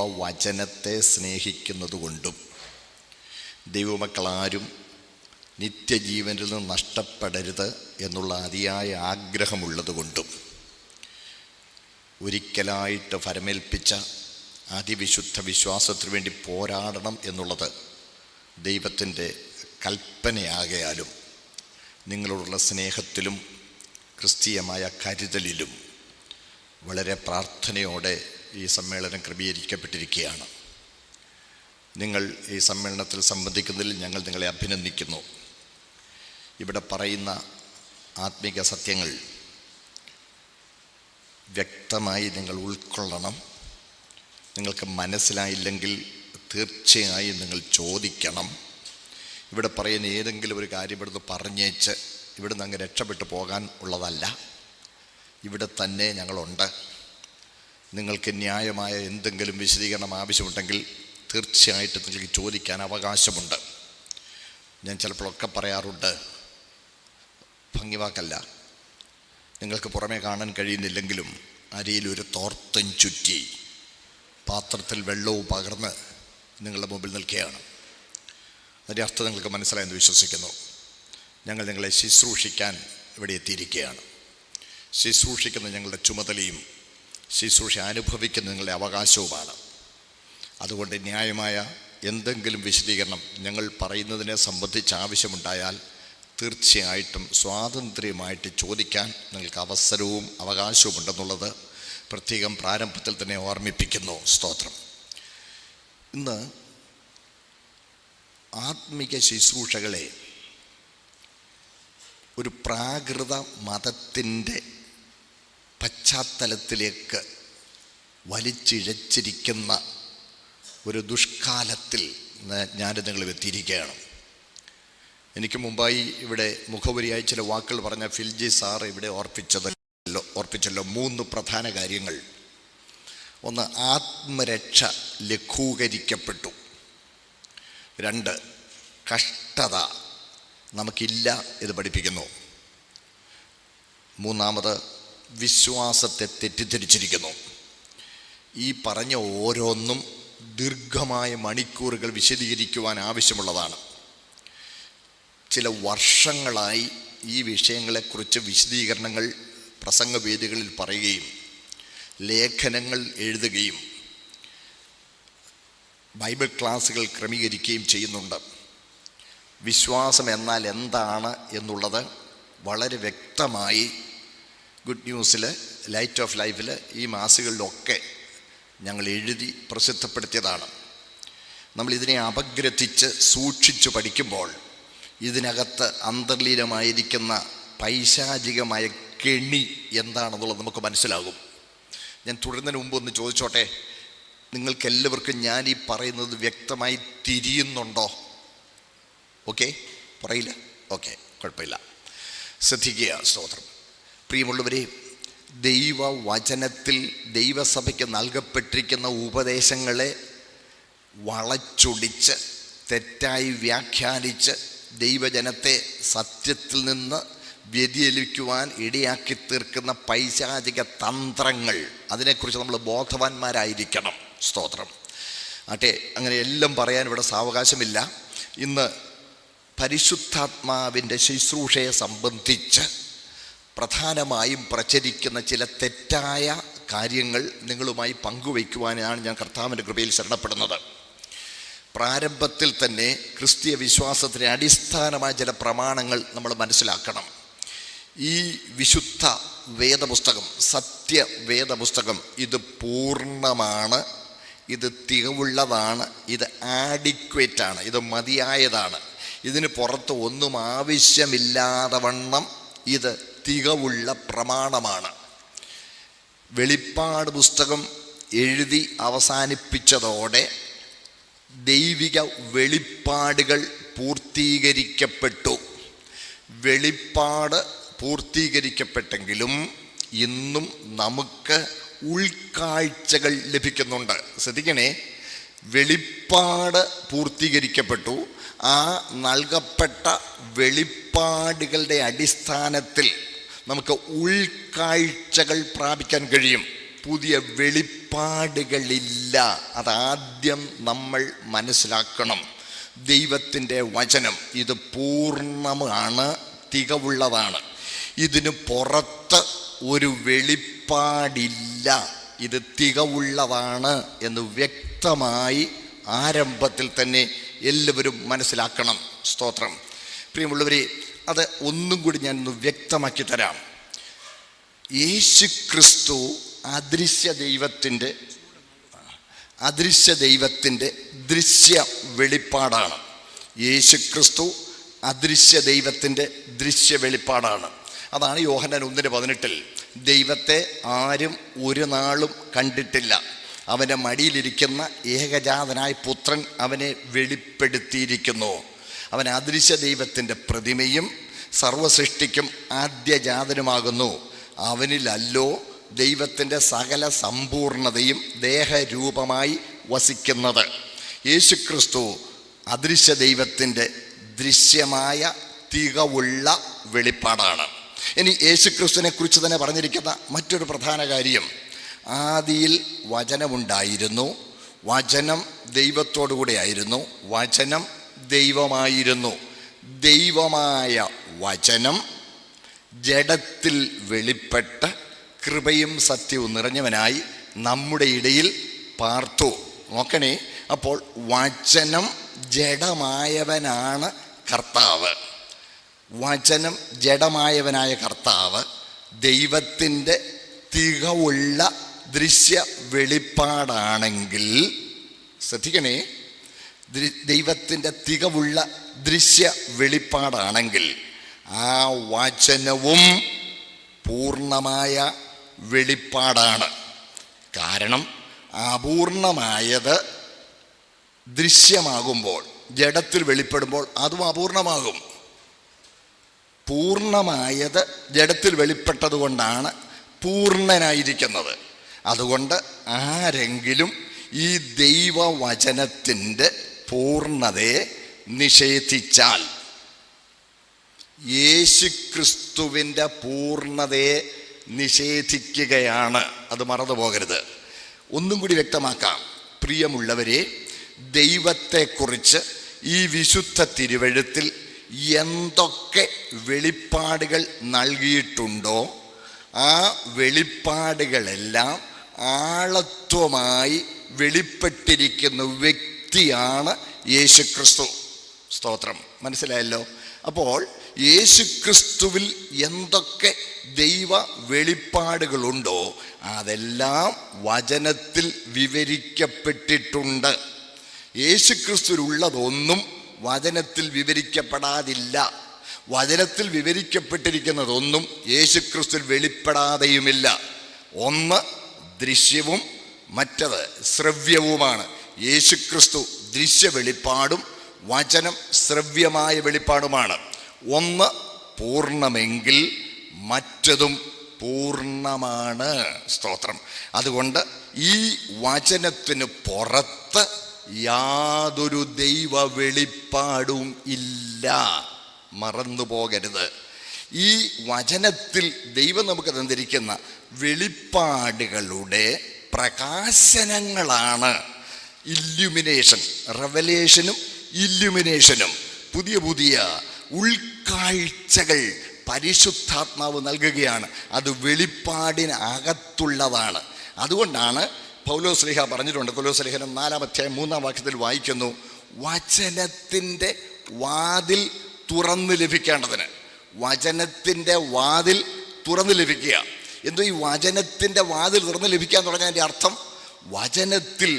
ദൈവവചനത്തെ സ്നേഹിക്കുന്നതുകൊണ്ടും ദൈവമക്കളാരും നിത്യജീവനിൽ നിന്ന് നഷ്ടപ്പെടരുത് എന്നുള്ള അതിയായ ആഗ്രഹമുള്ളതുകൊണ്ടും ഒരിക്കലായിട്ട് ഫലമേൽപ്പിച്ച അതിവിശുദ്ധ വിശ്വാസത്തിനു വേണ്ടി പോരാടണം എന്നുള്ളത് ദൈവത്തിൻ്റെ കൽപ്പനയാകയാലും നിങ്ങളോടുള്ള സ്നേഹത്തിലും ക്രിസ്തീയമായ കരുതലിലും വളരെ പ്രാർത്ഥനയോടെ ഈ സമ്മേളനം ക്രമീകരിക്കപ്പെട്ടിരിക്കുകയാണ്. നിങ്ങൾ ഈ സമ്മേളനത്തിൽ സംബന്ധിക്കുന്നതിൽ ഞങ്ങൾ നിങ്ങളെ അഭിനന്ദിക്കുന്നു. ഇവിടെ പറയുന്ന ആത്മീക സത്യങ്ങൾ വ്യക്തമായി നിങ്ങൾ ഉൾക്കൊള്ളണം. നിങ്ങൾക്ക് മനസ്സിലായില്ലെങ്കിൽ തീർച്ചയായും നിങ്ങൾ ചോദിക്കണം. ഇവിടെ പറയുന്ന ഏതെങ്കിലും ഒരു കാര്യം ഇവിടുന്ന് പറഞ്ഞേച്ച് ഇവിടുന്ന് അങ്ങ് രക്ഷപ്പെട്ടു പോകാൻ ഉള്ളതല്ല. ഇവിടെ തന്നെ ഞങ്ങളുണ്ട്. നിങ്ങൾക്ക് ന്യായമായ എന്തെങ്കിലും വിശദീകരണം ആവശ്യമുണ്ടെങ്കിൽ തീർച്ചയായിട്ടും നിങ്ങൾക്ക് ചോദിക്കാൻ അവകാശമുണ്ട്. ഞാൻ ചിലപ്പോഴൊക്കെ പറയാറുണ്ട്, ഭംഗിവാക്കല്ല, നിങ്ങൾക്ക് പുറമേ കാണാൻ കഴിയുന്നില്ലെങ്കിലും അരിയിലൊരു തോർത്തും ചുറ്റി പാത്രത്തിൽ വെള്ളവും പകർന്ന് നിങ്ങളുടെ മുമ്പിൽ നിൽക്കുകയാണ്. അതിൻ്റെ അർത്ഥം നിങ്ങൾക്ക് മനസ്സിലായെന്ന് വിശ്വസിക്കുന്നു. ഞങ്ങൾ നിങ്ങളെ ശുശ്രൂഷിക്കാൻ ഇവിടെ എത്തിയിരിക്കുകയാണ്. ശുശ്രൂഷിക്കുന്ന ഞങ്ങളുടെ ചുമതലയും ശുശ്രൂഷ അനുഭവിക്കുന്ന നിങ്ങളുടെ അവകാശവുമാണ്. അതുകൊണ്ട് ന്യായമായ എന്തെങ്കിലും വിശദീകരണം ഞങ്ങൾ പറയുന്നതിനെ സംബന്ധിച്ച് ആവശ്യമുണ്ടായാൽ തീർച്ചയായിട്ടും സ്വാതന്ത്ര്യമായിട്ട് ചോദിക്കാൻ നിങ്ങൾക്ക് അവസരവും അവകാശവും ഉണ്ടെന്നുള്ളത് പ്രത്യേകം പ്രാരംഭത്തിൽ തന്നെ ഓർമ്മിപ്പിക്കുന്നു. സ്തോത്രം. ഇന്ന് ആത്മിക ശുശ്രൂഷകളെ ഒരു പ്രാകൃത മതത്തിൻ്റെ പശ്ചാത്തലത്തിലേക്ക് വലിച്ചിഴച്ചിരിക്കുന്ന ഒരു ദുഷ്കാലത്തിൽ ഞാൻ നിങ്ങൾ എത്തിയിരിക്കുകയാണ്. എനിക്ക് മുമ്പായി ഇവിടെ മുഖവരിയായി ചില വാക്കുകൾ പറഞ്ഞ ഫിൽജി സാർ ഇവിടെ ഓർപ്പിച്ചല്ലോ 3 പ്രധാന കാര്യങ്ങൾ. ഒന്ന്, ആത്മരക്ഷ ലഘൂകരിക്കപ്പെട്ടു. 2, കഷ്ടത നമുക്കില്ല എന്ന് പഠിപ്പിക്കുന്നു. 3, വിശ്വാസത്തെ തെറ്റിദ്ധരിച്ചിരിക്കുന്നു. ഈ പറഞ്ഞ ഓരോന്നും ദീർഘമായ മണിക്കൂറുകൾ വിശദീകരിക്കുവാൻ ആവശ്യമുള്ളതാണ്. ചില വർഷങ്ങളായി ഈ വിഷയങ്ങളെക്കുറിച്ച് വിശദീകരണങ്ങൾ പ്രസംഗവേദികളിൽ പറയുകയും ലേഖനങ്ങൾ എഴുതുകയും ബൈബിൾ ക്ലാസ്സുകൾ ക്രമീകരിക്കുകയും ചെയ്യുന്നുണ്ട്. വിശ്വാസം എന്നാൽ എന്താണ് എന്നുള്ളത് വളരെ വ്യക്തമായി ഗുഡ് ന്യൂസിൽ, ലൈറ്റ് ഓഫ് ലൈഫിൽ, ഈ മാസികളിലൊക്കെ ഞങ്ങൾ എഴുതി പ്രസിദ്ധപ്പെടുത്തിയതാണ്. നമ്മളിതിനെ അപഗ്രഥിച്ച് സൂക്ഷിച്ചു പഠിക്കുമ്പോൾ ഇതിനകത്ത് അന്തർലീനമായിരിക്കുന്ന പൈശാചികമായ കെണി എന്താണെന്നുള്ളത് നമുക്ക് മനസ്സിലാകും. ഞാൻ തുടരുന്നതിന് മുമ്പ് ഒന്ന് ചോദിച്ചോട്ടെ, നിങ്ങൾക്കെല്ലാവർക്കും ഞാൻ ഈ പറയുന്നത് വ്യക്തമായി തിരിയുന്നുണ്ടോ? ഓക്കെ, പറയില്ല? ഓക്കെ, കുഴപ്പമില്ല, ശ്രദ്ധിക്കുക. സ്തോത്രം. പ്രിയമുള്ളവരെ, ദൈവവചനത്തിൽ ദൈവസഭയ്ക്ക് നൽകപ്പെട്ടിരിക്കുന്ന ഉപദേശങ്ങളെ വളച്ചൊടിച്ച് തെറ്റായി വ്യാഖ്യാനിച്ച് ദൈവജനത്തെ സത്യത്തിൽ നിന്ന് വ്യതിചലിക്കുവാൻ ഇടയാക്കി തീർക്കുന്ന പൈശാചിക തന്ത്രങ്ങൾ, അതിനെക്കുറിച്ച് നമ്മൾ ബോധവാന്മാരായിരിക്കണം. സ്തോത്രം. ആട്ടെ, അങ്ങനെ എല്ലാം പറയാൻ ഇവിടെ സാവകാശമില്ല. ഇന്ന് പരിശുദ്ധാത്മാവിൻ്റെ ശുശ്രൂഷയെ സംബന്ധിച്ച് പ്രധാനമായും പ്രചരിക്കുന്ന ചില തെറ്റായ കാര്യങ്ങൾ നിങ്ങളുമായി പങ്കുവയ്ക്കുവാനാണ് ഞാൻ കർത്താവിൻ്റെ കൃപയിൽ ശരണപ്പെടുന്നത്. പ്രാരംഭത്തിൽ തന്നെ ക്രിസ്തീയ വിശ്വാസത്തിന് അടിസ്ഥാനമായ ചില പ്രമാണങ്ങൾ നമ്മൾ മനസ്സിലാക്കണം. ഈ വിശുദ്ധ വേദപുസ്തകം, സത്യവേദപുസ്തകം, ഇത് പൂർണ്ണമാണ്, ഇത് തികവുള്ളതാണ്, ഇത് ആഡിക്വേറ്റാണ്, ഇത് മതിയായതാണ്. ഇതിന് പുറത്ത് ഒന്നും ആവശ്യമില്ലാതെ വണ്ണം ഇത് തികവുള്ള പ്രമാണമാണ്. വെളിപ്പാട് പുസ്തകം എഴുതി അവസാനിപ്പിച്ചതോടെ ദൈവിക വെളിപ്പാടുകൾ പൂർത്തീകരിക്കപ്പെട്ടു. വെളിപ്പാട് പൂർത്തീകരിക്കപ്പെട്ടെങ്കിലും ഇന്നും നമുക്ക് ഉൾക്കാഴ്ചകൾ ലഭിക്കുന്നുണ്ട്. ശ്രദ്ധിക്കണേ, വെളിപ്പാട് പൂർത്തീകരിക്കപ്പെട്ടു. ആ നൽകപ്പെട്ട വെളിപ്പാടുകളുടെ അടിസ്ഥാനത്തിൽ നമുക്ക് ഉൾക്കാഴ്ചകൾ പ്രാപിക്കാൻ കഴിയും. പുതിയ വെളിപ്പാടുകളില്ല. അതാദ്യം നമ്മൾ മനസ്സിലാക്കണം. ദൈവത്തിൻ്റെ വചനം ഇത് പൂർണ്ണമാണ്, തികവുള്ളതാണ്. ഇതിന് പുറത്ത് ഒരു വെളിപ്പാടില്ല. ഇത് തികവുള്ളതാണ് എന്ന് വ്യക്തമായി ആരംഭത്തിൽ തന്നെ എല്ലാവരും മനസ്സിലാക്കണം. സ്തോത്രം. പ്രിയമുള്ളവരെ, അത് ഒന്നും കൂടി ഞാനൊന്ന് വ്യക്തമാക്കി തരാം. യേശു ക്രിസ്തു അദൃശ്യ ദൈവത്തിൻ്റെ ദൃശ്യ വെളിപ്പാടാണ്. യേശു ക്രിസ്തു അദൃശ്യ ദൈവത്തിൻ്റെ ദൃശ്യ വെളിപ്പാടാണ്. അതാണ് യോഹന്നാൻ 1:18. ദൈവത്തെ ആരും ഒരു നാളും കണ്ടിട്ടില്ല, അവൻ്റെ മടിയിലിരിക്കുന്ന ഏകജാതനായ പുത്രൻ അവനെ വെളിപ്പെടുത്തിയിരിക്കുന്നു. അവൻ അദൃശ്യ ദൈവത്തിൻ്റെ പ്രതിമയും സർവസൃഷ്ടിക്കും ആദ്യജാതനുമാകുന്നു. അവനിലല്ലോ ദൈവത്തിൻ്റെ സകല സമ്പൂർണതയും ദേഹരൂപമായി വസിക്കുന്നത്. യേശുക്രിസ്തു അദൃശ്യ ദൈവത്തിൻ്റെ ദൃശ്യമായ തികവുള്ള വെളിപ്പാടാണ്. ഇനി യേശുക്രിസ്തുവിനെ കുറിച്ച് തന്നെ പറഞ്ഞിരിക്കുന്ന മറ്റൊരു പ്രധാന കാര്യം, ആദിയിൽ വചനമുണ്ടായിരുന്നു, വചനം ദൈവത്തോടു കൂടെ ആയിരുന്നു, വചനം ദൈവമായിരുന്നു. ദൈവമായ വചനം ജഡത്തിൽ വെളിപ്പെട്ട് കൃപയും സത്യവും നിറഞ്ഞവനായി നമ്മുടെ ഇടയിൽ പാർത്തു. നോക്കണേ, അപ്പോൾ വചനം ജഡമായവനാണ് കർത്താവ്. വചനം ജഡമായവനായ കർത്താവ് ദൈവത്തിൻ്റെ തികവുള്ള ദൃശ്യ വെളിപ്പാടാണെങ്കിൽ, ശ്രദ്ധിക്കണേ, ദൈവത്തിൻ്റെ തികവുള്ള ദൃശ്യ വെളിപ്പാടാണെങ്കിൽ ആ വചനവും പൂർണ്ണമായ വെളിപ്പാടാണ്. കാരണം അപൂർണമായത് ദൃശ്യമാകുമ്പോൾ, ജഡത്തിൽ വെളിപ്പെടുമ്പോൾ അതും അപൂർണമാകും. പൂർണ്ണമായത് ജഡത്തിൽ വെളിപ്പെട്ടത് കൊണ്ടാണ് പൂർണ്ണനായിരിക്കുന്നത്. അതുകൊണ്ട് ആരെങ്കിലും ഈ ദൈവവചനത്തിൻ്റെ പൂർണ്ണതയെ നിഷേധിച്ചാൽ, യേശുക്രിസ്തുവിൻ്റെ പൂർണ്ണതയെ നിഷേധിക്കുകയാണ്. അത് മറന്നു പോകരുത്. ഒന്നും കൂടി വ്യക്തമാക്കാം. പ്രിയമുള്ളവരെ, ദൈവത്തെക്കുറിച്ച് ഈ വിശുദ്ധ തിരുവെഴുത്തിൽ എന്തൊക്കെ വെളിപ്പാടുകൾ നൽകിയിട്ടുണ്ടോ ആ വെളിപ്പാടുകളെല്ലാം ആളത്വമായി വെളിപ്പെട്ടിരിക്കുന്ന വ്യക്തിയാണ് യേശുക്രിസ്തു. സ്തോത്രം. മനസ്സിലായല്ലോ? അപ്പോൾ യേശുക്രിസ്തുവിൽ എന്തൊക്കെ ദൈവ വെളിപ്പാടുകളുണ്ടോ അതെല്ലാം വചനത്തിൽ വിവരിക്കപ്പെട്ടിട്ടുണ്ട്. യേശുക്രിസ്തുവിലുള്ളതൊന്നും വചനത്തിൽ വിവരിക്കപ്പെടാതില്ല. വചനത്തിൽ വിവരിക്കപ്പെട്ടിരിക്കുന്നതൊന്നും യേശുക്രിസ്തുവിൽ വെളിപ്പെടാതെയുമില്ല. ഒന്ന് ദൃശ്യവും മറ്റത് ശ്രവ്യവുമാണ്. യേശുക്രിസ്തു ദൃശ്യ വെളിപ്പാടും വചനം ശ്രവ്യമായ വെളിപ്പാടുമാണ്. ഒന്ന് പൂർണ്ണമെങ്കിൽ മറ്റതും പൂർണ്ണമാണ്. സ്തോത്രം. അതുകൊണ്ട് ഈ വചനത്തിന് പുറത്ത് യാതൊരു ദൈവ വെളിപ്പാടും ഇല്ല. മറന്നു പോകരുത്. ഈ വചനത്തിൽ ദൈവം നമുക്ക് തന്നിരിക്കുന്ന വെളിപ്പാടുകളുടെ പ്രകാശനങ്ങളാണ് ഇല്ലുമിനേഷൻ. റെവലേഷനും ഇല്ലുമിനേഷനും പുതിയ പുതിയ ഉൾക്കാഴ്ചകൾ പരിശുദ്ധാത്മാവ് നൽകുകയാണ്. അത് വെളിപ്പാടിന് അകത്തുള്ളതാണ്. അതുകൊണ്ടാണ് പൗലോസ് ശ്ലീഹ പറഞ്ഞിട്ടുണ്ട്. പൗലോസ് ശ്ലീഹനം 4-ാം അധ്യായം 3-ാം വാക്യത്തിൽ വായിക്കുന്നു, വചനത്തിൻ്റെ വാതിൽ തുറന്നു ലഭിക്കേണ്ടതിന്. വചനത്തിൻ്റെ വാതിൽ തുറന്നു ലഭിക്കുക. എന്തോ ഈ വചനത്തിൻ്റെ വാതിൽ തുറന്നു ലഭിക്കുക എന്ന് പറഞ്ഞാൽ അതിൻ്റെ അർത്ഥം വചനത്തിൽ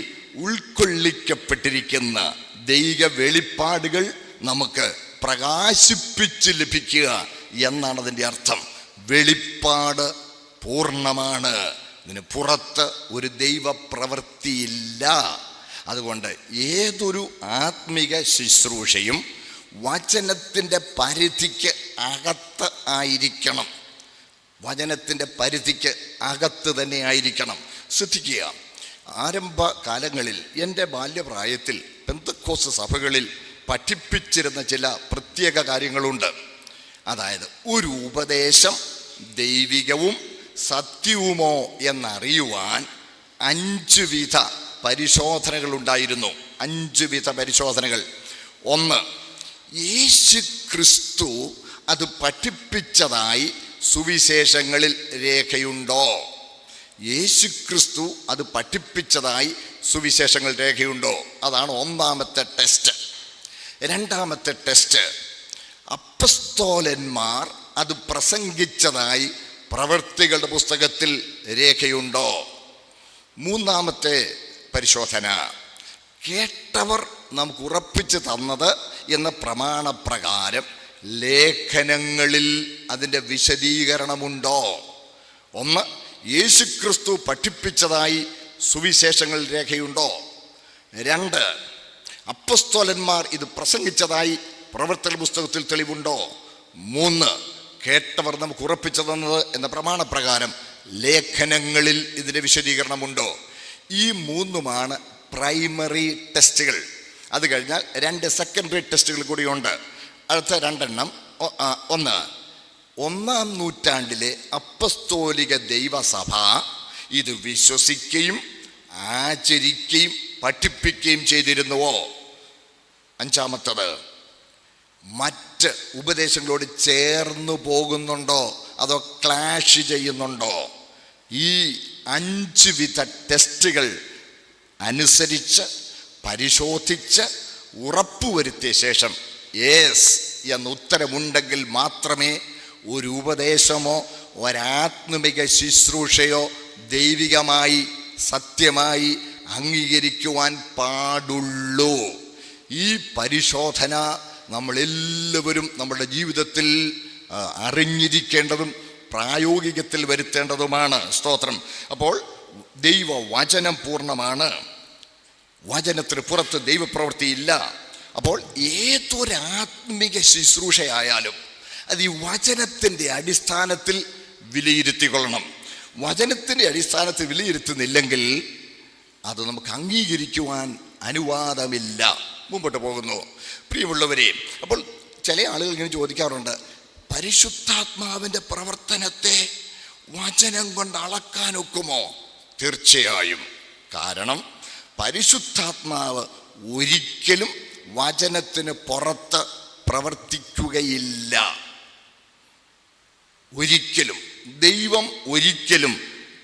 ഉൾക്കൊള്ളിക്കപ്പെട്ടിരിക്കുന്ന ദൈവ വെളിപ്പാടുകൾ നമുക്ക് പ്രകാശിപ്പിച്ച് ലഭിക്കുക എന്നാണ് അതിൻ്റെ അർത്ഥം. വെളിപ്പാട് പൂർണ്ണമാണ്. ഇതിന് പുറത്ത് ഒരു ദൈവപ്രവൃത്തിയില്ല. അതുകൊണ്ട് ഏതൊരു ആത്മിക ശുശ്രൂഷയും വചനത്തിൻ്റെ പരിധിക്ക് അകത്ത് ആയിരിക്കണം. വചനത്തിൻ്റെ പരിധിക്ക് അകത്ത് തന്നെ ആയിരിക്കണം. ശ്രദ്ധിക്കുക, ആരംഭ കാലങ്ങളിൽ എൻ്റെ ബാല്യപ്രായത്തിൽ പെന്തക്കോസ്ത് സഭകളിൽ പഠിപ്പിച്ചിരുന്ന ചില പ്രത്യേക കാര്യങ്ങളുണ്ട്. അതായത് ഒരു ഉപദേശം ദൈവികവും സത്യവുമോ എന്നറിയുവാൻ 5 വിധ പരിശോധനകൾ ഉണ്ടായിരുന്നു. 5 വിധ പരിശോധനകൾ. 1, യേശു ക്രിസ്തു അത് പഠിപ്പിച്ചതായി സുവിശേഷങ്ങളിൽ രേഖയുണ്ടോ? യേശു ക്രിസ്തു അത് പഠിപ്പിച്ചതായി സുവിശേഷങ്ങൾ രേഖയുണ്ടോ? അതാണ് ഒന്നാമത്തെ ടെസ്റ്റ്. രണ്ടാമത്തെ ടെസ്റ്റ്, അപ്പസ്തോലന്മാർ അത് പ്രസംഗിച്ചതായി പ്രവൃത്തികളുടെ പുസ്തകത്തിൽ രേഖയുണ്ടോ? മൂന്നാമത്തെ പരിശോധന, കേട്ടവർ നമുക്ക് ഉറപ്പിച്ചു തന്നത് എന്ന പ്രമാണപ്രകാരം ലേഖനങ്ങളിൽ അതിൻ്റെ വിശദീകരണമുണ്ടോ? 1, യേശുക്രിസ്തു പഠിപ്പിച്ചതായി സുവിശേഷങ്ങളിൽ രേഖയുണ്ടോ? 2, അപ്പസ്തോലന്മാർ ഇത് പ്രസംഗിച്ചതായി പ്രവർത്തന പുസ്തകത്തിൽ തെളിവുണ്ടോ? 3, കേട്ടവർ നമുക്ക് ഉറപ്പിച്ചു തന്നത് എന്ന പ്രമാണപ്രകാരം ലേഖനങ്ങളിൽ ഇതിൻ്റെ വിശദീകരണമുണ്ടോ? ഈ 3 പ്രൈമറി ടെസ്റ്റുകൾ. അത് കഴിഞ്ഞാൽ 2 സെക്കൻഡറി ടെസ്റ്റുകൾ കൂടിയുണ്ട്. അടുത്ത 2 1, 1-ാം നൂറ്റാണ്ടിലെ അപ്പസ്തോലിക ദൈവസഭ ഇത് വിശ്വസിക്കുകയും ആചരിക്കുകയും പഠിപ്പിക്കുകയും ചെയ്തിരുന്നുവോ? 5-ാമത്തത്, മറ്റ് ഉപദേശങ്ങളോട് ചേർന്നു പോകുന്നുണ്ടോ അതോ ക്ലാഷ് ചെയ്യുന്നുണ്ടോ? ഈ 5 വിധ ടെസ്റ്റുകൾ അനുസരിച്ച് പരിശോധിച്ച് ഉറപ്പുവരുത്തിയ ശേഷം യേസ് എന്ന ഉത്തരമുണ്ടെങ്കിൽ മാത്രമേ ഒരു ഉപദേശമോ ഒരാത്മിക ശുശ്രൂഷയോ ദൈവികമായി സത്യമായി അംഗീകരിക്കുവാൻ പാടുള്ളൂ. ഈ പരിശോധന നമ്മളെല്ലാവരും നമ്മുടെ ജീവിതത്തിൽ അറിഞ്ഞിരിക്കേണ്ടതും പ്രായോഗികത്തിൽ വരുത്തേണ്ടതുമാണ്. സ്തോത്രം. അപ്പോൾ ദൈവവചനം പൂർണ്ണമാണ്. വചനത്തിന് പുറത്ത് ദൈവപ്രവൃത്തിയില്ല. അപ്പോൾ ഏതൊരാത്മിക ശുശ്രൂഷയായാലും അത് ഈ വചനത്തിൻ്റെ അടിസ്ഥാനത്തിൽ വിലയിരുത്തിക്കൊള്ളണം. വചനത്തിൻ്റെ അടിസ്ഥാനത്തിൽ വിലയിരുത്തുന്നില്ലെങ്കിൽ അത് നമുക്ക് അംഗീകരിക്കുവാൻ അനുവാദമില്ല. മുമ്പോട്ട് പോകുന്നു. പ്രിയമുള്ളവരെ, അപ്പോൾ ചില ആളുകൾ ഇങ്ങനെ ചോദിക്കാറുണ്ട്, പരിശുദ്ധാത്മാവിൻ്റെ പ്രവർത്തനത്തെ വചനം കൊണ്ട് അളക്കാനൊക്കുമോ? തീർച്ചയായും. കാരണം പരിശുദ്ധാത്മാവ് ഒരിക്കലും വചനത്തിന് പുറത്ത് പ്രവർത്തിക്കുകയില്ല. ഒരിക്കലും ദൈവം ഒരിക്കലും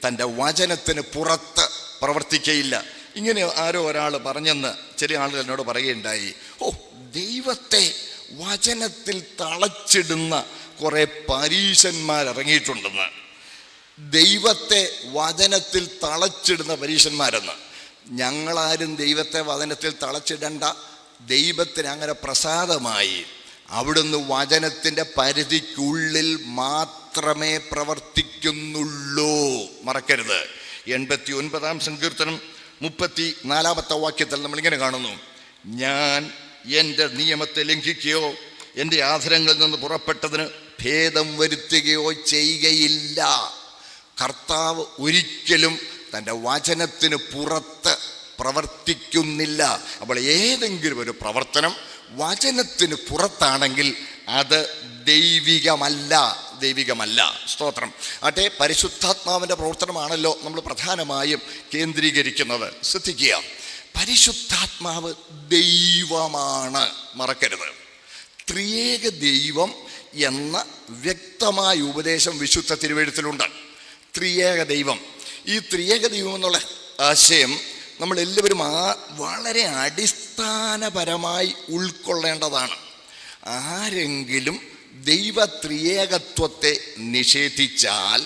തൻ്റെ വചനത്തിന് പുറത്ത് പ്രവർത്തിക്കുകയില്ല. ഇങ്ങനെ ആരോ ഒരാൾ പറഞ്ഞെന്ന് ചില ആളുകൾ എന്നോട് പറയുകയുണ്ടായി. ദൈവത്തെ വചനത്തിൽ തളച്ചിടുന്ന കുറേ പരീശന്മാരിറങ്ങിയിട്ടുണ്ടെന്ന്. ദൈവത്തെ വചനത്തിൽ തളച്ചിടുന്ന പരീശന്മാരെന്ന്. ഞങ്ങളാരും ദൈവത്തെ വചനത്തിൽ തളച്ചിടണ്ട. ദൈവത്തിന് അങ്ങനെ പ്രസാദമായി അവിടുന്ന് വചനത്തിൻ്റെ പരിധിക്കുള്ളിൽ മാത്രമേ പ്രവർത്തിക്കുന്നുള്ളൂ. മറക്കരുത്. 89-ാം സങ്കീർത്തനം 34-ാമത്തെ വാക്യത്തിൽ നമ്മളിങ്ങനെ കാണുന്നു, ഞാൻ എൻ്റെ നിയമത്തെ ലംഘിക്കുകയോ എൻ്റെ ആധരങ്ങളിൽ നിന്ന് പുറപ്പെട്ടതിന് ഭേദം വരുത്തുകയോ ചെയ്യുകയില്ല. കർത്താവ് ഒരിക്കലും തൻ്റെ വചനത്തിന് പുറത്ത് പ്രവർത്തിക്കുന്നില്ല. അപ്പോൾ ഏതെങ്കിലും ഒരു പ്രവർത്തനം വചനത്തിന് പുറത്താണെങ്കിൽ അത് ദൈവികമല്ല. സ്തോത്രം. ആട്ടെ, പരിശുദ്ധാത്മാവിൻ്റെ പ്രവർത്തനമാണല്ലോ നമ്മൾ പ്രധാനമായും കേന്ദ്രീകരിക്കുന്നത്. ശ്രദ്ധിക്കുക, പരിശുദ്ധാത്മാവ് ദൈവമാണ്. മറക്കരുത്. ത്രിയേക ദൈവം എന്ന വ്യക്തമായ ഉപദേശം വിശുദ്ധ തിരുവെഴുത്തിലുണ്ട്. ത്രിയേക ദൈവം. ഈ ത്രിയേക ദൈവം എന്നുള്ള ആശയം നമ്മളെല്ലാവരും വളരെ അടിസ്ഥാനപരമായി ഉൾക്കൊള്ളേണ്ടതാണ്. ആരെങ്കിലും ദൈവ ത്രിയേകത്വത്തെ നിഷേധിച്ചാൽ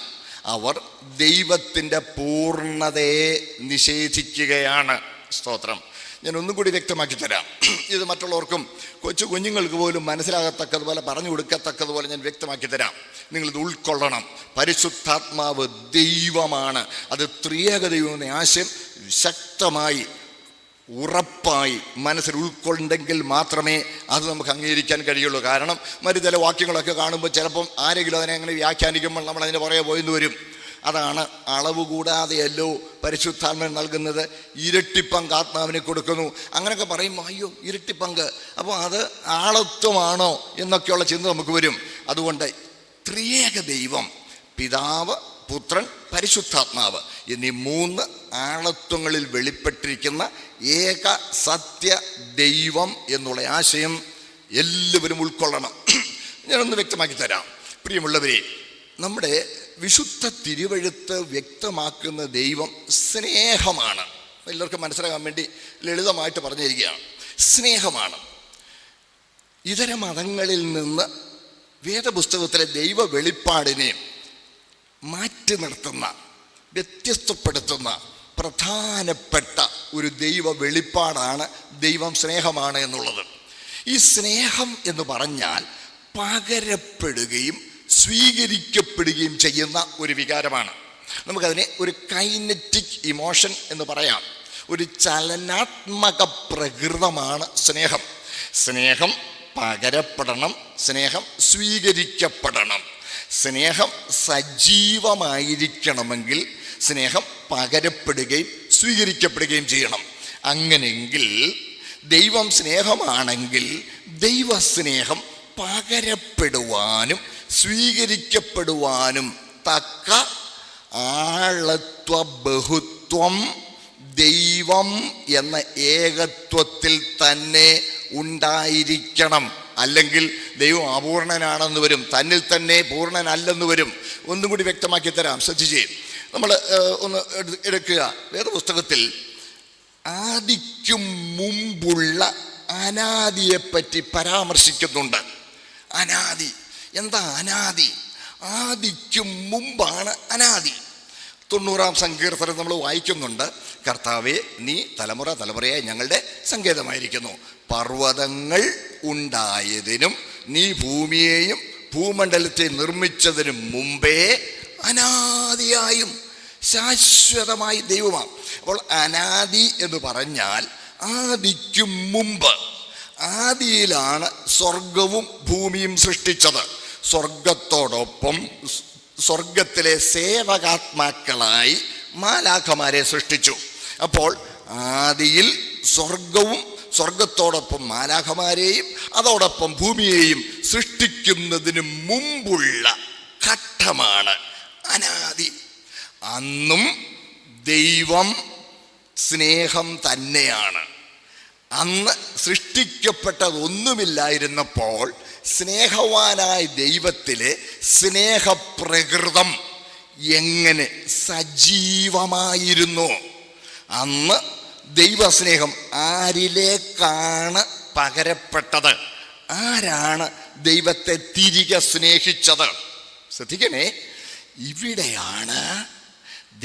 അവർ ദൈവത്തിൻ്റെ പൂർണ്ണതയെ നിഷേധിക്കുകയാണ്. സ്തോത്രം. ഞാൻ ഒന്നും കൂടി വ്യക്തമാക്കി തരാം. ഇത് മറ്റുള്ളവർക്കും കൊച്ചു കുഞ്ഞുങ്ങൾക്ക് പോലും മനസ്സിലാകത്തക്കതുപോലെ പറഞ്ഞു കൊടുക്കത്തക്കതുപോലെ ഞാൻ വ്യക്തമാക്കി തരാം. നിങ്ങളിത് ഉൾക്കൊള്ളണം. പരിശുദ്ധാത്മാവ് ദൈവമാണ്. അത് ത്രിയേക ദൈവം എന്ന ആശയം ശക്തമായി ഉറപ്പായി മനസ്സിൽ ഉൾക്കൊണ്ടെങ്കിൽ മാത്രമേ അത് നമുക്ക് അംഗീകരിക്കാൻ കഴിയുള്ളൂ. കാരണം മറ്റു ചില വാക്യങ്ങളൊക്കെ കാണുമ്പോൾ ചിലപ്പം ആരെങ്കിലും അതിനെ അങ്ങനെ വ്യാഖ്യാനിക്കുമ്പോൾ നമ്മൾ അതിൻ്റെ പുറകെ പോയെന്ന് വരും. അതാണ് അളവ് കൂടാതെയല്ലോ പരിശുദ്ധാത്മാവിന് നൽകുന്നത്, ഇരട്ടിപ്പങ്ക് ആത്മാവിനെ കൊടുക്കുന്നു. അങ്ങനെയൊക്കെ പറയുമ്പോൾ അയ്യോ ഇരട്ടിപ്പങ്ക്, അപ്പോൾ അത് ആളത്വമാണോ എന്നൊക്കെയുള്ള ചിന്ത നമുക്ക് വരും. അതുകൊണ്ട് ത്രിയേക ദൈവം പിതാവ് പുത്രൻ, പരിശുദ്ധാത്മാവ് എന്നീ 3 ആളത്വങ്ങളിൽ വെളിപ്പെട്ടിരിക്കുന്ന ഏക സത്യ ദൈവം എന്നുള്ള ആശയം എല്ലാവരും ഉൾക്കൊള്ളണം. ഞാനൊന്ന് വ്യക്തമാക്കി തരാം. പ്രിയമുള്ളവരെ, നമ്മുടെ വിശുദ്ധ തിരുവെഴുത്ത് വ്യക്തമാക്കുന്ന ദൈവം സ്നേഹമാണ്. എല്ലാവർക്കും മനസ്സിലാകാൻ വേണ്ടി ലളിതമായിട്ട് പറഞ്ഞിരിക്കുകയാണ്, സ്നേഹമാണ്. ഇതര മതങ്ങളിൽ നിന്ന് വേദപുസ്തകത്തിലെ ദൈവ വെളിപ്പാടിനെ മാറ്റി നിർത്തുന്ന, വ്യത്യസ്തപ്പെടുത്തുന്ന പ്രധാനപ്പെട്ട ഒരു ദൈവ വെളിപ്പാടാണ് ദൈവം സ്നേഹമാണ് എന്നുള്ളത്. ഈ സ്നേഹം എന്ന് പറഞ്ഞാൽ പകരപ്പെടുകയും സ്വീകരിക്കപ്പെടുകയും ചെയ്യുന്ന ഒരു വികാരമാണ്. നമുക്കതിനെ ഒരു കൈനറ്റിക് ഇമോഷൻ എന്ന് പറയാം. ഒരു ചലനാത്മക പ്രകൃതമാണ് സ്നേഹം. സ്നേഹം പകരപ്പെടണം, സ്നേഹം സ്വീകരിക്കപ്പെടണം. സ്നേഹം സജീവമായിരിക്കണമെങ്കിൽ സ്നേഹം പകരപ്പെടുകയും സ്വീകരിക്കപ്പെടുകയും ചെയ്യണം. അങ്ങനെയെങ്കിൽ ദൈവം സ്നേഹമാണെങ്കിൽ ദൈവസ്നേഹം പകരപ്പെടുവാനും സ്വീകരിക്കപ്പെടുവാനും തക്ക ആളത്വ ബഹുത്വം ദൈവം എന്ന ഏകത്വത്തിൽ തന്നെ ഉണ്ടായിരിക്കണം. അല്ലെങ്കിൽ ദൈവം അപൂർണനാണെന്ന് വരും, തന്നിൽ തന്നെ പൂർണ്ണനല്ലെന്ന് വരും. ഒന്നും കൂടി വ്യക്തമാക്കി തരാം, ശ്രദ്ധിച്ചേ. നമ്മൾ ഒന്ന് എടുക്കുക. വേദപുസ്തകത്തിൽ ആദിക്കും മുമ്പുള്ള അനാദിയെപ്പറ്റി പരാമർശിക്കുന്നുണ്ട്. അനാദി, എന്താ അനാദി? ആദിക്കും മുമ്പാണ് അനാദി. 90-ാം സങ്കീർത്തനം നമ്മൾ വായിക്കുന്നുണ്ട്, കർത്താവേ നീ തലമുറ തലമുറയായി ഞങ്ങളുടെ സങ്കേതമായിരിക്കുന്നു. പർവ്വതങ്ങൾ ഉണ്ടായതിനും നീ ഭൂമിയെയും ഭൂമണ്ഡലത്തെ നിർമ്മിച്ചതിനും മുമ്പേ അനാദിയായും ശാശ്വതമായി ദൈവമാണ്. അപ്പോൾ അനാദി എന്ന് പറഞ്ഞാൽ ആദിക്കും മുമ്പ്. ആദിയിലാണ് സ്വർഗവും ഭൂമിയും സൃഷ്ടിച്ചത്. സ്വർഗത്തോടൊപ്പം സ്വർഗത്തിലെ സേവകാത്മാക്കളായി മാലാഖമാരെ സൃഷ്ടിച്ചു. അപ്പോൾ ആദിയിൽ സ്വർഗവും സ്വർഗത്തോടൊപ്പം മാലാഖമാരെയും അതോടൊപ്പം ഭൂമിയെയും സൃഷ്ടിക്കുന്നതിന് മുമ്പുള്ള ഘട്ടമാണ് അനാദി. അന്നും ദൈവം സ്നേഹം തന്നെയാണ്. അന്ന് സൃഷ്ടിക്കപ്പെട്ടതൊന്നുമില്ലായിരുന്നപ്പോൾ സ്നേഹവാനായ ദൈവത്തിലെ സ്നേഹപ്രകൃതം എങ്ങനെ സജീവമായിരുന്നു? അന്ന് ദൈവസ്നേഹം ആരിലേക്കാണ് പകരപ്പെട്ടത്? ആരാണ് ദൈവത്തെ തിരികെ സ്നേഹിച്ചത്? ശ്രദ്ധിക്കണേ, ഇവിടെയാണ്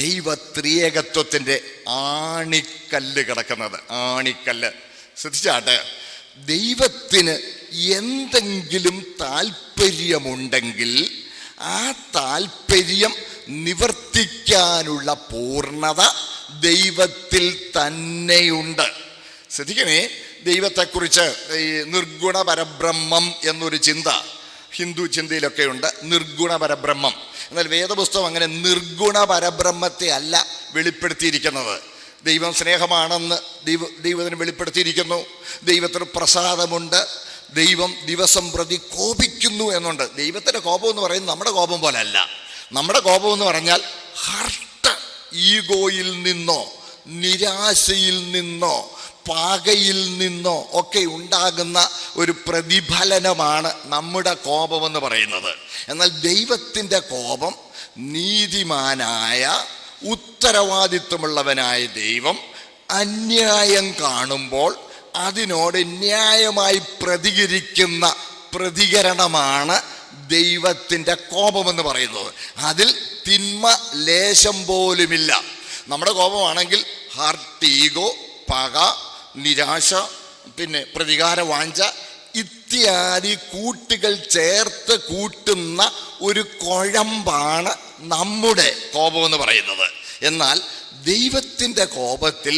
ദൈവത്രിയേകത്വത്തിൻ്റെ ആണിക്കല്ല് കിടക്കുന്നത്. ആണിക്കല്ല് ശ്രദ്ധിച്ചാട്ടെ. ദൈവത്തിന് എന്തെങ്കിലും താല്പര്യമുണ്ടെങ്കിൽ ആ താല്പര്യം നിവർത്തിക്കാനുള്ള പൂർണ്ണത ദൈവത്തിൽ തന്നെയുണ്ട്. ശ്രദ്ധിക്കണേ, ദൈവത്തെക്കുറിച്ച് ഈ നിർഗുണ പരബ്രഹ്മം എന്നൊരു ചിന്ത ഹിന്ദു ചിന്തയിലൊക്കെ ഉണ്ട്, നിർഗുണ പരബ്രഹ്മം. എന്നാൽ വേദപുസ്തകം അങ്ങനെ നിർഗുണ പരബ്രഹ്മത്തെ അല്ല വെളിപ്പെടുത്തിയിരിക്കുന്നത്. ദൈവം സ്നേഹമാണെന്ന് ദൈവത്തിന് വെളിപ്പെടുത്തിയിരിക്കുന്നു. ദൈവത്തിന് പ്രസാദമുണ്ട്, ദൈവം ദിവസം പ്രതി കോപിക്കുന്നു എന്നുണ്ട്. ദൈവത്തിൻ്റെ കോപം എന്ന് പറയുന്നത് നമ്മുടെ കോപം പോലെ അല്ല. നമ്മുടെ കോപം എന്ന് പറഞ്ഞാൽ ഹർട്ട് ഈഗോയിൽ നിന്നോ നിരാശയിൽ നിന്നോ പാകയിൽ നിന്നോ ഒക്കെ ഉണ്ടാകുന്ന ഒരു പ്രതിഫലനമാണ് നമ്മുടെ കോപമെന്ന് പറയുന്നത്. എന്നാൽ ദൈവത്തിൻ്റെ കോപം നീതിമാനായ ഉത്തരവാദിത്വമുള്ളവനായ ദൈവം അന്യായം കാണുമ്പോൾ അതിനോട് ന്യായമായി പ്രതികരിക്കുന്ന പ്രതികരണമാണ് ദൈവത്തിൻ്റെ കോപമെന്ന് പറയുന്നത്. അതിൽ തിന്മ ലേശം പോലുമില്ല. നമ്മുടെ കോപമാണെങ്കിൽ ഹാർട്ട് ഈഗോ, പക, നിരാശ, പിന്നെ പ്രതികാര വാഞ്ച ഇത്യാദി കൂട്ടുകൾ ചേർത്ത് കൂട്ടുന്ന ഒരു കുഴമ്പാണ് നമ്മുടെ കോപമെന്ന് പറയുന്നത്. എന്നാൽ ദൈവത്തിൻ്റെ കോപത്തിൽ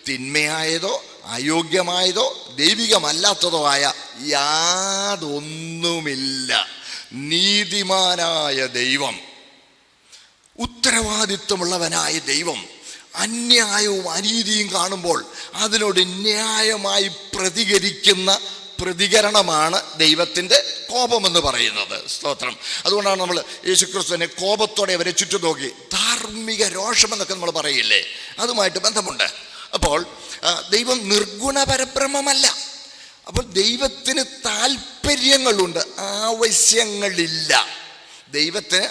തിന്മയായതോ അയോഗ്യമായതോ ദൈവികമല്ലാത്തതോ ആയ യാതൊന്നുമില്ല. നീതിമാനായ ദൈവം, ഉത്തരവാദിത്വമുള്ളവനായ ദൈവം അന്യായവും അനീതിയും കാണുമ്പോൾ അതിനോട് ന്യായമായി പ്രതികരിക്കുന്ന പ്രതികരണമാണ് ദൈവത്തിൻ്റെ കോപമെന്ന് പറയുന്നത്. സ്തോത്രം. അതുകൊണ്ടാണ് നമ്മൾ യേശുക്രിസ്തുവിനെ കോപത്തോടെ അവരെ ചുറ്റും നോക്കി ധാർമ്മിക രോഷമെന്നൊക്കെ നമ്മൾ പറയില്ലേ, അതുമായിട്ട് ബന്ധമുണ്ട്. അപ്പോൾ ദൈവം നിർഗുണ പരബ്രഹ്മമല്ല. അപ്പോൾ ദൈവത്തിന് താല്പര്യങ്ങളുണ്ട്, ആവശ്യങ്ങളില്ല. ദൈവത്തിന്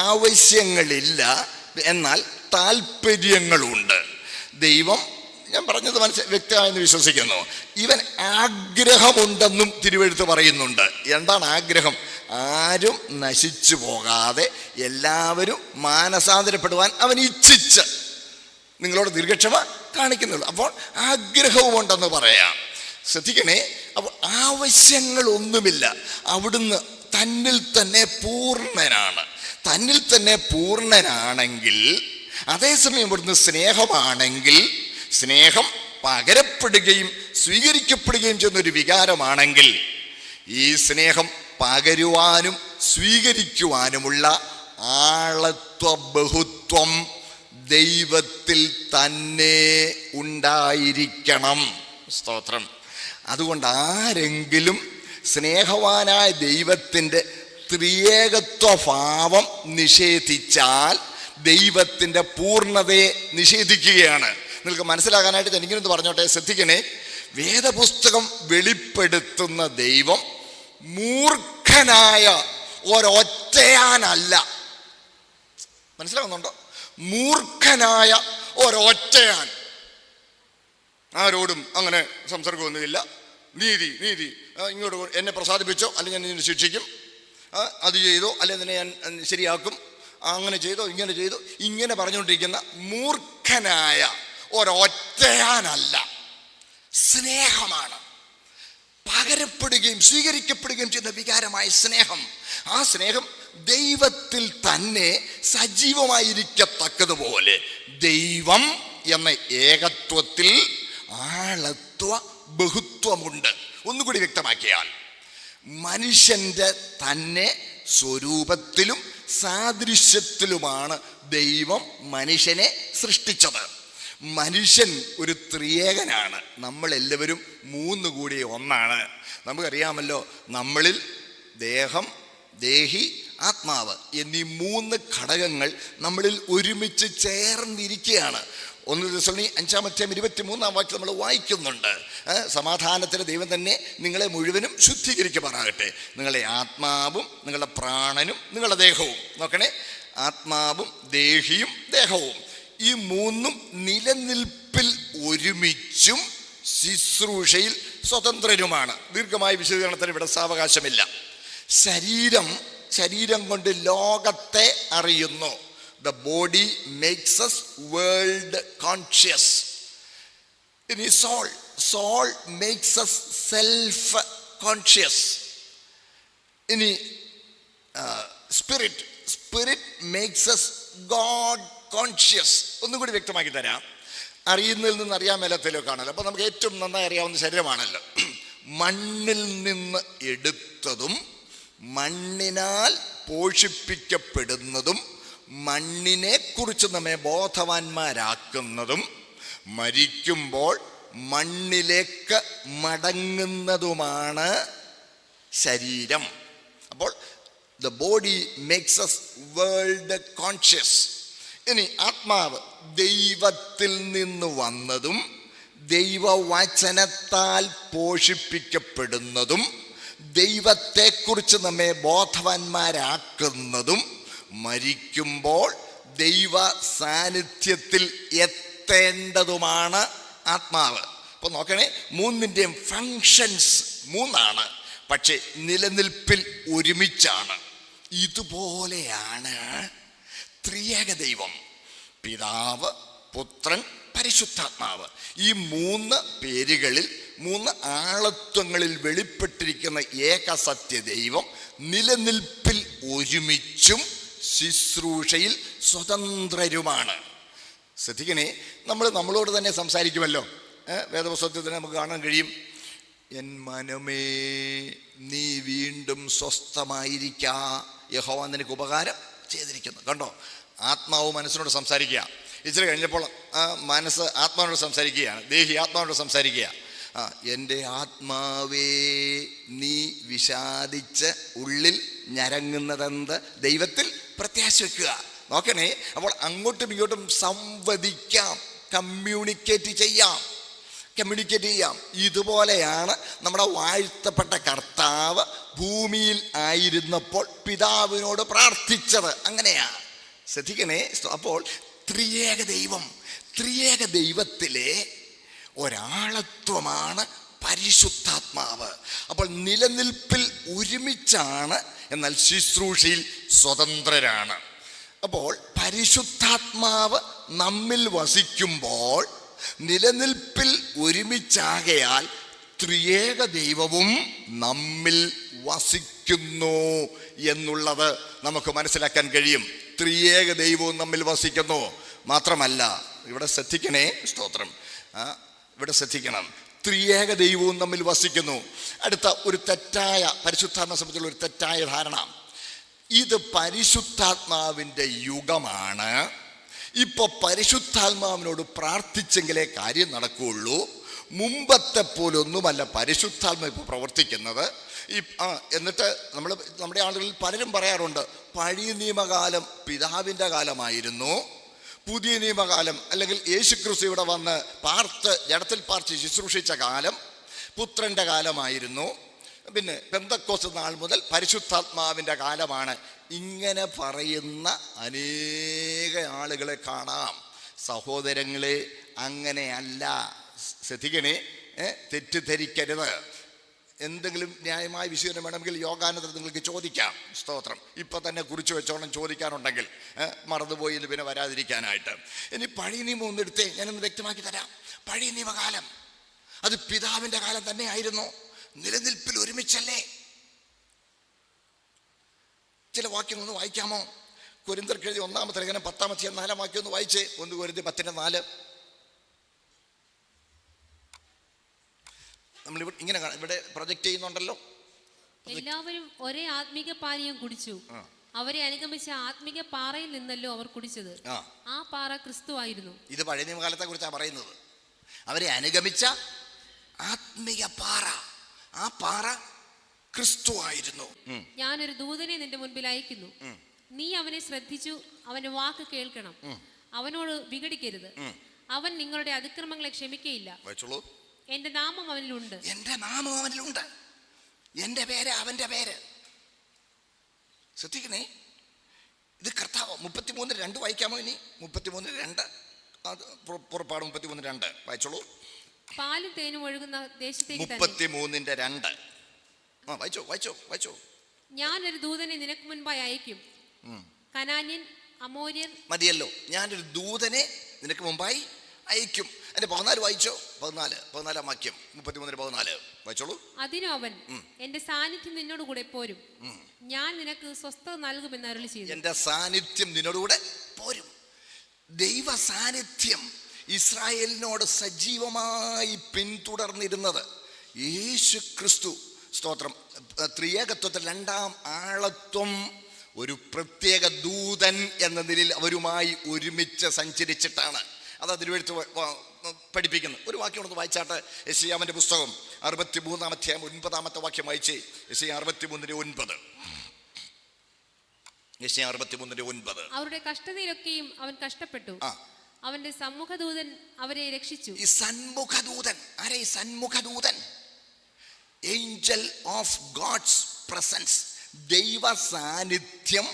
ആവശ്യങ്ങളില്ല, എന്നാൽ താല്പര്യങ്ങളുണ്ട്. ദൈവം, ഞാൻ പറഞ്ഞത് വ്യക്തമായെന്ന് വിശ്വസിക്കുന്നു. ഇവൻ ആഗ്രഹമുണ്ടെന്നും തിരുവെഴുത്ത് പറയുന്നുണ്ട്. എന്താണ് ആഗ്രഹം? ആരും നശിച്ചു പോകാതെ എല്ലാവരും മാനസാന്തരപ്പെടുവാൻ അവൻ ഇച്ഛിച്ച് നിങ്ങളോട് ദീർഘക്ഷമ കാണിക്കുന്നുള്ളൂ. അപ്പോൾ ആഗ്രഹവുമുണ്ടെന്ന് പറയാം. ശ്രദ്ധിക്കണേ. അപ്പോൾ ആവശ്യങ്ങളൊന്നുമില്ല. അവിടുന്ന് തന്നിൽ തന്നെ പൂർണ്ണനാണ്. തന്നിൽ തന്നെ പൂർണ്ണനാണെങ്കിൽ, അതേസമയം ഇവിടുന്ന് സ്നേഹമാണെങ്കിൽ, സ്നേഹം പകരപ്പെടുകയും സ്വീകരിക്കപ്പെടുകയും ചെയ്യുന്നൊരു വികാരമാണെങ്കിൽ, ഈ സ്നേഹം പകരുവാനും സ്വീകരിക്കുവാനുമുള്ള ആളത്വ ബഹുത്വം ദൈവത്തിൽ തന്നെ ഉണ്ടായിരിക്കണം. സ്തോത്രം. അതുകൊണ്ട് ആരെങ്കിലും സ്നേഹവാനായ ദൈവത്തിൻ്റെ ത്രിയേകത്വ ഭാവം നിഷേധിച്ചാൽ ദൈവത്തിൻ്റെ പൂർണ്ണതയെ നിഷേധിക്കുകയാണ്. നിങ്ങൾക്ക് മനസ്സിലാകാനായിട്ട് എനിക്കൊന്ന് പറഞ്ഞോട്ടെ, ശ്രദ്ധിക്കണേ. വേദപുസ്തകം വെളിപ്പെടുത്തുന്ന ദൈവം മൂർഖനായ ഒരൊറ്റയാനല്ല. മനസ്സിലാകുന്നുണ്ടോ? മൂർഖനായ ഒരൊറ്റയാൻ. ആരോടും അങ്ങനെ സംസർഗമൊന്നുമില്ല. നീതി നീതി ഇങ്ങോട്ട് എന്നെ പ്രസാദിപ്പിച്ചോ അല്ലെങ്കിൽ ഞാൻ നിന്നെ ശിക്ഷിക്കും, അത് ചെയ്തോ അല്ലെങ്കിൽ നിന്നെ ഞാൻ ശരിയാക്കും, അങ്ങനെ ചെയ്തോ ഇങ്ങനെ ചെയ്തോ, ഇങ്ങനെ പറഞ്ഞുകൊണ്ടിരിക്കുന്ന മൂർഖനായ ഒരൊറ്റയാനല്ല. സ്നേഹമാണ്. പകരപ്പെടുകയും സ്വീകരിക്കപ്പെടുകയും ചെയ്യുന്ന വികാരമായ സ്നേഹം. ആ സ്നേഹം ദൈവത്തിൽ തന്നെ സജീവമായിരിക്കത്തക്കതുപോലെ ദൈവം എന്ന ഏകത്വത്തിൽ ആളത്വ ബഹുത്വമുണ്ട്. ഒന്നുകൂടി വ്യക്തമാക്കിയാൽ, മനുഷ്യൻ്റെ തന്നെ സ്വരൂപത്തിലും സാദൃശ്യത്തിലുമാണ് ദൈവം മനുഷ്യനെ സൃഷ്ടിച്ചത്. മനുഷ്യൻ ഒരു ത്രിയേകനാണ്. നമ്മളെല്ലാവരും മൂന്ന് കൂടി ഒന്നാണ്. നമുക്കറിയാമല്ലോ, നമ്മളിൽ ദേഹം, ദേഹി, ആത്മാവ് എന്നീ മൂന്ന് ഘടകങ്ങൾ നമ്മളിൽ ഒരുമിച്ച് ചേർന്നിരിക്കുകയാണ്. 1 Thessalonians 5:23 നമ്മൾ വായിക്കുന്നുണ്ട്. സമാധാനത്തിന് ദൈവം തന്നെ നിങ്ങളെ മുഴുവനും ശുദ്ധീകരിക്കുമാറാകട്ടെ. നിങ്ങളുടെ ആത്മാവും നിങ്ങളുടെ പ്രാണനും നിങ്ങളുടെ ദേഹവും. നോക്കണേ, ആത്മാവും ദേഹിയും ദേഹവും, ഈ മൂന്നും നിലനിൽപ്പിൽ ഒരുമിച്ചും ശുശ്രൂഷയിൽ സ്വതന്ത്രരുമാണ്. ദീർഘമായ വിശദീകരണത്തിന് ഇവിടെ സാവകാശമില്ല. ശരീരം കൊണ്ട് ലോകത്തെ അറിയുന്നു. The body makes us world conscious. ഇനി soul makes us self conscious. ഇനി spirit makes us God conscious. ഒന്നുകൂടി വ്യക്തമാക്കി തരാം. അറിയുന്നതിൽ നിന്ന് അറിയാൻ മേലത്തിലോ കാണല്ലോ. അപ്പോൾ നമുക്ക് ഏറ്റവും നന്നായി അറിയാവുന്ന ശരീരമാണല്ലോ. മണ്ണിൽ നിന്ന് എടുത്തതും മണ്ണിനാൽ പോഷിപ്പിക്കപ്പെടുന്നതും മണ്ണിനെ കുറിച്ച് നമ്മെ ബോധവാന്മാരാക്കുന്നതും മരിക്കുമ്പോൾ മണ്ണിലേക്ക് മടങ്ങുന്നതുമാണ് ശരീരം. അപ്പോൾ the body makes us world conscious. ഇനി ആത്മാവ് ദൈവത്തിൽ നിന്ന് വന്നതും ദൈവവചനത്താൽ പോഷിപ്പിക്കപ്പെടുന്നതും ദൈവത്തെക്കുറിച്ച് നമ്മെ ബോധവാന്മാരാക്കുന്നതും മരിക്കുമ്പോൾ ദൈവ സാന്നിധ്യത്തിൽ എത്തേണ്ടതുമാണ് ആത്മാവ്. അപ്പോൾ നോക്കണേ, മൂന്നിൻ്റെയും ഫങ്ഷൻസ് മൂന്നാണ്, പക്ഷെ നിലനിൽപ്പിൽ ഒരുമിച്ചാണ്. ഇതുപോലെയാണ് ത്രിയേക ദൈവം, പിതാവ്, പുത്രൻ, പരിശുദ്ധാത്മാവ്. ഈ മൂന്ന് പേരുകളിൽ, മൂന്ന് ആളത്വങ്ങളിൽ വെളിപ്പെട്ടിരിക്കുന്ന ഏകസത്യ ദൈവം നിലനിൽപ്പിൽ ഒരുമിച്ചും ശുശ്രൂഷയിൽ സ്വതന്ത്രരുമാണ്. ശ്രദ്ധിക്കണേ, നമ്മളോട് തന്നെ സംസാരിക്കുമല്ലോ. വേദപുസ്തകത്തിൽ തന്നെ നമുക്ക് കാണാൻ കഴിയും, എൻ മനമേ നീ വീണ്ടും സ്വസ്ഥമായിരിക്കാ, യഹോവ നിനക്ക് ഉപകാരം ചെയ്തിരിക്കുന്നു. കണ്ടോ, ആത്മാവ് മനസ്സിനോട് സംസാരിക്കുക. ഇച്ചിരി കഴിഞ്ഞപ്പോൾ മനസ്സ് ആത്മാവിനോട് സംസാരിക്കുകയാണ്, ദേഹി ആത്മാവിനോട് സംസാരിക്കുക. എൻ്റെ ആത്മാവേ നീ വിഷാദിച്ച് ഉള്ളിൽ ഞരങ്ങുന്നതെന്ത്, ദൈവത്തിൽ പ്രത്യാശ വെക്കുക. നോക്കണേ, അപ്പോൾ അങ്ങോട്ടും ഇങ്ങോട്ടും സംവദിക്കാം, കമ്മ്യൂണിക്കേറ്റ് ചെയ്യാം. ഇതുപോലെയാണ് നമ്മുടെ വാഴ്ത്തപ്പെട്ട കർത്താവ് ഭൂമിയിൽ ആയിരുന്നപ്പോൾ പിതാവിനോട് പ്രാർത്ഥിച്ചത്. അങ്ങനെയാണ്. ശ്രദ്ധിക്കണേ. അപ്പോൾ ത്രിയേക ദൈവത്തിലെ ഒരാളത്വമാണ് പരിശുദ്ധാത്മാവ്. അപ്പോൾ നിലനിൽപ്പിൽ ഒരുമിച്ചാണ്, എന്നാൽ ശുശ്രൂഷയിൽ സ്വതന്ത്രരാണ്. അപ്പോൾ പരിശുദ്ധാത്മാവ് നമ്മിൽ വസിക്കുമ്പോൾ നിലനിൽപ്പിൽ ഒരുമിച്ചാകയാൽ ത്രിയേക ദൈവവും നമ്മിൽ വസിക്കുന്നു എന്നുള്ളത് നമുക്ക് മനസ്സിലാക്കാൻ കഴിയും. ത്രിയേക ദൈവവും നമ്മിൽ വസിക്കുന്നു. മാത്രമല്ല, ഇവിടെ ശ്രദ്ധിക്കണേ, സ്തോത്രം, ഇവിടെ ശ്രദ്ധിക്കണം, ത്രിയേക ദൈവവും നമ്മിൽ വസിക്കുന്നു. അടുത്ത ഒരു തെറ്റായ, പരിശുദ്ധാത്മാവിനെ സംബന്ധിച്ചുള്ള ഒരു തെറ്റായ ധാരണ, ഇത് പരിശുദ്ധാത്മാവിൻ്റെ യുഗമാണ്, ഇപ്പൊ പരിശുദ്ധാത്മാവിനോട് പ്രാർത്ഥിച്ചെങ്കിലേ കാര്യം നടക്കുകയുള്ളൂ, മുമ്പത്തെ പോലൊന്നുമല്ല പരിശുദ്ധാത്മാവ് ഇപ്പോൾ പ്രവർത്തിക്കുന്നത്. എന്നിട്ട് നമ്മുടെ ആളുകളിൽ പലരും പറയാറുണ്ട്, പഴയ നിയമകാലം പിതാവിൻ്റെ കാലമായിരുന്നു, പുതിയ നിയമകാലം അല്ലെങ്കിൽ യേശുക്രിസ്തു ഇവിടെ വന്ന് ജഡത്തിൽ പാർത്ത് ശുശ്രൂഷിച്ച കാലം പുത്രൻ്റെ കാലമായിരുന്നു, പിന്നെ പെന്തക്കോസ്ത് നാൾ മുതൽ പരിശുദ്ധാത്മാവിൻ്റെ കാലമാണ്. ഇങ്ങനെ പറയുന്ന അനേക ആളുകളെ കാണാം. സഹോദരങ്ങളെ, അങ്ങനെയല്ല. ശ്രദ്ധിക്കണേ, തെറ്റിദ്ധരിക്കരുത്. എന്തെങ്കിലും ന്യായമായ വിഷയം വേണമെങ്കിൽ യോഗാനന്തരം നിങ്ങൾക്ക് ചോദിക്കാം. സ്തോത്രം. ഇപ്പം തന്നെ കുറിച്ച് വെച്ചോണം ചോദിക്കാനുണ്ടെങ്കിൽ, മറന്നുപോയി എന്ന് പിന്നെ വരാതിരിക്കാനായിട്ട്. ഇനി പഴയ നിയമം ഒന്നെടുത്തേ, ഞാനൊന്ന് വ്യക്തമാക്കി തരാം. പഴയ നിയമകാലം അത് പിതാവിൻ്റെ കാലം തന്നെ ആയിരുന്നു. നിലനിൽപ്പിൽ ഒരുമിച്ചല്ലേ. ചില വാക്യങ്ങൾ ഒന്ന് വായിക്കാമോ? കൊരിന്ത്യർക്ക് എഴുതിയ 1-ാമത്തെ ലേഖനം 10-ാമത്തെ 4-ാം വാക്യം ഒന്ന് വായിച്ചേ. 1 കൊരിന്ത്യർ 10:4. നമ്മൾ ഇങ്ങനെ ഇവിടെ പ്രൊജക്റ്റ് ചെയ്യുന്നുണ്ടല്ലോ. എല്ലാവരും ഒരേ ആത്മീക പാനീയം കുടിച്ചു. അവരെ അനുഗമിച്ച ആത്മീക പാറയിൽ നിന്നല്ലോ അവർ കുടിച്ചത്. ആ പാറ ക്രിസ്തു ആയിരുന്നു. ഇത് പഴയ നിയമകാലത്തെ കുറിച്ചാണ് പറയുന്നത്. അവരെ അനുഗമിച്ച ആത്മീയ പാറ, ആ പാറ ക്രിസ്തു ആയിരുന്നു. ഞാനൊരു ദൂതനെ നിന്റെ മുൻപിൽ അയക്കുന്നു. നീ അവനെ ശ്രദ്ധിച്ചു അവന്റെ വാക്ക് കേൾക്കണം. അവനോട് വിഘടിക്കരുത്. അവൻ നിങ്ങളുടെ അതിക്രമങ്ങളെ ക്ഷമിക്കയില്ല. എന്റെ നാമം അവനിലുണ്ട്. എന്റെ നാമം അവനിലുണ്ട്. എന്റെ പേര് അവന്റെ പേര്. ശ്രദ്ധിക്കണേ, ഇത് കർത്താവ്. 33:2 വായിക്കാമോ? ഇനി 33:2, പുറപ്പാട് 33:2 വായിച്ചോളൂ. പാലും തേനും ഒഴുകുന്ന ദേശത്തേക്ക് 33:2 വായിച്ചോ. ഞാനൊരു ദൂതനെ നിനക്ക് മുൻപായി അയക്കും. കനാന്യൻ, അമോര്യർ. മതിയല്ലോ. ഞാനൊരു ദൂതനെ നിനക്ക് മുമ്പായി അയക്കും. അതിന്റെ 14 വായിച്ചോ. 14-ാം വാക്യം 33:14 വായിച്ചോളൂ. അതിനും അവൻ, എന്റെ സാന്നിധ്യം നിന്നോട് കൂടെ പോരും, ഞാൻ നിനക്ക് സ്വസ്ഥത നൽകുമെന്ന് അരുളി ചെയ്തു. എന്റെ സാന്നിധ്യം നിന്നോടുകൂടെ പോരും. ദൈവ സാന്നിധ്യം ഇസ്രായേലിനോട് സജീവമായി പിന്തുടർന്നിരുന്നത് യേശു ക്രിസ്തു. സ്തോത്രം. ത്രിയേകത്വത്തിൽ 2-ാം ആളത്വം ഒരു പ്രത്യേക ദൂതൻ എന്ന നിലയിൽ അവരുമായി ഒരുമിച്ച് സഞ്ചരിച്ചിട്ടാണ്. അത് അതിരുവെടുത്ത് പഠിപ്പിക്കുന്നു. ഒരു വാക്യം ഒന്ന് വായിച്ചാട്ട്. യെശയ്യാവിന്റെ പുസ്തകം 63-ാം അധ്യായം 9-ാമത്തെ വാക്യം വായിച്ചേ. യെശയ്യാ 63:9. യെശയ്യാ 63:9. അവരുടെ കഷ്ടതയിലൊക്കെയും അവൻ കഷ്ടപ്പെട്ടു, അവന്റെ സന്മുഖദൂതൻ അവരെ രക്ഷിച്ചു. ഈ സന്മുഖദൂതൻ ആരെ? ഈ സന്മുഖദൂതൻ ഏഞ്ചൽ ഓഫ് ഗോഡ്സ് പ്രസൻസ്, ദൈവ സാന്നിധ്യം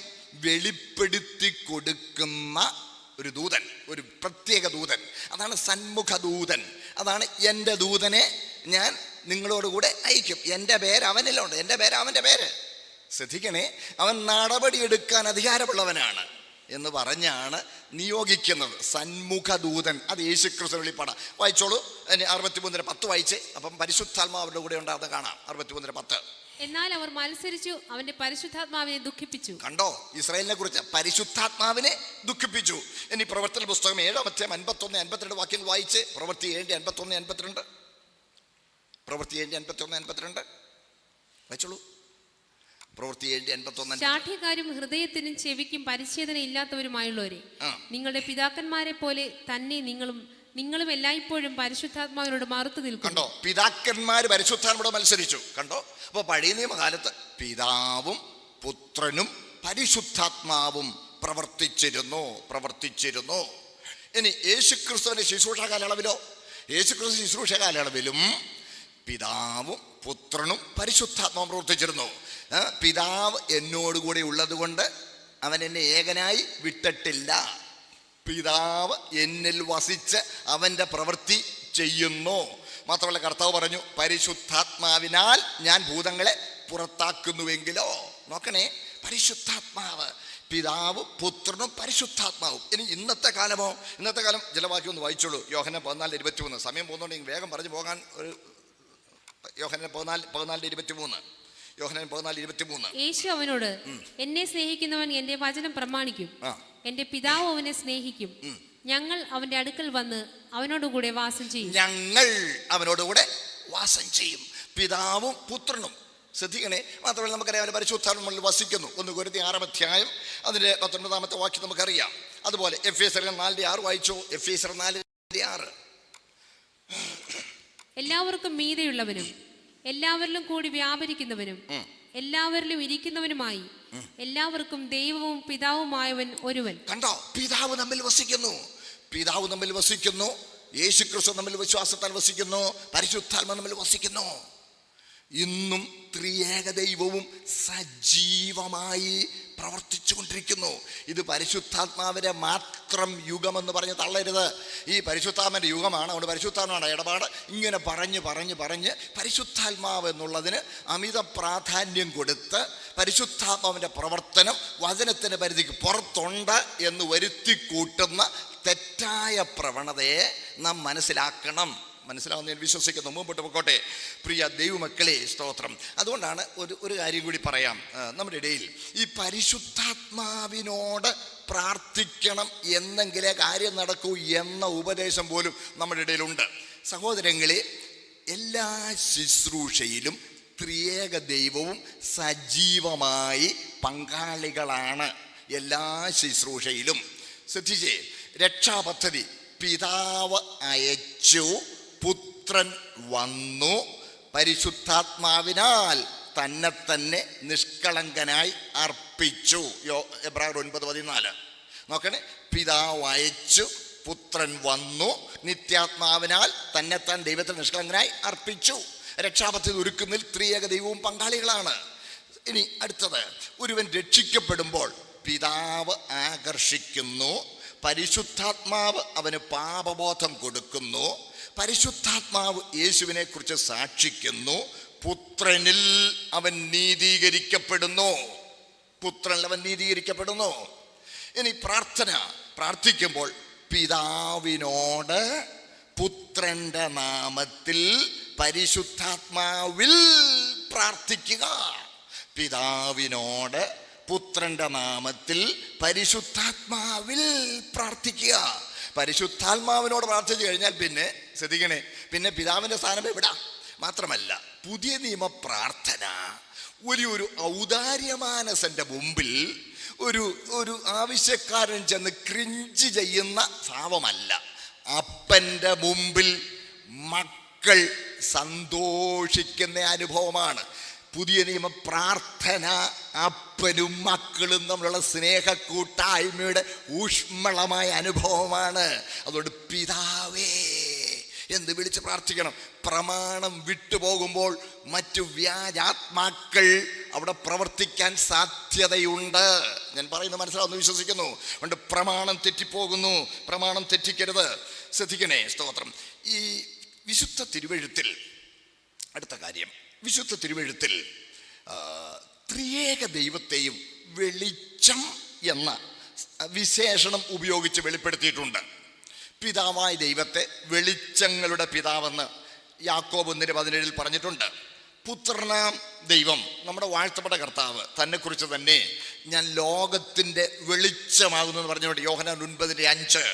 വെളിപ്പെടുത്തി കൊടുക്കുന്ന ഒരു ദൂതൻ, ഒരു പ്രത്യേക ദൂതൻ. അതാണ് സന്മുഖദൂതൻ. അതാണ് എൻ്റെ ദൂതനെ ഞാൻ നിങ്ങളോടുകൂടെ അയക്കും. എൻ്റെ പേര് അവനിലുണ്ട്, എൻ്റെ പേര് അവൻ്റെ പേര്. ശ്രദ്ധിക്കണേ, അവൻ നടപടിയെടുക്കാൻ അധികാരമുള്ളവനാണ് എന്ന് പറഞ്ഞാണ് നിയോഗിക്കുന്നത്. സന്മുഖദൂതൻ, അത് യേശുക്രിസ്തു വെളിപ്പാടാ. വായിച്ചോളൂ. 63:10 വായിച്ചേ. അപ്പം പരിശുദ്ധാത്മാവിന്റെ കൂടെ ഉണ്ടാകുന്ന കാണാം. 63:10. എന്നാൽ അവർ മത്സരിച്ചു, അവന്റെ പരിശുദ്ധാത്മാവിനെ ദുഃഖിപ്പിച്ചു. കണ്ടോ, ഇസ്രായേലിനെ കുറിച്ച് പരിശുദ്ധാത്മാവിനെ ദുഃഖിപ്പിച്ചു. ഇനി പ്രവർത്തന പുസ്തകം 7-ാം അധ്യായം 51-52 വാക്യങ്ങൾ വായിച്ച്. പ്രവൃത്തി 7:51-52. പ്രവൃത്തി 7:51-52 വായിച്ചോളൂ. പ്രവൃത്തി 7:51. ശാഠ്യക്കാരും ഹൃദയത്തിനും ചെവിക്കും പരിച്ഛേദന ഇല്ലാത്തവരുമായുള്ളവരെ, നിങ്ങളുടെ പിതാക്കന്മാരെ പോലെ തന്നെ നിങ്ങളും നിങ്ങളും എല്ലായ്പ്പോഴും പരിശുദ്ധാത്മാവിനോട് മറുത്തു നിൽക്കുന്നു. കണ്ടോ, പിതാക്കന്മാര് പരിശുദ്ധാത്മാവോട് മത്സരിച്ചു. കണ്ടോ, അപ്പൊ പഴയ നിയമകാലത്ത് പിതാവും പുത്രനും പരിശുദ്ധാത്മാവും പ്രവർത്തിച്ചിരുന്നു. ഇനി യേശുക്രിസ്തുവിന്റെ ശുശ്രൂഷ കാലയളവിലും പിതാവും പുത്രനും പരിശുദ്ധാത്മാവും പ്രവർത്തിച്ചിരുന്നു. പിതാവ് എന്നോടുകൂടി ഉള്ളത് കൊണ്ട് അവൻ എന്നെ ഏകനായി വിട്ടിട്ടില്ല. പിതാവ് എന്നിൽ വസിച്ച് അവൻ്റെ പ്രവൃത്തി ചെയ്യുന്നു. മാത്രമല്ല കർത്താവ് പറഞ്ഞു, പരിശുദ്ധാത്മാവിനാൽ ഞാൻ ഭൂതങ്ങളെ പുറത്താക്കുന്നുവെങ്കിലോ. നോക്കണേ, പരിശുദ്ധാത്മാവ്, പിതാവും പുത്രനും പരിശുദ്ധാത്മാവും. ഇനി ഇന്നത്തെ കാലം ജലവാക്യം ഒന്ന് വായിച്ചോളൂ. യോഹന്നാൻ 14:23. സമയം പോകുന്നുണ്ടെങ്കിൽ വേഗം പറഞ്ഞു പോകാൻ. ഒരു യോഹന്നാൻ 14:23. യോഹന്നാൻ 14:23. യേശു അവനോട്, എന്നെ സ്നേഹിക്കുന്നവൻ എന്റെ വചനം പ്രമാണിക്കും, എന്റെ പിതാവ് അവനെ സ്നേഹിക്കും, ഞങ്ങൾ അവന്റെ അടുക്കൽ വന്ന് അവനോടുകൂടെ വാസം ചെയ്യും. പിതാവും പുത്രനും. ശ്രദ്ധിക്കണേ. മാത്രമല്ല നമുക്കറിയാം പരിശുദ്ധാത്മാവിൽ വസിക്കുന്നു. 1 കൊരിന്ത്യർ 6 അധ്യായം അതിന്റെ 19 വാക്യം നമുക്കറിയാം. അതുപോലെ എഫേസ്യർ 4:6 വായിച്ചോ. എഫേസ്യർ 4:6. എല്ലാവർക്കും മീതെയുള്ളവനും എല്ലാവരിലും കൂടി വ്യാപരിക്കുന്നവനും എല്ലാവരിലും ഇരിക്കുന്നവനുമായി എല്ലാവർക്കും ദൈവവും പിതാവുമായവൻ ഒരുവൻ. കണ്ടോ, പിതാവ് നമ്മിൽ വസിക്കുന്നു. യേശുക്രിസ്തു നമ്മിൽ വിശ്വാസത്താൽ വസിക്കുന്നു. പരിശുദ്ധാത്മാവ് നമ്മിൽ വസിക്കുന്നു. ഇന്നും ത്രിയേക ദൈവവും സജീവമായി പ്രവർത്തിച്ചു കൊണ്ടിരിക്കുന്നു. ഇത് പരിശുദ്ധാത്മാവിന്റെ മാത്രം യുഗമെന്ന് പറഞ്ഞ് തള്ളരുത്. ഈ പരിശുദ്ധാത്മാവിന്റെ യുഗമാണ്. അതുകൊണ്ട് പരിശുദ്ധാത്മാവിന്റെ ഇടപാട് ഇങ്ങനെ പറഞ്ഞ് പരിശുദ്ധാത്മാവ് എന്നുള്ളതിന് അമിത പ്രാധാന്യം കൊടുത്ത് പരിശുദ്ധാത്മാവിന്റെ പ്രവർത്തനം വചനത്തിന്റെ പരിധിക്ക് പുറത്തുണ്ട് എന്ന് വരുത്തിക്കൂട്ടുന്ന തെറ്റായ പ്രവണതയെ നാം മനസ്സിലാവുന്ന ഞാൻ വിശ്വസിക്കുന്നു. മുമ്പോട്ട് പോയിക്കോട്ടെ പ്രിയ ദൈവമക്കളെ, സ്തോത്രം. അതുകൊണ്ടാണ് ഒരു കാര്യം കൂടി പറയാം. നമ്മുടെ ഇടയിൽ ഈ പരിശുദ്ധാത്മാവിനോട് പ്രാർത്ഥിക്കണം എന്നെങ്കിലേ കാര്യം നടക്കൂ എന്ന ഉപദേശം പോലും നമ്മുടെ ഇടയിലുണ്ട്. സഹോദരങ്ങളെ, എല്ലാ ശുശ്രൂഷയിലും ത്രിയേക ദൈവവും സജീവമായി പങ്കാളികളാണ്. എല്ലാ ശുശ്രൂഷയിലും ശ്രദ്ധിച്ചേ, രക്ഷാപദ്ധതി പിതാവ് അയച്ചു, പുത്രൻ വന്നു, പരിശുദ്ധാത്മാവിനാൽ തന്നെ നിഷ്കളങ്കനായി അർപ്പിച്ചു. എബ്രായർ 9:14. നോക്കണേ, പിതാവ് അയച്ചു, പുത്രൻ വന്നു, നിത്യാത്മാവിനാൽ തന്നെത്താൻ ദൈവത്തിന് നിഷ്കളങ്കനായി അർപ്പിച്ചു. രക്ഷാപദ്ധതി ഒരുക്കുന്നതിൽ ത്രിയേക ദൈവവും പങ്കാളികളാണ്. ഇനി അടുത്തത്, ഒരുവൻ രക്ഷിക്കപ്പെടുമ്പോൾ പിതാവ് ആകർഷിക്കുന്നു, പരിശുദ്ധാത്മാവ് അവന് പാപബോധം കൊടുക്കുന്നു, പരിശുദ്ധാത്മാവ് യേശുവിനെ കുറിച്ച് സാക്ഷിക്കുന്നു, പുത്രനിൽ അവൻ നീതീകരിക്കപ്പെടുന്നു. ഇനി പ്രാർത്ഥിക്കുമ്പോൾ പിതാവിനോട് പുത്രന്റെ നാമത്തിൽ പരിശുദ്ധാത്മാവിൽ പ്രാർത്ഥിക്കുക. പിതാവിനോട് പുത്രന്റെ നാമത്തിൽ പരിശുദ്ധാത്മാവിൽ പ്രാർത്ഥിക്കുക. പരിശുദ്ധാത്മാവിനോട് പ്രാർത്ഥിച്ചു കഴിഞ്ഞാൽ പിന്നെ ശ്രദ്ധിക്കണേ, പിന്നെ പിതാവിന്റെ സ്ഥാനം എവിടാ? മാത്രമല്ല പുതിയ നിയമ പ്രാർത്ഥന ഒരു ഔദാര്യമാനസന്റെ മുമ്പിൽ ഒരു ആവശ്യക്കാരൻ ചെന്ന് ക്രിഞ്ച് ചെയ്യുന്ന ഭാവമല്ല. അപ്പന്റെ മുമ്പിൽ മക്കൾ സന്തോഷിക്കുന്ന അനുഭവമാണ്. പുതിയ നിയമ പ്രാർത്ഥന അപ്പനും മക്കളും തമ്മിലുള്ള സ്നേഹ കൂട്ടായ്മയുടെ ഊഷ്മളമായ അനുഭവമാണ്. അതുകൊണ്ട് പിതാവേ എന്ന് വിളിച്ച് പ്രാർത്ഥിക്കണം. പ്രമാണം വിട്ടുപോകുമ്പോൾ മറ്റു വ്യാജാത്മാക്കൾ അവിടെ പ്രവർത്തിക്കാൻ സാധ്യതയുണ്ട്. ഞാൻ പറയുന്നത് മനസ്സിലാവുന്നു വിശ്വസിക്കുന്നു. അതുകൊണ്ട് പ്രമാണം തെറ്റിപ്പോകുന്നു, പ്രമാണം തെറ്റിക്കരുത്. ശ്രദ്ധിക്കണേ, സ്തോത്രം. ഈ വിശുദ്ധ തിരുവെഴുത്തിൽ അടുത്ത കാര്യം, വിശുദ്ധ തിരുവെഴുത്തിൽ ത്രിയേക ദൈവത്തെയും വെളിച്ചം എന്ന വിശേഷണം ഉപയോഗിച്ച് വെളിപ്പെടുത്തിയിട്ടുണ്ട്. പിതാവായ ദൈവത്തെ വെളിച്ചങ്ങളുടെ പിതാവെന്ന് യാക്കോബ് 1:17 പറഞ്ഞിട്ടുണ്ട്. പുത്രനാം ദൈവം, നമ്മുടെ വാഴ്ത്തപ്പെട്ട കർത്താവ്, തന്നെക്കുറിച്ച് തന്നെ ഞാൻ ലോകത്തിൻ്റെ വെളിച്ചമാകുന്നു എന്ന് പറഞ്ഞുകൊണ്ട് യോഹന്നാൻ 9:5.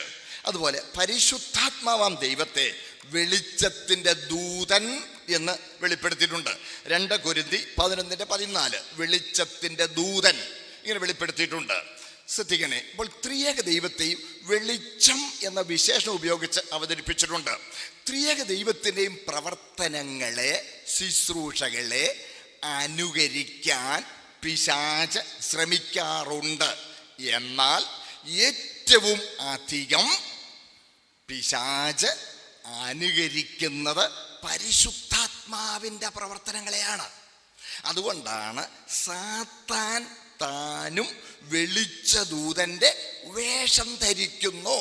അതുപോലെ പരിശുദ്ധാത്മാവാം ദൈവത്തെ വെളിച്ചത്തിൻ്റെ ദൂതൻ എന്ന് വെളിപ്പെടുത്തിയിട്ടുണ്ട്. 2 കൊരിന്ത്യർ 11:14 വെളിച്ചത്തിൻ്റെ ദൂതൻ ഇങ്ങനെ വെളിപ്പെടുത്തിയിട്ടുണ്ട്. ശ്രദ്ധിക്കണേ. അപ്പോൾ ത്രിയേക ദൈവത്തെയും വെളിച്ചം എന്ന വിശേഷണം ഉപയോഗിച്ച് അവതരിപ്പിച്ചിട്ടുണ്ട്. ത്രിയേക ദൈവത്തിൻ്റെയും പ്രവർത്തനങ്ങളെ, ശുശ്രൂഷകളെ അനുകരിക്കാൻ പിശാച് ശ്രമിക്കാറുണ്ട്. എന്നാൽ ഏറ്റവും അധികം പിശാച് അനുകരിക്കുന്നത് പരിശുദ്ധാത്മാവിൻ്റെ പ്രവർത്തനങ്ങളെയാണ്. അതുകൊണ്ടാണ് സാത്താൻ താനും വെളിച്ചദൂതൻ്റെ വേഷം ധരിക്കുന്നു.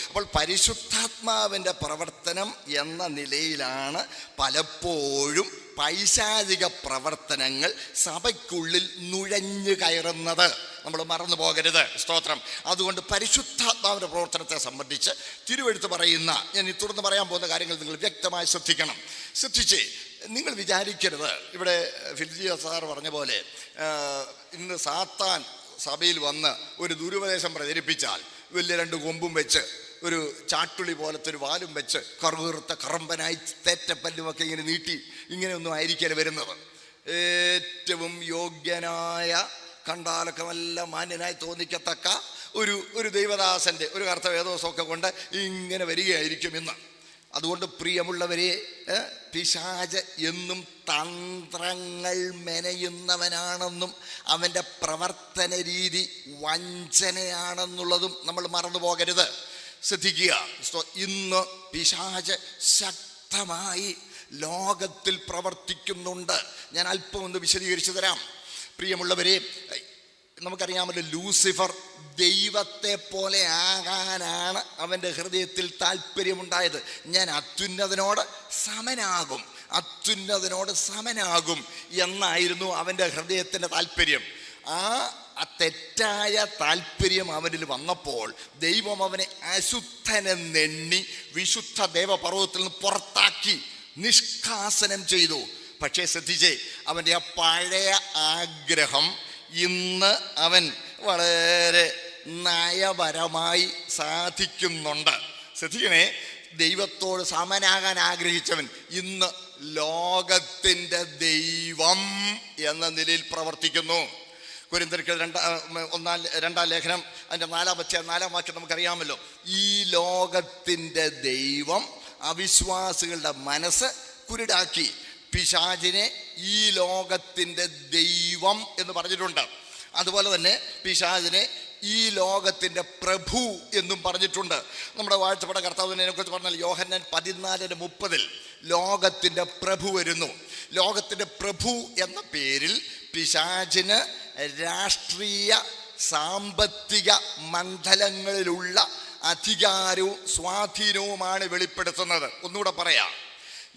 അപ്പോൾ പരിശുദ്ധാത്മാവിൻ്റെ പ്രവർത്തനം എന്ന നിലയിലാണ് പലപ്പോഴും പൈശാചിക പ്രവർത്തനങ്ങൾ സഭയ്ക്കുള്ളിൽ നുഴഞ്ഞു കയറുന്നത്. നമ്മൾ മറന്നു പോകരുത്. സ്തോത്രം. അതുകൊണ്ട് പരിശുദ്ധാത്മാവിൻ്റെ പ്രവർത്തനത്തെ സംബന്ധിച്ച് തിരുവെഴുത്ത് പറയുന്ന, ഞാൻ ഈ തുടർന്ന് പറയാൻ പോകുന്ന കാര്യങ്ങൾ നിങ്ങൾ വ്യക്തമായി ശ്രദ്ധിക്കണം. ശ്രദ്ധിച്ചേ, നിങ്ങൾ വിചാരിക്കരുത് ഇവിടെ ഫിൽജിയ സാർ പറഞ്ഞ പോലെ ഇന്ന് സാത്താൻ സഭയിൽ വന്ന് ഒരു ദുരുപദേശം പ്രചരിപ്പിച്ചാൽ വലിയ 2 കൊമ്പും വെച്ച് ഒരു ചാട്ടുളി പോലത്തെ ഒരു വാലും വെച്ച് കറുകറുത്ത കറമ്പനായി തേറ്റപ്പല്ലുമൊക്കെ ഇങ്ങനെ നീട്ടി ഇങ്ങനെയൊന്നും ആയിരിക്കൽ വരുന്നത്. ഏറ്റവും യോഗ്യനായ, കണ്ടാലൊക്കെ നല്ല മാന്യനായി തോന്നിക്കത്തക്ക ഒരു ദൈവദാസൻ്റെ ഒരു കർത്തവേദോസമൊക്കെ കൊണ്ട് ഇങ്ങനെ വരികയായിരിക്കും ഇന്ന്. അതുകൊണ്ട് പ്രിയമുള്ളവരെ, പിശാച് എന്നും തന്ത്രങ്ങൾ മെനയുന്നവനാണെന്നും അവൻ്റെ പ്രവർത്തന രീതി വഞ്ചനയാണെന്നുള്ളതും നമ്മൾ മറന്നു പോകരുത്. ശ്രദ്ധിക്കുക. ഇന്ന് പിശാച് ശക്തമായി ലോകത്തിൽ പ്രവർത്തിക്കുന്നുണ്ട്. ഞാൻ അല്പം ഒന്ന് വിശദീകരിച്ചു തരാം. പ്രിയമുള്ളവരെ, നമുക്കറിയാമല്ലോ, ലൂസിഫർ ദൈവത്തെ പോലെ ആകാനാണ് അവൻ്റെ ഹൃദയത്തിൽ താല്പര്യമുണ്ടായത്. ഞാൻ അത്യുന്നതനോട് സമനാകും എന്നായിരുന്നു അവൻ്റെ ഹൃദയത്തിൻ്റെ താല്പര്യം. ആ തെറ്റായ താല്പര്യം അവനിൽ വന്നപ്പോൾ ദൈവം അവനെ അശുദ്ധനെന്നെണ്ണി വിശുദ്ധ ദേവപർവ്വതത്തിൽ നിന്ന് പുറത്താക്കി നിഷ്കാസനം ചെയ്തു. പക്ഷേ ശ്രദ്ധിച്ചേ, അവൻ്റെ ആ പഴയ ആഗ്രഹം ഇന്ന് അവൻ വളരെ നയപരമായി സാധിക്കുന്നുണ്ട്. ശ്രദ്ധിക്കണേ, ദൈവത്തോട് സമനാകാൻ ആഗ്രഹിച്ചവൻ ഇന്ന് ലോകത്തിൻ്റെ ദൈവം എന്ന നിലയിൽ പ്രവർത്തിക്കുന്നു. കൊരിന്ത്യർക്ക് 2-ാം ലേഖനം അതിൻ്റെ 4-ാം വാക്യം നമുക്കറിയാമല്ലോ. ഈ ലോകത്തിൻ്റെ ദൈവം അവിശ്വാസികളുടെ മനസ്സ് കുരുടാക്കി. പിശാചിനെ ഈ ലോകത്തിൻ്റെ ദൈവം എന്ന് പറഞ്ഞിട്ടുണ്ട്. അതുപോലെ തന്നെ പിശാചിനെ ഈ ലോകത്തിൻ്റെ പ്രഭു എന്നും പറഞ്ഞിട്ടുണ്ട്. നമ്മുടെ വാഴ്ചപ്പെട്ട കർത്താവിനെ കുറിച്ച് പറഞ്ഞാൽ യോഹന്നാൻ 14:30 ലോകത്തിൻ്റെ പ്രഭു വരുന്നു. ലോകത്തിൻ്റെ പ്രഭു എന്ന പേരിൽ പിശാചിന് രാഷ്ട്രീയ സാമ്പത്തിക മണ്ഡലങ്ങളിലുള്ള അധികാരവും സ്വാധീനവുമാണ് വെളിപ്പെടുത്തുന്നത്. ഒന്നുകൂടെ പറയാം,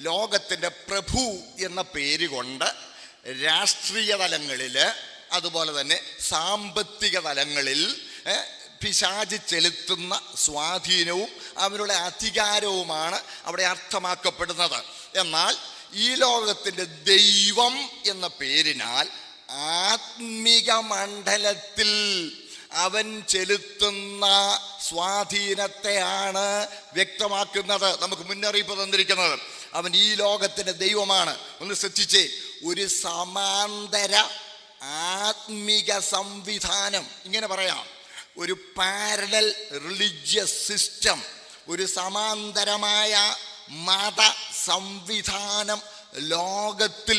ലോകത്തിൻ്റെ പ്രഭു എന്ന പേര് കൊണ്ട് രാഷ്ട്രീയ തലങ്ങളിൽ, അതുപോലെ തന്നെ സാമ്പത്തിക തലങ്ങളിൽ പിശാച് ചെലുത്തുന്ന സ്വാധീനവും അവരുടെ അധികാരവുമാണ് അവിടെ അർത്ഥമാക്കപ്പെടുന്നത്. എന്നാൽ ഈ ലോകത്തിൻ്റെ ദൈവം എന്ന പേരിനാൽ ആത്മിക മണ്ഡലത്തിൽ അവൻ ചെലുത്തുന്ന സ്വാധീനത്തെയാണ് വ്യക്തമാക്കുന്നത്, നമുക്ക് മുന്നറിയിപ്പ് തന്നിരിക്കുന്നത്. അവൻ ഈ ലോകത്തിൻ്റെ ദൈവമാണ്. ഒന്ന് ശ്രദ്ധിച്ചേ, ഒരു സമാന്തര ആത്മിക സംവിധാനം, ഇങ്ങനെ പറയാം, ഒരു പാരലൽ റിലീജിയസ് സിസ്റ്റം, ഒരു സമാന്തരമായ മത സംവിധാനം ലോകത്തിൽ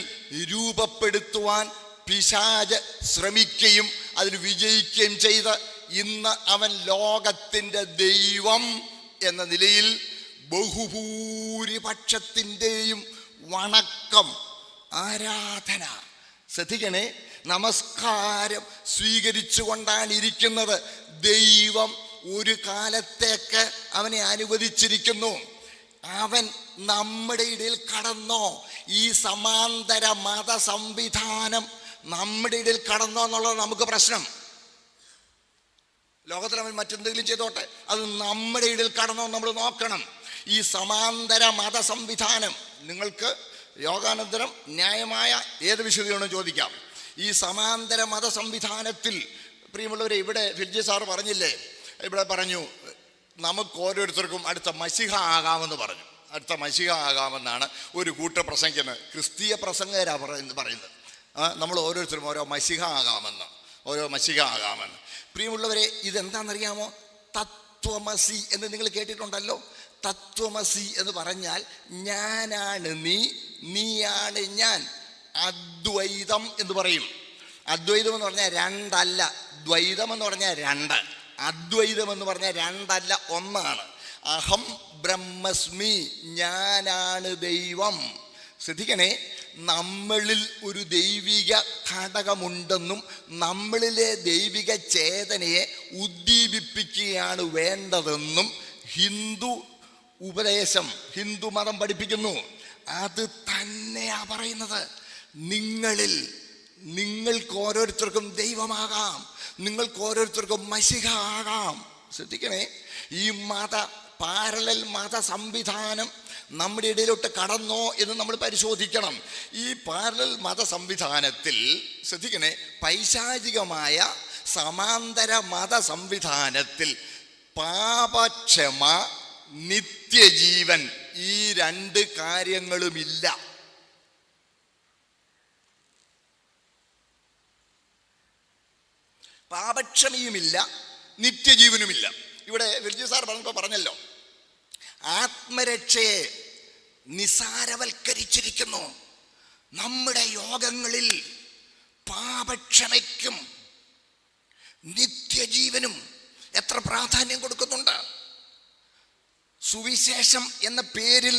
രൂപപ്പെടുത്തുവാൻ പിശാച് ശ്രമിക്കുകയും അതിൽ വിജയിക്കുകയും ചെയ്ത് ഇന്ന് അവൻ ലോകത്തിൻ്റെ ദൈവം എന്ന നിലയിൽ ബഹുഭൂരിപക്ഷത്തിൻ്റെയും വണക്കം, ആരാധന, ശ്രദ്ധിക്കണേ, നമസ്കാരം സ്വീകരിച്ചുകൊണ്ടാണ് ഇരിക്കുന്നത്. ദൈവം ഒരു കാലത്തേക്ക് അവനെ അനുവദിച്ചിരിക്കുന്നു. അവൻ നമ്മുടെ ഇടയിൽ കടന്നോ? ഈ സമാന്തര മത സംവിധാനം നമ്മുടെ ഇടയിൽ കടന്നോ എന്നുള്ളത് നമുക്ക് പ്രശ്നം. ലോകത്തിൽ അവൻ മറ്റെന്തെങ്കിലും ചെയ്തോട്ടെ, അത് നമ്മുടെ ഇടയിൽ കടന്നോ നമ്മൾ നോക്കണം. ഈ സമാന്തര മത സംവിധാനം, നിങ്ങൾക്ക് യോഗാനന്തരം ന്യായമായ ഏത് വിശദീകരണം ചോദിക്കാം. ഈ സമാന്തര മത സംവിധാനത്തിൽ പ്രിയമുള്ളവരെ, ഇവിടെ ഫിൽജി സാറ് പറഞ്ഞില്ലേ, ഇവിടെ പറഞ്ഞു നമുക്ക് ഓരോരുത്തർക്കും അടുത്ത മശിഹ ആകാമെന്ന് പറഞ്ഞു. അടുത്ത മശിഹ ആകാമെന്നാണ് ഒരു കൂട്ടർ പ്രസംഗിക്കുന്നത്. ക്രിസ്തീയ പ്രസംഗകരാ പറയുന്നത്. നമ്മൾ ഓരോരുത്തരും ഓരോ മശിഹ ആകാമെന്ന്, ഓരോ മശിഹ ആകാമെന്ന്. പ്രിയമുള്ളവരെ, ഇതെന്താണെന്നറിയാമോ? തത്വമസി എന്ന് നിങ്ങൾ കേട്ടിട്ടുണ്ടല്ലോ. തത്വമസി എന്ന് പറഞ്ഞാൽ ഞാനാണ് നീ, നീയാണ് ഞാൻ. അദ്വൈതം എന്ന് പറയും. അദ്വൈതം എന്ന് പറഞ്ഞാൽ രണ്ടല്ല, ദ്വൈതം എന്ന് പറഞ്ഞാൽ രണ്ട്, അദ്വൈതം എന്ന് പറഞ്ഞാൽ രണ്ടല്ല, ഒന്നാണ്. അഹം ബ്രഹ്മസ്മി, ഞാനാണ് ദൈവം. ശ്രദ്ധിക്കണേ, നമ്മളിൽ ഒരു ദൈവിക ഘടകമുണ്ടെന്നും നമ്മളിലെ ദൈവിക ചേതനയെ ഉദ്ദീപിപ്പിക്കുകയാണ് വേണ്ടതെന്നും ഹിന്ദു ഉപദേശം, ഹിന്ദു മതം പഠിപ്പിക്കുന്നു. അത് തന്നെയാ പറയുന്നത്. നിങ്ങൾക്ക് ഓരോരുത്തർക്കും ദൈവമാകാം, നിങ്ങൾക്ക് ഓരോരുത്തർക്കും മശിഹ ആകാം. ശ്രദ്ധിക്കണേ, ഈ പാരലൽ മത സംവിധാനം നമ്മുടെ ഇടയിലോട്ട് കടന്നോ എന്ന് നമ്മൾ പരിശോധിക്കണം. ഈ പാരലൽ മത സംവിധാനത്തിൽ ശ്രദ്ധിക്കണേ, പൈശാചികമായ സമാന്തര മത സംവിധാനത്തിൽ പാപക്ഷമ, നിത്യജീവൻ, ഈ രണ്ട് കാര്യങ്ങളുമില്ല. പാപക്ഷമയുമില്ല, നിത്യജീവനുമില്ല. ഇവിടെ വിർജി സാർ പറഞ്ഞല്ലോ, ആത്മരക്ഷയെ നിസാരവൽക്കരിച്ചിരിക്കുന്നു. നമ്മുടെ യോഗങ്ങളിൽ പാപക്ഷമയ്ക്കും നിത്യജീവനും എത്ര പ്രാധാന്യം കൊടുക്കുന്നുണ്ട്. സുവിശേഷം എന്ന പേരിൽ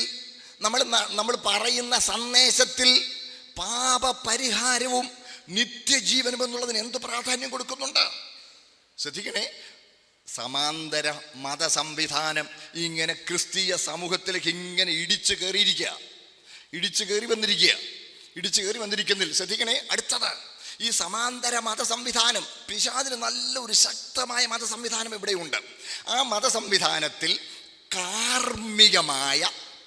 നമ്മൾ പറയുന്ന സന്ദേശത്തിൽ പാപപരിഹാരവും നിത്യജീവനും എന്നുള്ളതിന് എന്ത് പ്രാധാന്യം കൊടുക്കുന്നുണ്ട്. ശ്രദ്ധിക്കണേ, സമാന്തര മത സംവിധാനം ഇങ്ങനെ ക്രിസ്തീയ സമൂഹത്തിലേക്ക് ഇങ്ങനെ ഇടിച്ചു കയറി വന്നിരിക്കുന്നില്ല. ശ്രദ്ധിക്കണേ, അടുത്തത് ഈ സമാന്തര മത സംവിധാനം, പിശാചിന് നല്ലൊരു ശക്തമായ മത സംവിധാനം ഇവിടെയുണ്ട്. ആ മത സംവിധാനത്തിൽ കാർമ്മികമായ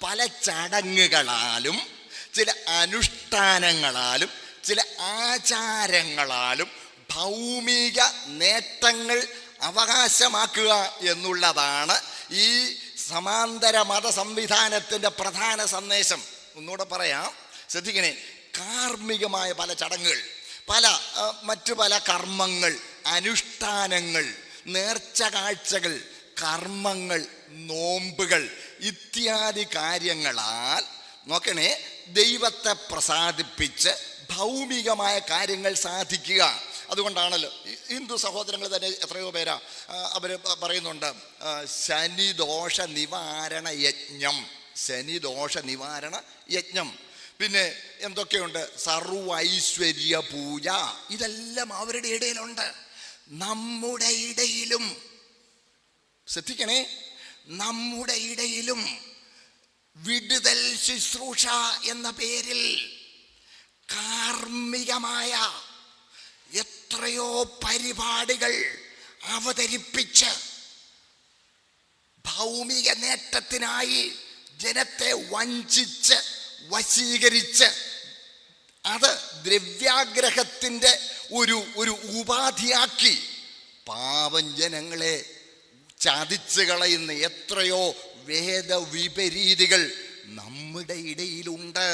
പല ചടങ്ങുകളാലും ചില അനുഷ്ഠാനങ്ങളാലും ചില ആചാരങ്ങളാലും ഭൗമിക നേട്ടങ്ങൾ അവകാശമാക്കുക എന്നുള്ളതാണ് ഈ സമാന്തര മത സംവിധാനത്തിൻ്റെ പ്രധാന സന്ദേശം. ഒന്നുകൂടെ പറയാം, ശ്രദ്ധിക്കണേ, കാർമ്മികമായ പല ചടങ്ങുകൾ, മറ്റു പല കർമ്മങ്ങൾ, അനുഷ്ഠാനങ്ങൾ, നേർച്ച കാഴ്ചകൾ, കർമ്മങ്ങൾ, നോമ്പുകൾ ഇത്യാദി കാര്യങ്ങളാൽ നോക്കണേ ദൈവത്തെ പ്രസാദിപ്പിച്ച് ഭൗമികമായ കാര്യങ്ങൾ സാധിക്കുക. അതുകൊണ്ടാണല്ലോ ഹിന്ദു സഹോദരങ്ങൾ തന്നെ എത്രയോ പേരാ അവർ പറയുന്നുണ്ട് ശനിദോഷ നിവാരണ യജ്ഞം, പിന്നെ എന്തൊക്കെയുണ്ട്, സർവൈശ്വര്യ പൂജ. ഇതെല്ലാം അവരുടെ ഇടയിലുണ്ട്, നമ്മുടെ ഇടയിലും. ശ്രദ്ധിക്കണേ, നമ്മുടെ ഇടയിലും വിടുതൽ ശുശ്രൂഷ എന്ന പേരിൽ കാർമ്മികമായ എത്രയോ പരിപാടികൾ അവതരിപ്പിച്ച് ഭൗമിക നേട്ടത്തിനായി ജനത്തെ വഞ്ചിച്ച് വശീകരിച്ച് അത് ദ്രവ്യാഗ്രഹത്തിൻ്റെ ഒരു ഉപാധിയാക്കി പാവം ജനങ്ങളെ ചതിച്ചു കളയുന്ന എത്രയോ വേദവിപരീതികൾ നമ്മുടെ ഇടയിലുണ്ട്.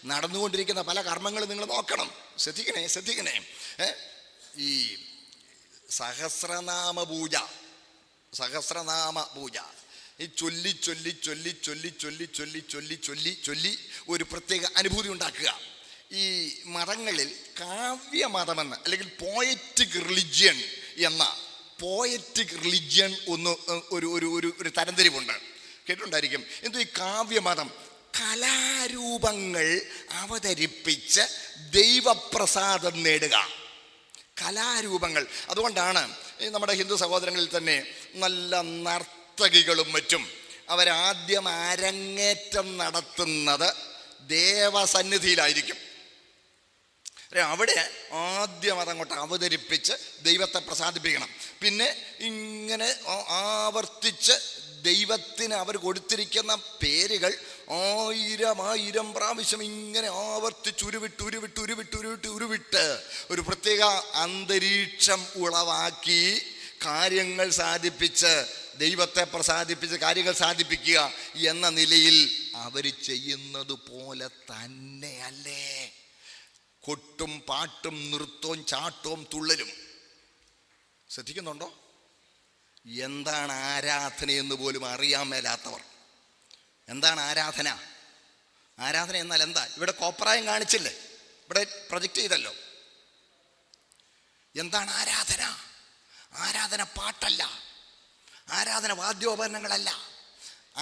നടന്നുകൊണ്ടിരിക്കുന്ന പല കർമ്മങ്ങളും നിങ്ങൾ നോക്കണം. ശ്രദ്ധിക്കണേ ഈ സഹസ്രനാമ പൂജ ഈ ചൊല്ലി ഒരു പ്രത്യേക അനുഭൂതി ഉണ്ടാക്കുക. ഈ മതങ്ങളിൽ കാവ്യമതമെന്ന് അല്ലെങ്കിൽ പോയറ്റിക് റിലിജിയൻ ഒരു തരംതിരിവുണ്ട്, കേട്ടിട്ടുണ്ടായിരിക്കും. ഈ കാവ്യമതം കലാരൂപങ്ങൾ അവതരിപ്പിച്ച് ദൈവപ്രസാദം നേടുക, കലാരൂപങ്ങൾ. അതുകൊണ്ടാണ് നമ്മുടെ ഹിന്ദു സഹോദരങ്ങളിൽ തന്നെ നല്ല നർത്തകികളും മറ്റും അവരാദ്യം അരങ്ങേറ്റം നടത്തുന്നത് ദേവസന്നിധിയിലായിരിക്കും. അവിടെ ആദ്യം അതങ്ങോട്ട് അവതരിപ്പിച്ച് ദൈവത്തെ പ്രസാദിപ്പിക്കണം. പിന്നെ ഇങ്ങനെ ആവർത്തിച്ച് ദൈവത്തിന് അവർ കൊടുത്തിരിക്കുന്ന പേരുകൾ 1000 പ്രാവശ്യം ഇങ്ങനെ ആവർത്തിച്ച് ഉരുവിട്ട് ഒരു പ്രത്യേക അന്തരീക്ഷം ഉളവാക്കി കാര്യങ്ങൾ സാധിപ്പിച്ച് ദൈവത്തെ പ്രസാദിപ്പിച്ച് കാര്യങ്ങൾ സാധിപ്പിക്കുക എന്ന നിലയിൽ അവർ ചെയ്യുന്നത് പോലെ തന്നെയല്ലേ കൊട്ടും പാട്ടും നൃത്തവും ചാട്ടവും തുള്ളലും. ശ്രദ്ധിക്കുന്നുണ്ടോ? എന്താണ് ആരാധനയെന്ന് പോലും അറിയാൻ മേലാത്തവർ. എന്താണ് ആരാധന? ആരാധന എന്നാൽ എന്താ? ഇവിടെ കോപ്രായം കാണിച്ചില്ലേ? ഇവിടെ പ്രൊജക്റ്റ് ചെയ്തല്ലോ. എന്താണ് ആരാധന? ആരാധന പാട്ടല്ല, ആരാധന വാദ്യോപകരണങ്ങളല്ല,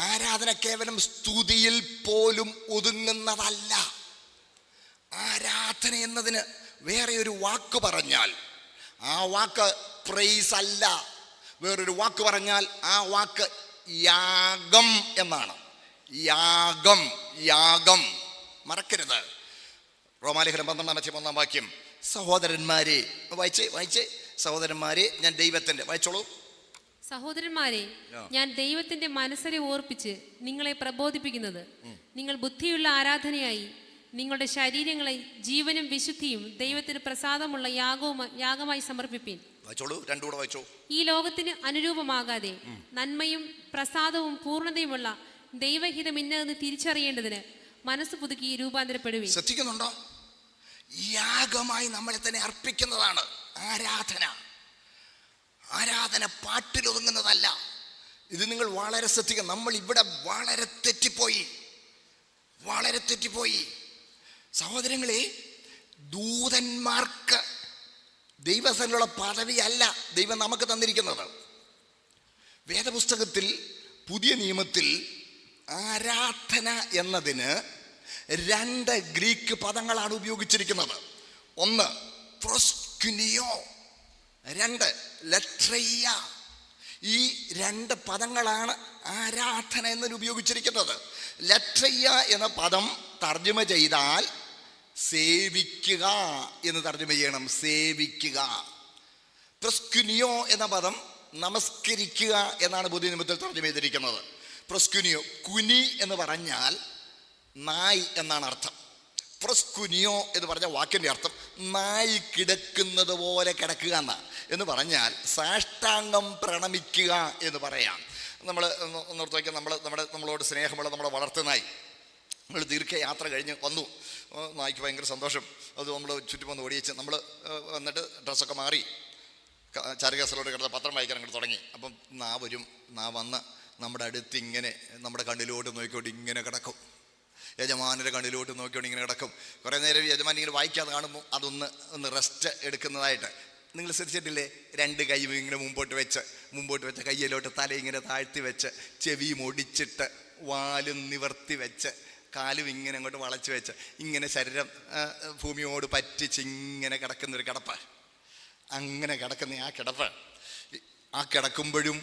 ആരാധന കേവലം സ്തുതിയിൽ പോലും ഒതുങ്ങുന്നതല്ല. ആരാധന എന്നതിന് വേറെ ഒരു വാക്ക് പറഞ്ഞാൽ ആ വാക്ക് പ്രൈസ് അല്ല. വേറൊരു വാക്ക് പറഞ്ഞാൽ ആ വാക്ക് യാഗം എന്നാണ്. യാഗം, യാഗം മറക്കരുത്. റോമാലേഖനം 12:1 സഹോദരന്മാരെ, വായിച്ചേ സഹോദരന്മാരെ, ഞാൻ ദൈവത്തിന്റെ, വായിച്ചോളൂ. സഹോദരന്മാരെ, ഞാൻ ദൈവത്തിന്റെ മനസ്സരെ ഓർപ്പിച്ച് നിങ്ങളെ പ്രബോധിപ്പിക്കുന്നത്, നിങ്ങൾ ബുദ്ധിയുള്ള ആരാധനയായി നിങ്ങളുടെ ശരീരങ്ങളെ ജീവനും വിശുദ്ധിയും ദൈവത്തിന് പ്രസാദമുള്ള യാഗമായി സമർപ്പിപ്പീൻ. ഈ ലോകത്തിന് അനുരൂപമാകാതെ നന്മയും പ്രസാദവും പൂർണ്ണതയുമുള്ള ദൈവഹിതം ഇന്നതെന്ന് തിരിച്ചറിയേണ്ടതിന് മനസ്സ് പുതുക്കി രൂപാന്തരപ്പെടുവീൻ. ശ്രദ്ധിക്കുന്നുണ്ടോ? യാഗമായി നമ്മളെ തന്നെ അർപ്പിക്കുന്നതാണ് ആരാധന. ആരാധന പാട്ടിലൊതുങ്ങുന്നതല്ല. ഇത് നിങ്ങൾ വളരെ ശ്രദ്ധിക്കണം. നമ്മൾ ഇവിടെ വളരെ തെറ്റിപ്പോയി സഹോദരങ്ങളെ. ദൂതന്മാർക്ക് ദൈവസന്നിധിയിലുള്ള പദവിയല്ല ദൈവം നമുക്ക് തന്നിരിക്കുന്നത്. വേദപുസ്തകത്തിൽ പുതിയ നിയമത്തിൽ ആരാധന എന്നതിന് 2 ഗ്രീക്ക് പദങ്ങളാണ് ഉപയോഗിച്ചിരിക്കുന്നത്. ഒന്ന് പ്രോസ്കുനിയോ, 2 ലട്രയ്യ. ഈ 2 പദങ്ങളാണ് ആരാധന എന്നതിന് ഉപയോഗിച്ചിരിക്കുന്നത്. ലട്രയ്യ എന്ന പദം തർജ്ജമ ചെയ്താൽ സേവിക്കുക എന്ന് തർജ്ജമ ചെയ്യണം, സേവിക്കുക. പ്രോസ്കുനിയോ എന്ന പദം നമസ്കരിക്കുക എന്നാണ് പുതിയ നിയമത്തിൽ തർജ്ജമ ചെയ്തിരിക്കുന്നത്. പ്രോസ്കുനിയോ, കുനി എന്ന് പറഞ്ഞാൽ നായ് എന്നാണ് അർത്ഥം. പ്രോസ്കുനിയോ എന്ന് പറഞ്ഞ വാക്കിൻ്റെ അർത്ഥം നായി കിടക്കുന്നത് പോലെ കിടക്കുക എന്ന് പറഞ്ഞാൽ സാഷ്ടാംഗം പ്രണമിക്കുക എന്ന് പറയാം. നമ്മൾ ഓർത്ത് വയ്ക്കാൻ, നമ്മളോട് സ്നേഹമുള്ള നമ്മുടെ വളർത്തുനായി നമ്മൾ ദീർഘയാത്ര കഴിഞ്ഞ് വന്നു. നായ്ക്ക് ഭയങ്കര സന്തോഷം. അത് നമ്മൾ ചുറ്റും വന്ന് ഓടിയിച്ച് നമ്മൾ വന്നിട്ട് ഡ്രസ്സൊക്കെ മാറി ചാരുകേസലോട് കിടന്ന് പത്രം വായിക്കാൻ അങ്ങോട്ട് തുടങ്ങി. അപ്പം വന്ന് നമ്മുടെ അടുത്ത് ഇങ്ങനെ നമ്മുടെ കണ്ണിലോട്ട് നോക്കിക്കൊണ്ട് ഇങ്ങനെ കിടക്കും. യജമാനൻ്റെ കണ്ണിലോട്ട് നോക്കിക്കൊണ്ട് ഇങ്ങനെ കിടക്കും. കുറേ നേരം യജമാൻ ഇങ്ങനെ വായിക്കാതെ കാണുമ്പോൾ ഒന്ന് റെസ്റ്റ് എടുക്കുന്നതായിട്ട് നിങ്ങൾ ശ്രദ്ധിച്ചിട്ടില്ലേ? 2 കൈ ഇങ്ങനെ മുമ്പോട്ട് വെച്ച് കയ്യിലോട്ട് തല ഇങ്ങനെ താഴ്ത്തി വെച്ച് ചെവിയും ഒടിച്ചിട്ട് വാലും നിവർത്തി വെച്ച് കാലും ഇങ്ങനെ അങ്ങോട്ട് വളച്ച് വെച്ച് ഇങ്ങനെ ശരീരം ഭൂമിയോട് പറ്റിച്ച് ഇങ്ങനെ കിടക്കുന്നൊരു കിടപ്പ്. അങ്ങനെ കിടക്കുന്ന ആ കിടക്കുമ്പോഴും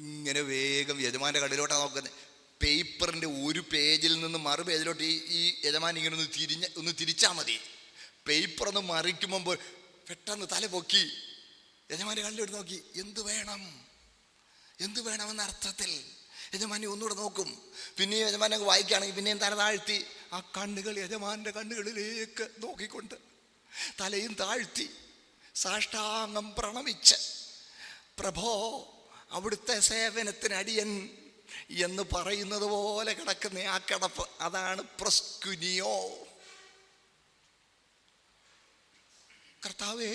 ഇങ്ങനെ വേഗം യജമാൻ്റെ കണ്ണിലോട്ടാണ് നോക്കുന്നത്. പേപ്പറിൻ്റെ ഒരു പേജിൽ നിന്ന് മറു പേജിലോട്ട് ഈ യജമാൻ ഇങ്ങനെ ഒന്ന് തിരിച്ചാൽ മതി. പേപ്പർ ഒന്ന് മറിക്കുമ്പോൾ പെട്ടെന്ന് തല പൊക്കി യജമാൻ്റെ കണ്ണിലോട്ട് നോക്കി എന്ത് വേണമെന്ന അർത്ഥത്തിൽ യജമാനെ ഒന്നുകൂടെ നോക്കും. പിന്നെയും യജമാനെ വായിക്കുകയാണെങ്കിൽ പിന്നെയും തല താഴ്ത്തി ആ കണ്ണുകൾ യജമാൻ്റെ കണ്ണുകളിലേക്ക് നോക്കിക്കൊണ്ട് തലയും താഴ്ത്തി സാഷ്ടാംഗം പ്രണമിച്ച് പ്രഭോ അവിടുത്തെ സേവനത്തിന് അടിയൻ എന്ന് പറയുന്നത് പോലെ കിടക്കുന്ന ആ കിടപ്പ്, അതാണ് പ്രോസ്കുനിയോ. കർത്താവേ,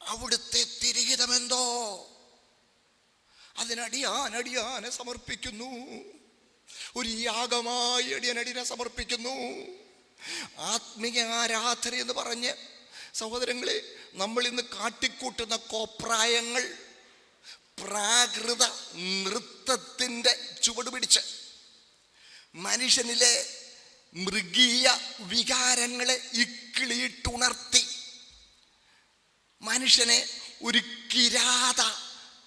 അവിടുത്തെ തിരിഹിതമെന്തോ അതിനടിയാനെ സമർപ്പിക്കുന്നു. ഒരു യാഗമായി അടിയനെ സമർപ്പിക്കുന്നു. ആത്മീയ ആരാധന എന്ന് പറഞ്ഞ് സഹോദരങ്ങളെ, നമ്മൾ ഇന്ന് കാട്ടിക്കൂട്ടുന്ന കോപ്രായങ്ങൾ പ്രാകൃത നൃത്തത്തിൻ്റെ ചുവട് പിടിച്ച് മനുഷ്യനിലെ മൃഗീയ വികാരങ്ങളെ ഇക്കിളിയിട്ടുണർത്തി മനുഷ്യനെ ഒരു കിരാത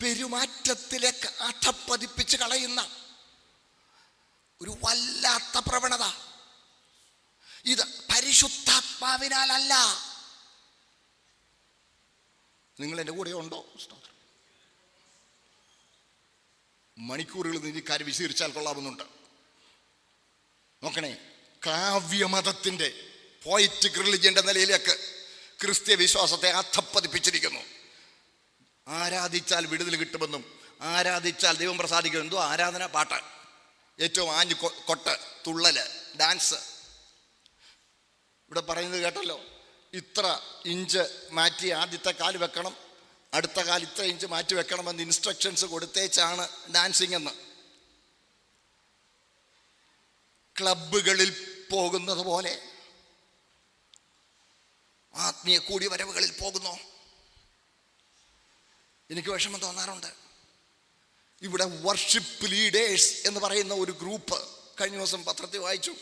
പെരുമാറ്റത്തിലേക്ക് അധപ്പതിപ്പിച്ച് കളയുന്ന ഒരു വല്ലാത്ത പ്രവണത. ഇത് പരിശുദ്ധാത്മാവിനാലല്ല. നിങ്ങൾ എൻ്റെ കൂടെ ഉണ്ടോ? മണിക്കൂറുകൾ നീ കാര്യം വിശദീകരിച്ചാൽ കൊള്ളാവുന്നുണ്ട്. നോക്കണേ, കാവ്യമതത്തിൻ്റെ പോയിറ്റിക് റിലിജിയൻ്റെ നിലയിലേക്ക് ക്രിസ്ത്യ വിശ്വാസത്തെ അധപ്പതിപ്പിച്ചിരിക്കുന്നു. ആരാധിച്ചാൽ വിടുതൽ കിട്ടുമെന്നും ആരാധിച്ചാൽ ദൈവം പ്രസാദിക്കുമെന്നും. എന്തോ ആരാധന, പാട്ട്, ഏറ്റവും ആഞ്ഞ് കൊട്ട്, തുള്ളല്, ഡാൻസ്. ഇവിടെ പറയുന്നത് കേട്ടല്ലോ, ഇത്ര ഇഞ്ച് മാറ്റി ആദ്യത്തെ കാല് വെക്കണം, അടുത്ത കാല് ഇത്ര ഇഞ്ച് മാറ്റി വെക്കണമെന്ന് ഇൻസ്ട്രക്ഷൻസ് കൊടുത്തേച്ചാണ് ഡാൻസിങ് എന്ന്. ക്ലബുകളിൽ പോകുന്നത് പോലെ ആത്മീയ കൂടിവരവുകളിൽ പോകുന്നു. എനിക്ക് വിഷമം തോന്നാറുണ്ട്. ഇവിടെ വർഷിപ്പ് ലീഡേഴ്സ് എന്ന് പറയുന്ന ഒരു ഗ്രൂപ്പ് കഴിഞ്ഞ ദിവസം പത്രത്തിൽ വായിച്ചു.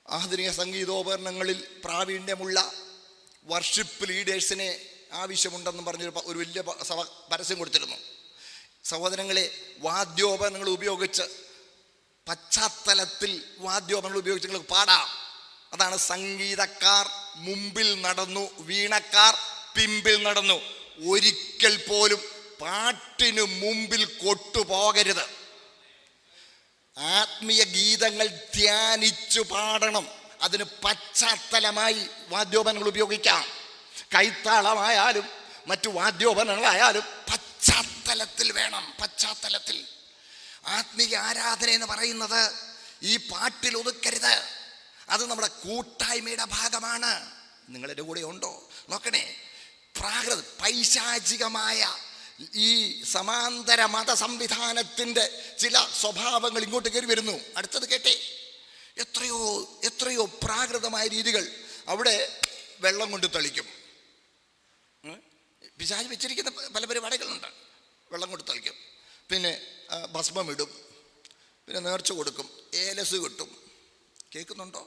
ആധുനിക സംഗീതോപകരണങ്ങളിൽ പ്രാവീണ്യമുള്ള വർഷിപ്പ് ലീഡേഴ്സിനെ ആവശ്യമുണ്ടെന്നും പറഞ്ഞൊരു വലിയ പരസ്യം കൊടുത്തിരുന്നു. സഹോദരങ്ങളെ, വാദ്യോപകരണങ്ങൾ ഉപയോഗിച്ച്, പശ്ചാത്തലത്തിൽ വാദ്യോപകരണങ്ങൾ ഉപയോഗിച്ച് നിങ്ങൾക്ക് പാടാം. അതാണ് സംഗീതക്കാർ മുമ്പിൽ നടന്നു, വീണക്കാർ പിമ്പിൽ നടന്നു. ഒരിക്കൽ പോലും പാട്ടിനു മുമ്പിൽ കൊട്ടുപോകരുത്. ആത്മീയ ഗീതങ്ങൾ ധ്യാനിച്ചു പാടണം. അതിന് പശ്ചാത്തലമായി വാദ്യോപകരണങ്ങൾ ഉപയോഗിക്കാം. കൈത്താളമായാലും മറ്റു വാദ്യോപകരണങ്ങളായാലും പശ്ചാത്തലത്തിൽ വേണം. പശ്ചാത്തലത്തിൽ ആത്മീയ ആരാധന എന്ന് പറയുന്നത് ഈ പാട്ടിൽ ഒതുക്കരുത്. അത് നമ്മുടെ കൂട്ടായ്മയുടെ ഭാഗമാണ്. നിങ്ങളുടെ കൂടെ ഉണ്ടോ നോക്കണേ. പൈശാചികമായ ഈ സമാന്തര മത സംവിധാനത്തിൻ്റെ ചില സ്വഭാവങ്ങൾ ഇങ്ങോട്ട് കയറി വരുന്നു. അടുത്തത് കേട്ടെ, എത്രയോ പ്രാകൃതമായ രീതികൾ. അവിടെ വെള്ളം കൊണ്ട് തളിക്കും. പിശാച് വെച്ചിരിക്കുന്ന പല പരിപാടികളുണ്ട്. വെള്ളം കൊണ്ട് തളിക്കും, പിന്നെ ഭസ്മം ഇടും, പിന്നെ നേർച്ച കൊടുക്കും, ഏലസ് കിട്ടും. കേൾക്കുന്നുണ്ടോ?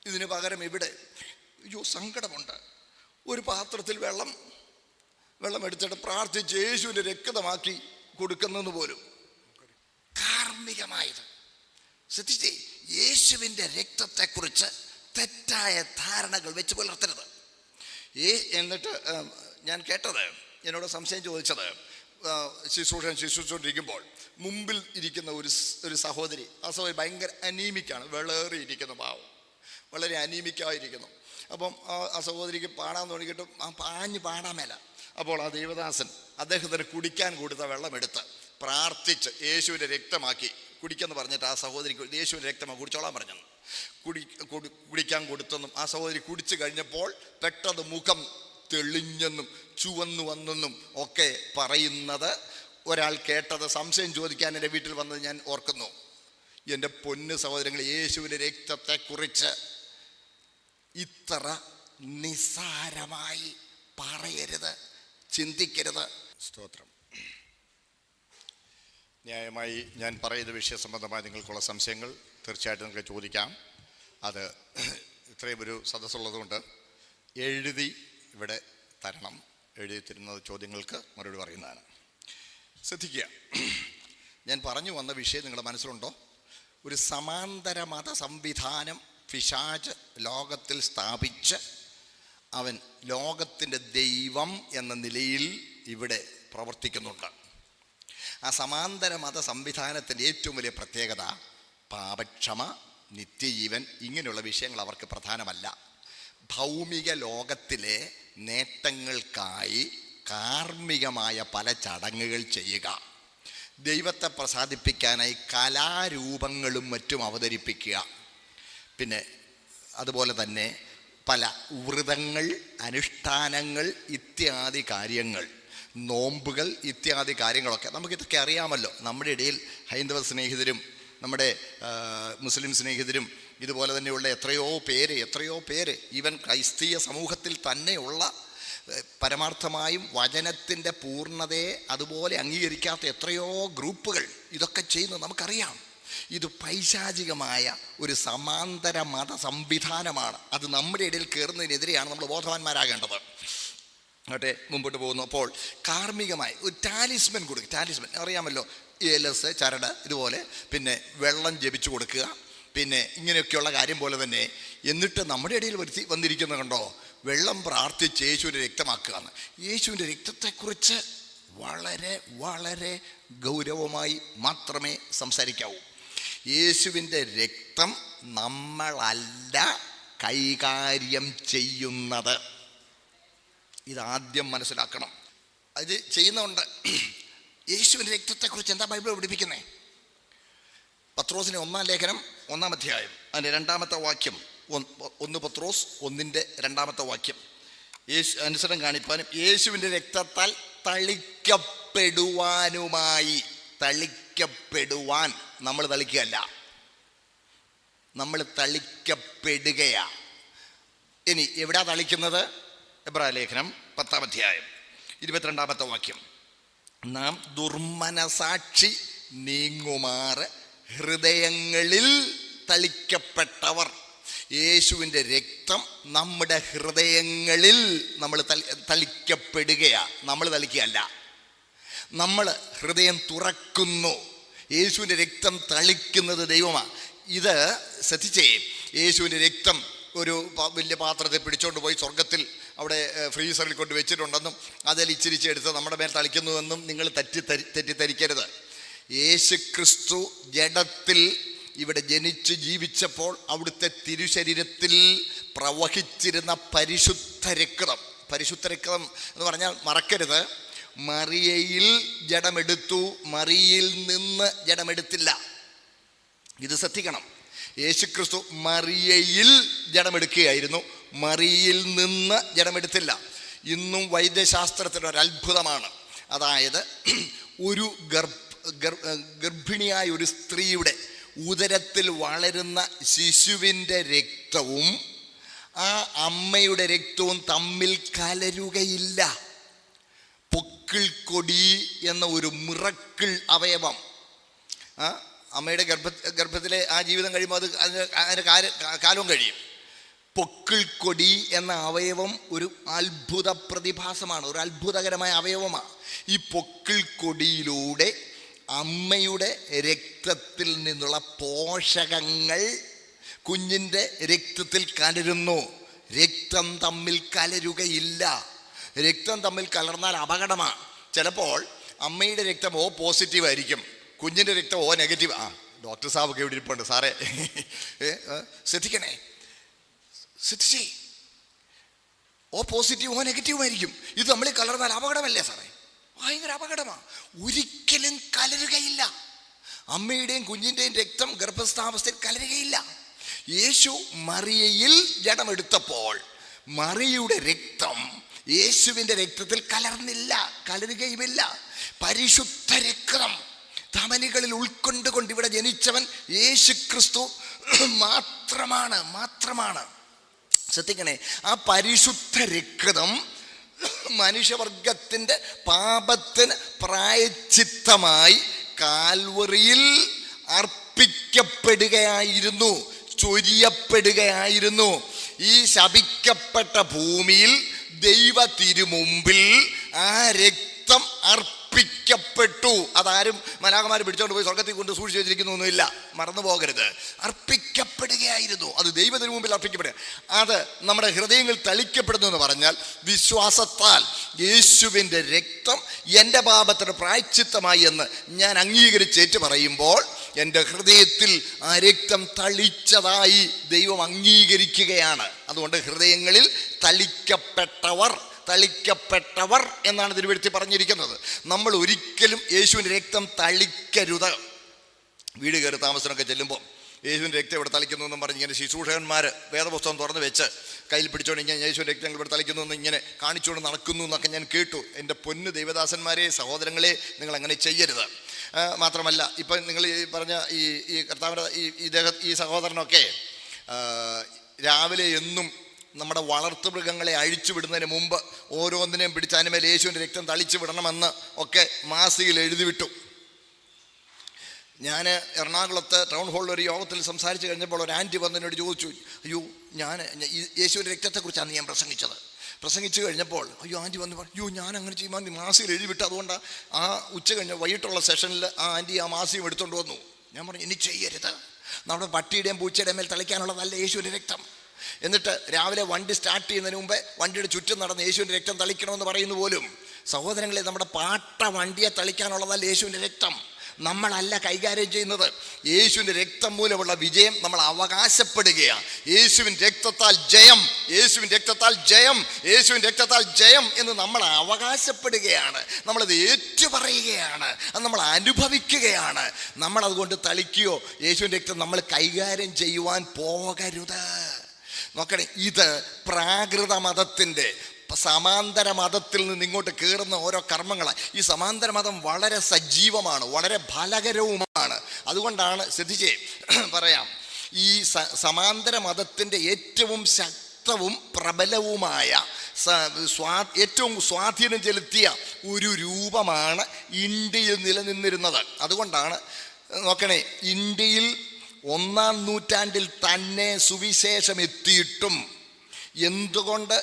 ഇതിന് പകരം ഇവിടെ സങ്കടമുണ്ട്. ഒരു പാത്രത്തിൽ വെള്ളം എടുത്തിട്ട് പ്രാർത്ഥിച്ച് യേശുവിൻ്റെ രക്തമാക്കി കൊടുക്കുന്നത് പോലും കാർമ്മികമായത്. ശ്രദ്ധിച്ചേ, യേശുവിൻ്റെ രക്തത്തെക്കുറിച്ച് തെറ്റായ ധാരണകൾ വെച്ച് പുലർത്തരുത്. എന്നിട്ട് ഞാൻ കേട്ടത്, എന്നോട് സംശയം ചോദിച്ചത്, ശുശ്രൂഷിച്ചുകൊണ്ടിരിക്കുമ്പോൾ മുമ്പിൽ ഇരിക്കുന്ന ഒരു സഹോദരി, ആ സഹോദരി ഭയങ്കര അനീമിക്കാണ്, വിളറിയിരിക്കുന്ന പാവം, വളരെ അനീമിക്കായിരിക്കുന്നു. അപ്പം ആ സഹോദരിക്ക് പാടാൻ തുടങ്ങിയിട്ട് പാഞ്ഞ് പാടാൻ മേല. അപ്പോൾ ആ ദേവദാസൻ അദ്ദേഹത്തിന് കുടിക്കാൻ കൊടുത്ത വെള്ളമെടുത്ത് പ്രാർത്ഥിച്ച് യേശുവിൻ്റെ രക്തമാക്കി കുടിക്കെന്ന് പറഞ്ഞിട്ട് ആ സഹോദരിക്ക് യേശുവിൻ്റെ രക്തമാക്കി കുടിച്ചോളാൻ പറഞ്ഞെന്ന് കുടിക്കാൻ കൊടുത്തെന്നും ആ സഹോദരി കുടിച്ചു കഴിഞ്ഞപ്പോൾ പെട്ടെന്ന് മുഖം തെളിഞ്ഞെന്നും ചുവന്നു വന്നെന്നും ഒക്കെ പറയുന്നത് ഒരാൾ കേട്ടത് സംശയം ചോദിക്കാൻ എൻ്റെ വീട്ടിൽ വന്നത് ഞാൻ ഓർക്കുന്നു. എൻ്റെ പൊന്ന് സഹോദരങ്ങൾ, യേശുവിൻ്റെ രക്തത്തെക്കുറിച്ച് ഇത്ര നിസ്സാരമായി പറയരുത്, ചിന്തിക്കരുത്. സ്തോത്രം. ന്യായമായി ഞാൻ പറയുന്ന വിഷയ സംബന്ധമായി നിങ്ങൾക്കുള്ള സംശയങ്ങൾ തീർച്ചയായിട്ടും നിങ്ങൾക്ക് ചോദിക്കാം. അത് ഇത്രയും ഒരു സദസ്സുള്ളതുകൊണ്ട് എഴുതി ഇവിടെ തരണം. എഴുതി തരുന്ന ചോദ്യങ്ങൾക്ക് മറുപടി പറയുന്നതാണ്. ശ്രദ്ധിക്കുക, ഞാൻ പറഞ്ഞു വന്ന വിഷയം നിങ്ങളുടെ മനസ്സിലുണ്ടോ? ഒരു സമാന്തര മത സംവിധാനം പിശാച് ലോകത്തിൽ സ്ഥാപിച്ച് അവൻ ലോകത്തിൻ്റെ ദൈവം എന്ന നിലയിൽ ഇവിടെ പ്രവർത്തിക്കുന്നുണ്ട്. ആ സമാന്തര മത സംവിധാനത്തിൻ്റെ ഏറ്റവും വലിയ പ്രത്യേകത പാപക്ഷമ, നിത്യജീവൻ, ഇങ്ങനെയുള്ള വിഷയങ്ങൾ അവർക്ക് പ്രധാനമല്ല. ഭൗമിക ലോകത്തിലെ നേട്ടങ്ങൾക്കായി കാർമ്മികമായ പല ചടങ്ങുകൾ ചെയ്യുക, ദൈവത്തെ പ്രസാദിപ്പിക്കാനായി കലാരൂപങ്ങളും മറ്റും അവതരിപ്പിക്കുക, പിന്നെ അതുപോലെ തന്നെ പല വ്രതങ്ങൾ, അനുഷ്ഠാനങ്ങൾ ഇത്യാദി കാര്യങ്ങൾ, നോമ്പുകൾ ഇത്യാദി കാര്യങ്ങളൊക്കെ നമുക്കിതൊക്കെ അറിയാമല്ലോ. നമ്മുടെ ഇടയിൽ ഹൈന്ദവ സ്നേഹിതരും നമ്മുടെ മുസ്ലിം സ്നേഹിതരും ഇതുപോലെ തന്നെയുള്ള എത്രയോ പേര് ഈവൻ ക്രൈസ്തീയ സമൂഹത്തിൽ തന്നെയുള്ള പരമാർത്ഥമായും വചനത്തിൻ്റെ പൂർണ്ണതയെ അതുപോലെ അംഗീകരിക്കാത്ത എത്രയോ ഗ്രൂപ്പുകൾ ഇതൊക്കെ ചെയ്യുന്നത് നമുക്കറിയാം. ഇത് പൈശാചികമായ ഒരു സമാന്തര മത സംവിധാനമാണ്. അത് നമ്മുടെ ഇടയിൽ കയറുന്നതിനെതിരെയാണ് നമ്മൾ ബോധവാന്മാരാകേണ്ടത്. അങ്ങോട്ടെ മുമ്പോട്ട് പോകുന്നു. അപ്പോൾ കാർമ്മികമായി ഒരു ടാലിസ്മൻ കൊടുക്കുക. ടാലിസ്മൻ അറിയാമല്ലോ, ഏലസ്, ചരട്, ഇതുപോലെ പിന്നെ വെള്ളം ജപിച്ചു കൊടുക്കുക, പിന്നെ ഇങ്ങനെയൊക്കെയുള്ള കാര്യം പോലെ തന്നെ. എന്നിട്ട് നമ്മുടെ ഇടയിൽ വന്നിരിക്കുന്നത് കണ്ടോ, വെള്ളം പ്രാർത്ഥിച്ച് യേശുവിൻ്റെ രക്തമാക്കുക എന്ന്. യേശുവിൻ്റെ രക്തത്തെക്കുറിച്ച് വളരെ വളരെ ഗൗരവമായി മാത്രമേ സംസാരിക്കാവൂ. യേശുവിൻ്റെ രക്തം നമ്മളല്ല കൈകാര്യം ചെയ്യുന്നത്. ഇതാദ്യം മനസ്സിലാക്കണം. അത് ചെയ്യുന്നുണ്ട്. യേശുവിൻ്റെ രക്തത്തെക്കുറിച്ച് എന്താ ബൈബിൾ പഠിപ്പിക്കുന്നത്? പത്രോസിൻ്റെ 1-ാം ലേഖനം 1-ാം അധ്യായം അതിൻ്റെ 2-ാമത്തെ വാക്യം 1 പത്രോസ് 1:2 യേശു അനുസരണം കാണിപ്പാനും യേശുവിൻ്റെ രക്തത്താൽ തളിക്കപ്പെടുവാനുമായി. തളിക്കപ്പെടുവാൻ, നമ്മൾ തളിക്കുകയല്ല, നമ്മൾ തളിക്കപ്പെടുകയാ. ഇനി എവിടാ തളിക്കുന്നത്? എബ്രായ ലേഖനം 10:22 നാം ദുർമനസാക്ഷി നീങ്ങുമാറ് ഹൃദയങ്ങളിൽ തളിക്കപ്പെട്ടവർ. യേശുവിൻ്റെ രക്തം നമ്മുടെ ഹൃദയങ്ങളിൽ നമ്മൾ തളിക്കപ്പെടുകയാ, നമ്മൾ തളിക്കുകയല്ല. നമ്മൾ ഹൃദയം തുറക്കുന്നു. യേശുവിൻ്റെ രക്തം തളിക്കുന്നത് ദൈവമാണ്. ഇത് ശ്രദ്ധിച്ചേ, യേശുവിൻ്റെ രക്തം ഒരു വലിയ പാത്രത്തെ പിടിച്ചോണ്ട് പോയി സ്വർഗത്തിൽ അവിടെ ഫ്രീസറിൽ കൊണ്ട് വെച്ചിട്ടുണ്ടെന്നും അതിൽ ഇച്ചിരിച്ചെടുത്ത് നമ്മുടെ മേൽ തളിക്കുന്നുവെന്നും നിങ്ങൾ തെറ്റിദ്ധരിക്കരുത്. യേശു ക്രിസ്തു ജഡത്തിൽ ഇവിടെ ജനിച്ച് ജീവിച്ചപ്പോൾ അവിടുത്തെ തിരുശരീരത്തിൽ പ്രവഹിച്ചിരുന്ന പരിശുദ്ധ രക്തം എന്ന് പറഞ്ഞാൽ മറക്കരുത്, മറിയയിൽ ജഡമെടുത്തു, മറിയയിൽ നിന്ന് ജഡമെടുത്തില്ല. ഇത് ശ്രദ്ധിക്കണം. യേശുക്രിസ്തു മറിയയിൽ ജഡമെടുക്കുകയായിരുന്നു, മറിയയിൽ നിന്ന് ജഡമെടുത്തില്ല. ഇന്നും വൈദ്യശാസ്ത്രത്തിൻ്റെ ഒരു അത്ഭുതമാണ്. അതായത് ഒരു ഗർഭിണിയായ ഒരു സ്ത്രീയുടെ ഉദരത്തിൽ വളരുന്ന ശിശുവിൻ്റെ രക്തവും ആ അമ്മയുടെ രക്തവും തമ്മിൽ കലരുകയില്ല. പൊക്കിൾ കൊടി എന്ന ഒരു മിറക്കിൾ അവയവം, അമ്മയുടെ ഗർഭത്തിലെ ആ ജീവിതം കഴിയുമ്പോൾ അതിൻ്റെ കാലവും കഴിയും. പൊക്കിൾ കൊടി എന്ന അവയവം ഒരു അത്ഭുത പ്രതിഭാസമാണ്, ഒരു അത്ഭുതകരമായ അവയവമാണ്. ഈ പൊക്കിൾ കൊടിയിലൂടെ അമ്മയുടെ രക്തത്തിൽ നിന്നുള്ള പോഷകങ്ങൾ കുഞ്ഞിൻ്റെ രക്തത്തിൽ കലരുന്നു. രക്തം തമ്മിൽ കലരുകയില്ല. രക്തം തമ്മിൽ കലർന്നാൽ അപകടമാണ്. ചിലപ്പോൾ അമ്മയുടെ രക്തം O പോസിറ്റീവ് ആയിരിക്കും, കുഞ്ഞിൻ്റെ രക്തം O നെഗറ്റീവ്. ഡോക്ടർ സാബൊക്കെ ഇവിടെ ഇരിപ്പുണ്ട് സാറേ, ശ്രദ്ധിക്കണേ, ശ്രദ്ധിച്ചേ. O പോസിറ്റീവ് O നെഗറ്റീവ് ആയിരിക്കും. ഇത് തമ്മിൽ കലർന്നാൽ അപകടമല്ലേ സാറേ? ഭയങ്കര അപകടമാണ്. ഒരിക്കലും കലരുകയില്ല. അമ്മയുടെയും കുഞ്ഞിൻ്റെയും രക്തം ഗർഭസ്ഥാവസ്ഥയിൽ കലരുകയില്ല. യേശു മറിയയിൽ ജഡമെടുത്തപ്പോൾ മറിയയുടെ രക്തം യേശുവിൻ്റെ രക്തത്തിൽ കലരുകയുമില്ല. പരിശുദ്ധ രക്തം ധമനികളിൽ ഉൾക്കൊണ്ടുകൊണ്ട് ഇവിടെ ജനിച്ചവൻ യേശു ക്രിസ്തു മാത്രമാണ്. ശ്രദ്ധിക്കണേ, ആ പരിശുദ്ധ രക്തം മനുഷ്യവർഗത്തിൻ്റെ പാപത്തിന് പ്രായശ്ചിത്തമായി കാൽവറിയിൽ അർപ്പിക്കപ്പെടുകയായിരുന്നു, ചൊരിയപ്പെടുകയായിരുന്നു. ഈ ശപിക്കപ്പെട്ട ഭൂമിയിൽ ദൈവ തിരുമുമ്പിൽ ആ രക്തം അർപ്പിക്കപ്പെട്ടു. അതാരും മലാഖമാർ പിടിച്ചോണ്ട് പോയി സ്വർഗത്തിൽ കൊണ്ട് സൂക്ഷിച്ചു വെച്ചിരിക്കുന്നൊന്നുമില്ല, മറന്നു പോകരുത്. അർപ്പിക്കപ്പെടുകയായിരുന്നു, അത് ദൈവത്തിന് മുമ്പിൽ അർപ്പിക്കപ്പെടുക. അത് നമ്മുടെ ഹൃദയങ്ങൾ തളിക്കപ്പെടുന്നു എന്ന് പറഞ്ഞാൽ വിശ്വാസത്താൽ യേശുവിൻ്റെ രക്തം എൻ്റെ പാപത്തിന് പ്രായശ്ചിത്തമായി എന്ന് ഞാൻ അംഗീകരിച്ചേറ്റ് പറയുമ്പോൾ എൻ്റെ ഹൃദയത്തിൽ ആ രക്തം തളിച്ചതായി ദൈവം അംഗീകരിക്കുകയാണ്. അതുകൊണ്ട് ഹൃദയങ്ങളിൽ തളിക്കപ്പെട്ടവർ എന്നാണ് തിരുവെഴുത്തിൽ പറഞ്ഞിരിക്കുന്നത്. നമ്മൾ ഒരിക്കലും യേശുവിൻ്റെ രക്തം തളിക്കരുത്. വീട് കയറി താമസമൊക്കെ ചെല്ലുമ്പോൾ യേശുവിൻ്റെ രക്തം ഇവിടെ തളിക്കുന്നു എന്നും പറഞ്ഞ് ഇങ്ങനെ ശുശ്രൂഷകന്മാർ വേദപുസ്തകം തുറന്ന് വെച്ച് കയ്യിൽ പിടിച്ചോണ്ട് ഇങ്ങനെ യേശുവിൻ്റെ രക്തം ഇവിടെ തളിക്കുന്നു എന്ന് ഇങ്ങനെ കാണിച്ചുകൊണ്ട് നടക്കുന്നു എന്നൊക്കെ ഞാൻ കേട്ടു. എൻ്റെ പൊന്നു ദൈവദാസന്മാരെ, സഹോദരങ്ങളെ, നിങ്ങൾ അങ്ങനെ ചെയ്യരുത്. മാത്രമല്ല, ഇപ്പം നിങ്ങൾ ഈ പറഞ്ഞ ഈ കർത്താവിൻ്റെ ഈ സഹോദരനൊക്കെ രാവിലെ എന്നും നമ്മുടെ വളർത്തുമൃഗങ്ങളെ അഴിച്ചു വിടുന്നതിന് മുമ്പ് ഓരോന്നിനെയും പിടിച്ച് അതിനുമേൽ യേശുവിൻ്റെ രക്തം തളിച്ചു വിടണമെന്ന് ഒക്കെ മാസികയിൽ എഴുതി വിട്ടു. ഞാൻ എറണാകുളത്ത് ടൗൺ ഹാളിൽ ഒരു യോഗത്തിൽ സംസാരിച്ച് കഴിഞ്ഞപ്പോൾ ഒരു ആൻറ്റി വന്നതിനോട് ചോദിച്ചു, അയ്യോ ഞാൻ യേശുവിൻ്റെ രക്തത്തെക്കുറിച്ചാണ് ഞാൻ പ്രസംഗിച്ചു കഴിഞ്ഞപ്പോൾ ആൻറ്റി വന്ന് പറഞ്ഞു, ഞാൻ അങ്ങനെ ചെയ്യുമ്പോൾ മാസികയിൽ എഴുതി വിട്ടു. അതുകൊണ്ടാണ് ആ ഉച്ച കഴിഞ്ഞ വൈകിട്ടുള്ള സെഷനിൽ ആ ആൻറ്റി ആ മാസികം എടുത്തുകൊണ്ട് വന്നു. ഞാൻ പറഞ്ഞു, ഇനി ചെയ്യരുത്, നമ്മുടെ പട്ടിയുടെയും പൂച്ചയുടെയും മേൽ തളിക്കാനുള്ളതല്ല യേശുവിൻ്റെ രക്തം. എന്നിട്ട് രാവിലെ വണ്ടി സ്റ്റാർട്ട് ചെയ്യുന്നതിന് മുമ്പേ വണ്ടിയുടെ ചുറ്റും നടന്ന് യേശുവിൻ്റെ രക്തം തളിക്കണമെന്ന് പറയുന്നു പോലും. സഹോദരങ്ങളെ, നമ്മുടെ പാട്ട വണ്ടിയെ തളിക്കാനുള്ളതല്ല യേശുവിൻ്റെ രക്തം. നമ്മളല്ല കൈകാര്യം ചെയ്യുന്നത്. യേശുവിൻ്റെ രക്തം മൂലമുള്ള വിജയം നമ്മൾ അവകാശപ്പെടുകയാണ്. യേശുവിൻ്റെ രക്തത്താൽ ജയം, യേശുവിൻ്റെ രക്തത്താൽ ജയം, യേശുവിൻ്റെ രക്തത്താൽ ജയം എന്ന് നമ്മൾ അവകാശപ്പെടുകയാണ്. നമ്മളത് ഏറ്റുപറയുകയാണ്, അത് നമ്മൾ അനുഭവിക്കുകയാണ്. നമ്മളതുകൊണ്ട് തളിക്കുകയോ യേശുവിൻ്റെ രക്തം നമ്മൾ കൈകാര്യം ചെയ്യുവാൻ പോകരുത്. നോക്കണേ, ഇത് പ്രാകൃത മതത്തിൻ്റെ സമാന്തര മതത്തിൽ നിന്ന് ഇങ്ങോട്ട് കയറുന്ന ഓരോ കർമ്മങ്ങളാണ്. ഈ സമാന്തര മതം വളരെ സജീവമാണ്, വളരെ ഫലകരവുമാണ്. അതുകൊണ്ടാണ് ശ്രദ്ധിച്ചേ പറയാം, ഈ സമാന്തര മതത്തിൻ്റെ ഏറ്റവും ശക്തവും പ്രബലവുമായ ഏറ്റവും സ്വാധീനം ചെലുത്തിയ ഒരു രൂപമാണ് ഇന്ത്യയിൽ നിലനിന്നിരുന്നത്. അതുകൊണ്ടാണ് നോക്കണേ, ഇന്ത്യയിൽ 1-ാം നൂറ്റാണ്ടിൽ തന്നെ സുവിശേഷം എത്തിയിട്ടും എന്തുകൊണ്ട്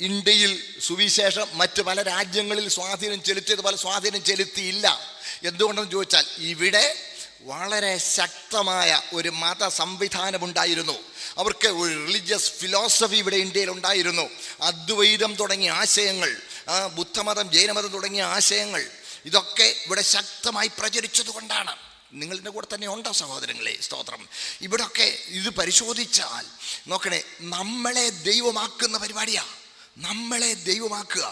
ഇന്ത്യയിൽ സുവിശേഷം മറ്റ് പല രാജ്യങ്ങളിൽ സ്വാധീനം ചെലുത്തിയതുപോലെ സ്വാധീനം ചെലുത്തിയില്ല? എന്തുകൊണ്ടെന്ന് ചോദിച്ചാൽ, ഇവിടെ വളരെ ശക്തമായ ഒരു മത സംവിധാനമുണ്ടായിരുന്നു. അവർക്ക് ഒരു റിലീജിയസ് ഫിലോസഫി ഇവിടെ ഇന്ത്യയിൽ ഉണ്ടായിരുന്നു. അദ്വൈതം തുടങ്ങിയ ആശയങ്ങൾ, ബുദ്ധമതം, ജൈനമതം തുടങ്ങിയ ആശയങ്ങൾ, ഇതൊക്കെ ഇവിടെ ശക്തമായി പ്രചരിച്ചത് കൊണ്ടാണ്. നിങ്ങളുടെ കൂടെ തന്നെ ഉണ്ടോ സഹോദരങ്ങളെ? സ്തോത്രം. ഇവിടൊക്കെ ഇത് പരിശോധിച്ചാൽ നോക്കണേ, നമ്മളെ ദൈവമാക്കുന്ന പരിപാടിയാ. നമ്മളെ ദൈവമാക്കുക,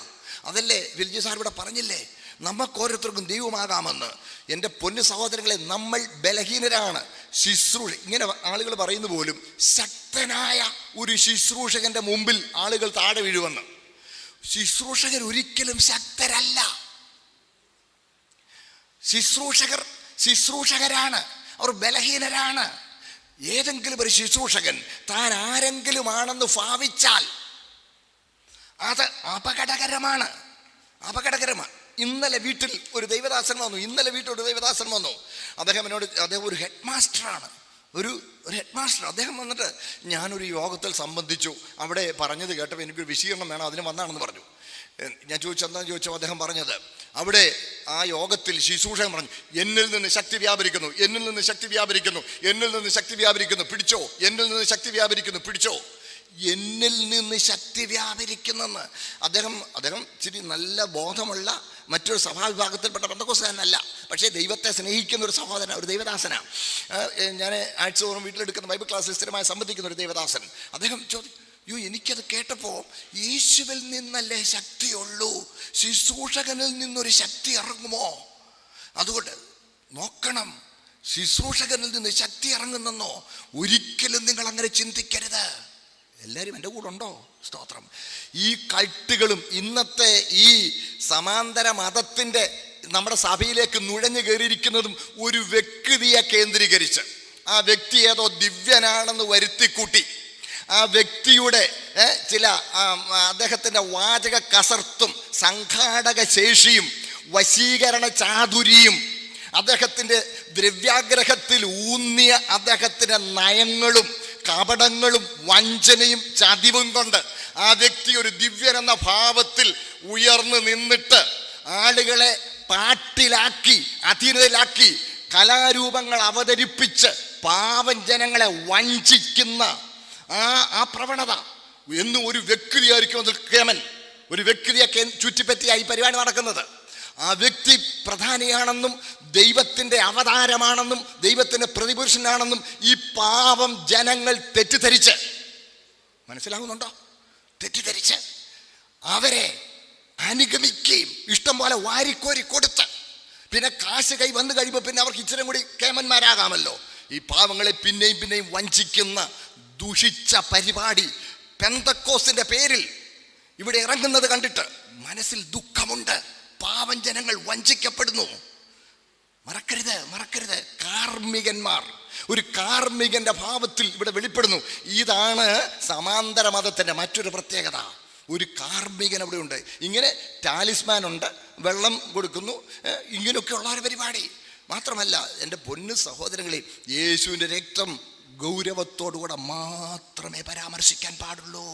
അതല്ലേ വിൽജി സാർ ഇവിടെ പറഞ്ഞില്ലേ, നമുക്ക് ഓരോരുത്തർക്കും ദൈവമാകാമെന്ന്. എൻ്റെ പൊന്നു സഹോദരങ്ങളെ, നമ്മൾ ബലഹീനരാണ്. ശുശ്രൂഷ ഇങ്ങനെ ആളുകൾ പറയുന്ന പോലും, ശക്തനായ ഒരു ശുശ്രൂഷകന്റെ മുമ്പിൽ ആളുകൾ താഴെ വീഴുവെന്ന്. ശുശ്രൂഷകർ ഒരിക്കലും ശക്തരല്ല. ശുശ്രൂഷകരാണ്, അവർ ബലഹീനരാണ്. ഏതെങ്കിലും ഒരു ശുശ്രൂഷകൻ താൻ ആരെങ്കിലും ആണെന്ന് ഭാവിച്ചാൽ അത് അപകടകരമാണ്. ഇന്നലെ വീട്ടിൽ ഒരു ദൈവദാസൻ വന്നു. അദ്ദേഹം ഒരു ഹെഡ് മാസ്റ്ററാണ്, ഒരു ഹെഡ് മാസ്റ്റർ. അദ്ദേഹം വന്നിട്ട്, ഞാനൊരു യോഗത്തിൽ സംബന്ധിച്ചു, അവിടെ പറഞ്ഞത് കേട്ടപ്പോൾ എനിക്കൊരു വിശീകരണം വേണം, അതിന് വന്നാണെന്ന് പറഞ്ഞു. ഞാൻ എന്താണെന്ന് ചോദിച്ചപ്പോൾ അദ്ദേഹം പറഞ്ഞത്, അവിടെ ആ യോഗത്തിൽ ശുശ്രൂഷകൻ പറഞ്ഞു, എന്നിൽ നിന്ന് ശക്തി വ്യാപരിക്കുന്നു, പിടിച്ചോ, എന്നിൽ നിന്ന് ശക്തി വ്യാപരിക്കുന്നെന്ന്. അദ്ദേഹം ഇച്ചിരി നല്ല ബോധമുള്ള മറ്റൊരു സഭാവിഭാഗത്തിൽപ്പെട്ട പെന്തക്കോസ്തുകാരനല്ല, പക്ഷേ ദൈവത്തെ സ്നേഹിക്കുന്ന ഒരു സഹോദരൻ, ഒരു ദൈവദാസനാണ്. ഞാൻ ആഴ്ചതോറും വീട്ടിലെടുക്കുന്ന ബൈബിൾ ക്ലാസ്സിൽ സ്ഥിരമായി സംബന്ധിക്കുന്ന ഒരു ദൈവദാസൻ. അദ്ദേഹം എനിക്കത് കേട്ടപ്പോൾ, യേശുവിൽ നിന്നല്ലേ ശക്തിയുള്ളൂ, ശുശ്രൂഷകനിൽ നിന്നൊരു ശക്തി ഇറങ്ങുമോ? അതുകൊണ്ട് നോക്കണം, ശുശ്രൂഷകനിൽ നിന്ന് ശക്തി ഇറങ്ങുന്നെന്നോ ഒരിക്കലും നിങ്ങൾ അങ്ങനെ ചിന്തിക്കരുത്. എല്ലാവരും എൻ്റെ കൂടെ ഉണ്ടോ? സ്തോത്രം. ഈ കൾട്ടുകളും ഇന്നത്തെ ഈ സമാന്തര മതത്തിൻ്റെ നമ്മുടെ സഭയിലേക്ക് നുഴഞ്ഞു കയറിയിരിക്കുന്നതും ഒരു വ്യക്തിയെ കേന്ദ്രീകരിച്ച്, ആ വ്യക്തി ഏതോ ദിവ്യനാണെന്ന് വരുത്തിക്കൂട്ടി, ആ വ്യക്തിയുടെ ചില അദ്ദേഹത്തിൻ്റെ വാചക കസർത്തും സംഘാടക ശേഷിയും വശീകരണ ചാതുരിയും അദ്ദേഹത്തിൻ്റെ ദ്രവ്യാഗ്രഹത്തിൽ ഊന്നിയ അദ്ദേഹത്തിൻ്റെ നയങ്ങളും കപടങ്ങളും വഞ്ചനയും ചതിവും കൊണ്ട് ആ വ്യക്തി ഒരു ദിവ്യൻ എന്ന ഭാവത്തിൽ ഉയർന്നു നിന്നിട്ട് ആളുകളെ പാട്ടിലാക്കി, അധീനതയിലാക്കി, കലാരൂപങ്ങൾ അവതരിപ്പിച്ച് പാവം ജനങ്ങളെ വഞ്ചിക്കുന്ന ആ പ്രവണത എന്നും ഒരു വ്യക്തിയായിരിക്കും അതിൽ കേമൻ. ഒരു വ്യക്തിയെ ചുറ്റിപ്പറ്റിയായി പരിപാടി നടക്കുന്നത്. ആ വ്യക്തി പ്രധാനിയാണെന്നും ദൈവത്തിൻ്റെ അവതാരമാണെന്നും ദൈവത്തിൻ്റെ പ്രതിപുരുഷനാണെന്നും ഈ പാവം ജനങ്ങൾ തെറ്റിദ്ധരിച്ച്, മനസ്സിലാകുന്നുണ്ടോ? തെറ്റിദ്ധരിച്ച് അവരെ അനുഗമിക്കുകയും ഇഷ്ടം പോലെ വാരിക്കോരി കൊടുത്ത്, പിന്നെ കാശ് കൈ വന്നു കഴിയുമ്പോൾ പിന്നെ അവർക്ക് ഇച്ചിരി കൂടി കേമന്മാരാകാമല്ലോ. ഈ പാവങ്ങളെ പിന്നെയും വഞ്ചിക്കുന്ന ദുഷിച്ച പരിപാടി പെന്തക്കോസ്തിന്റെ പേരിൽ ഇവിടെ ഇറങ്ങുന്നത് കണ്ടിട്ട് മനസ്സിൽ ദുഃഖമുണ്ട്. പാവം ജനങ്ങൾ വഞ്ചിക്കപ്പെടുന്നു. മറക്കരുത്. കാർമ്മികന്മാർ ഒരു കാർമ്മികന്റെ ഭാവത്തിൽ ഇവിടെ വെളിപ്പെടുന്നു. ഇതാണ് സമാന്തര മതത്തിന്റെ മറ്റൊരു പ്രത്യേകത. ഒരു കാർമ്മികൻ അവിടെ ഉണ്ട്. ഇങ്ങനെ ടാലിസ്മാൻ ഉണ്ട്, വെള്ളം കൊടുക്കുന്നു, ഇങ്ങനെയൊക്കെയുള്ള ഒരു പരിപാടി മാത്രമല്ല. എൻ്റെ പൊന്നു സഹോദരങ്ങളെ, യേശുവിൻ്റെ രക്തം ഗൗരവത്തോടുകൂടെ മാത്രമേ പരാമർശിക്കാൻ പാടുള്ളൂ.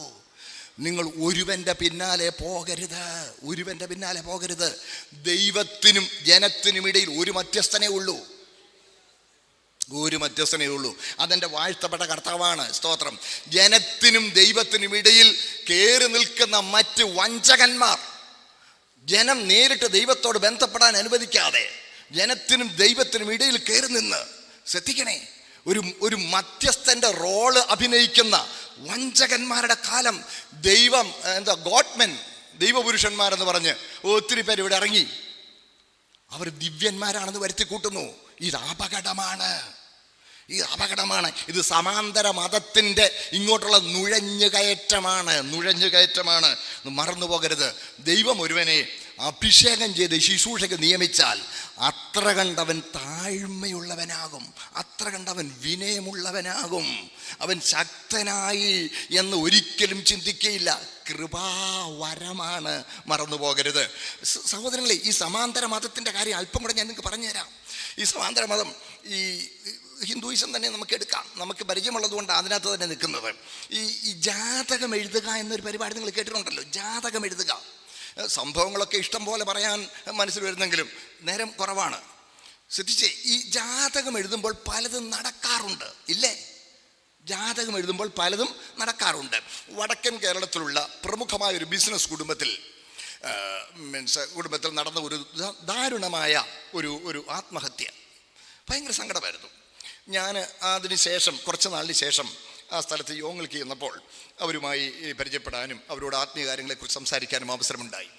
നിങ്ങൾ ഒരുവൻ്റെ പിന്നാലെ പോകരുത്. ദൈവത്തിനും ജനത്തിനും ഇടയിൽ ഒരു മധ്യസ്ഥനേ ഉള്ളൂ. അതെൻ്റെ വാഴ്ത്തപ്പെട്ട കർത്താവാണ്. സ്തോത്രം. ജനത്തിനും ദൈവത്തിനും ഇടയിൽ കയറി നിൽക്കുന്ന മറ്റ് വഞ്ചകന്മാർ, ജനം നേരിട്ട് ദൈവത്തോട് ബന്ധപ്പെടാൻ അനുവദിക്കാതെ ജനത്തിനും ദൈവത്തിനും ഇടയിൽ കയറി നിന്ന്, ശ്രദ്ധിക്കണേ, ഒരു മധ്യസ്ഥന്റെ റോള് അഭിനയിക്കുന്ന വഞ്ചകന്മാരുടെ കാലം ഗോഡ്മെൻ, ദൈവപുരുഷന്മാരെന്ന് പറഞ്ഞ് ഒത്തിരി പേര് ഇവിടെ ഇറങ്ങി. അവർ ദിവ്യന്മാരാണെന്ന് വരുത്തി കൂട്ടുന്നു. ഇത് അപകടമാണ്. ഇത് അപകടമാണ്. ഇത് സമാന്തര മതത്തിൻ്റെ ഇങ്ങോട്ടുള്ള നുഴഞ്ഞുകയറ്റമാണ്. മറന്നു പോകരുത്. ദൈവം ഒരുവനെ അഭിഷേകം ചെയ്ത് ശുശ്രൂഷയ്ക്ക് നിയമിച്ചാൽ അത്ര കണ്ടവൻ താഴ്മയുള്ളവനാകും, അത്ര കണ്ടവൻ വിനയമുള്ളവനാകും. അവൻ ശക്തനായി എന്ന് ഒരിക്കലും ചിന്തിക്കുകയില്ല. കൃപാവരമാണ്, മറന്നു പോകരുത്. സഹോദരങ്ങളെ, ഈ സമാന്തര മതത്തിൻ്റെ കാര്യം അല്പം കൂടെ ഞാൻ നിങ്ങൾക്ക് പറഞ്ഞുതരാം. ഈ സമാന്തര മതം, ഈ ഹിന്ദുയിസം തന്നെ നമുക്ക് എടുക്കാം, നമുക്ക് പരിചയമുള്ളത് കൊണ്ട് അതിനകത്ത് തന്നെ നിൽക്കുന്നത്. ഈ ജാതകം എഴുതുക എന്നൊരു പരിപാടി നിങ്ങൾ കേട്ടിട്ടുണ്ടല്ലോ. ജാതകം എഴുതുക, സംഭവങ്ങളൊക്കെ ഇഷ്ടം പോലെ പറയാൻ മനസ്സിൽ വരുന്നെങ്കിലും നേരം കുറവാണ്. ശ്രദ്ധിച്ചേ, ഈ ജാതകം എഴുതുമ്പോൾ പലതും നടക്കാറുണ്ട്, ഇല്ലേ? ജാതകം എഴുതുമ്പോൾ പലതും നടക്കാറുണ്ട്. വടക്കൻ കേരളത്തിലുള്ള പ്രമുഖമായ ഒരു ബിസിനസ് കുടുംബത്തിൽ നടന്ന ഒരു ദാരുണമായ ഒരു ആത്മഹത്യ. ഭയങ്കര സങ്കടമായിരുന്നു. ഞാൻ അതിനുശേഷം കുറച്ച് നാളിന് ശേഷം ആ സ്ഥലത്ത് യോഗങ്ങൾക്ക് ചെന്നപ്പോൾ അവരുമായി പരിചയപ്പെടാനും അവരോട് ആത്മീയ കാര്യങ്ങളെക്കുറിച്ച് സംസാരിക്കാനും അവസരമുണ്ടായി.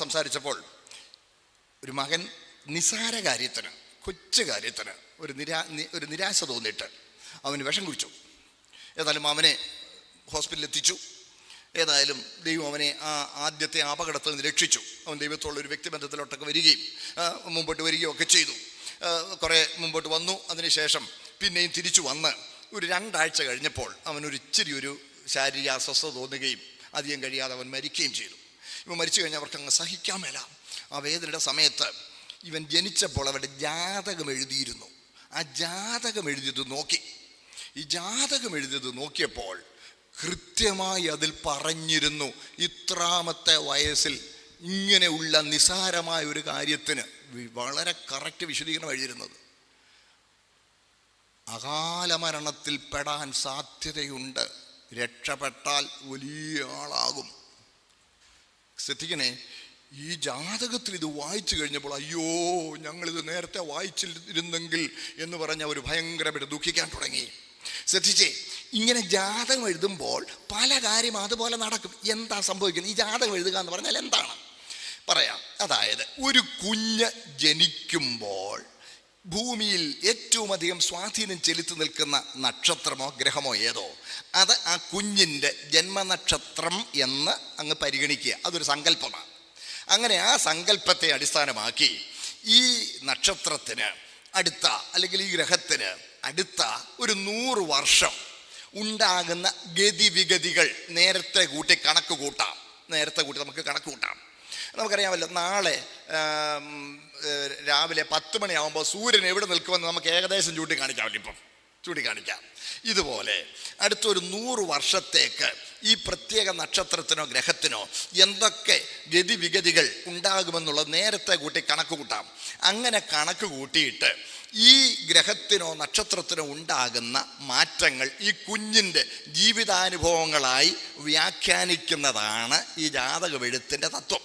സംസാരിച്ചപ്പോൾ ഒരു മകൻ നിസാര കാര്യത്തിന്, കൊച്ചു കാര്യത്തിന് ഒരു നിരാശ തോന്നിയിട്ട് അവന് വിഷം കുടിച്ചു. ഏതായാലും അവനെ ഹോസ്പിറ്റലിൽ എത്തിച്ചു. ഏതായാലും ദൈവം അവനെ ആ ആദ്യത്തെ അപകടത്തിൽ നിന്ന് രക്ഷിച്ചു. അവൻ ദൈവത്തോളം ഒരു വ്യക്തിബന്ധത്തിലോട്ടൊക്കെ വരികയും മുമ്പോട്ട് വരികയും ഒക്കെ ചെയ്തു. കുറേ മുമ്പോട്ട് വന്നു. അതിനുശേഷം പിന്നെയും തിരിച്ചു വന്ന് ഒരു 2 ആഴ്ച കഴിഞ്ഞപ്പോൾ അവനൊരു ഇച്ചിരി ഒരു ശാരീരിക അസ്വസ്ഥത തോന്നുകയും അധികം കഴിയാതെ അവൻ മരിക്കുകയും ചെയ്തു. ഇവൻ മരിച്ചു കഴിഞ്ഞാൽ അവർക്ക് അങ്ങ് സഹിക്കാൻ മേല. ആ വേദനയുടെ സമയത്ത് ഇവൻ ജനിച്ചപ്പോൾ അവരുടെ ജാതകം എഴുതിയിരുന്നു. ആ ജാതകം എഴുതിയത് നോക്കി. ഈ ജാതകം എഴുതിയത് നോക്കിയപ്പോൾ കൃത്യമായി അതിൽ പറഞ്ഞിരുന്നു, ഇത്രാമത്തെ വയസ്സിൽ ഇങ്ങനെയുള്ള നിസാരമായ ഒരു കാര്യത്തിന് വളരെ കറക്റ്റ് വിശദീകരണം എഴുതിയിരുന്നത്. അകാല മരണത്തിൽ പെടാൻ സാധ്യതയുണ്ട്, രക്ഷപ്പെട്ടാൽ വലിയ ആളാകും. ശ്രദ്ധിക്കണേ, ഈ ജാതകത്തിൽ ഇത് വായിച്ചു കഴിഞ്ഞപ്പോൾ അയ്യോ ഞങ്ങളിത് നേരത്തെ വായിച്ചിരുന്നെങ്കിൽ എന്ന് പറഞ്ഞ് അവർ ഭയങ്കരമായിട്ട് ദുഃഖിക്കാൻ തുടങ്ങി. ശ്രദ്ധിച്ചേ, ഇങ്ങനെ ജാതകം എഴുതുമ്പോൾ പല കാര്യം അതുപോലെ നടക്കും. എന്താ സംഭവിക്കുന്നത്? ഈ ജാതകം എഴുതുക എന്ന് പറഞ്ഞാൽ എന്താണ് പറയാം. അതായത് ഒരു കുഞ്ഞ് ജനിക്കുമ്പോൾ ഭൂമിയിൽ ഏറ്റവും അധികം സ്വാധീനം ചെലുത്തി നിൽക്കുന്ന നക്ഷത്രമോ ഗ്രഹമോ ഏതോ അത് ആ കുഞ്ഞിൻ്റെ ജന്മനക്ഷത്രം എന്ന് അങ്ങ് പരിഗണിക്കുക. അതൊരു സങ്കല്പമാണ്. അങ്ങനെ ആ സങ്കല്പത്തെ അടിസ്ഥാനമാക്കി ഈ നക്ഷത്രത്തിന് അടുത്ത അല്ലെങ്കിൽ ഈ ഗ്രഹത്തിന് അടുത്ത ഒരു 100 വർഷം ഉണ്ടാകുന്ന ഗതിവിഗതികൾ നേരത്തെ കൂട്ടി കണക്ക് കൂട്ടാം. നമുക്ക് കണക്ക് കൂട്ടാം. നമുക്കറിയാമല്ലോ, നാളെ രാവിലെ 10 മണിയാകുമ്പോൾ സൂര്യൻ എവിടെ നിൽക്കുമെന്ന് നമുക്ക് ഏകദേശം ചൂണ്ടിക്കാണിക്കാം. ഇതുപോലെ അടുത്തൊരു 100 വർഷത്തേക്ക് ഈ പ്രത്യേക നക്ഷത്രത്തിനോ ഗ്രഹത്തിനോ എന്തൊക്കെ ഗതിവിഗതികൾ ഉണ്ടാകുമെന്നുള്ളത് നേരത്തെ കൂട്ടി കണക്ക് കൂട്ടാം. അങ്ങനെ കണക്ക് കൂട്ടിയിട്ട് ഈ ഗ്രഹത്തിനോ നക്ഷത്രത്തിനോ ഉണ്ടാകുന്ന മാറ്റങ്ങൾ ഈ കുഞ്ഞിൻ്റെ ജീവിതാനുഭവങ്ങളായി വ്യാഖ്യാനിക്കുന്നതാണ് ഈ ജാതകമെഴുത്തിൻ്റെ തത്വം.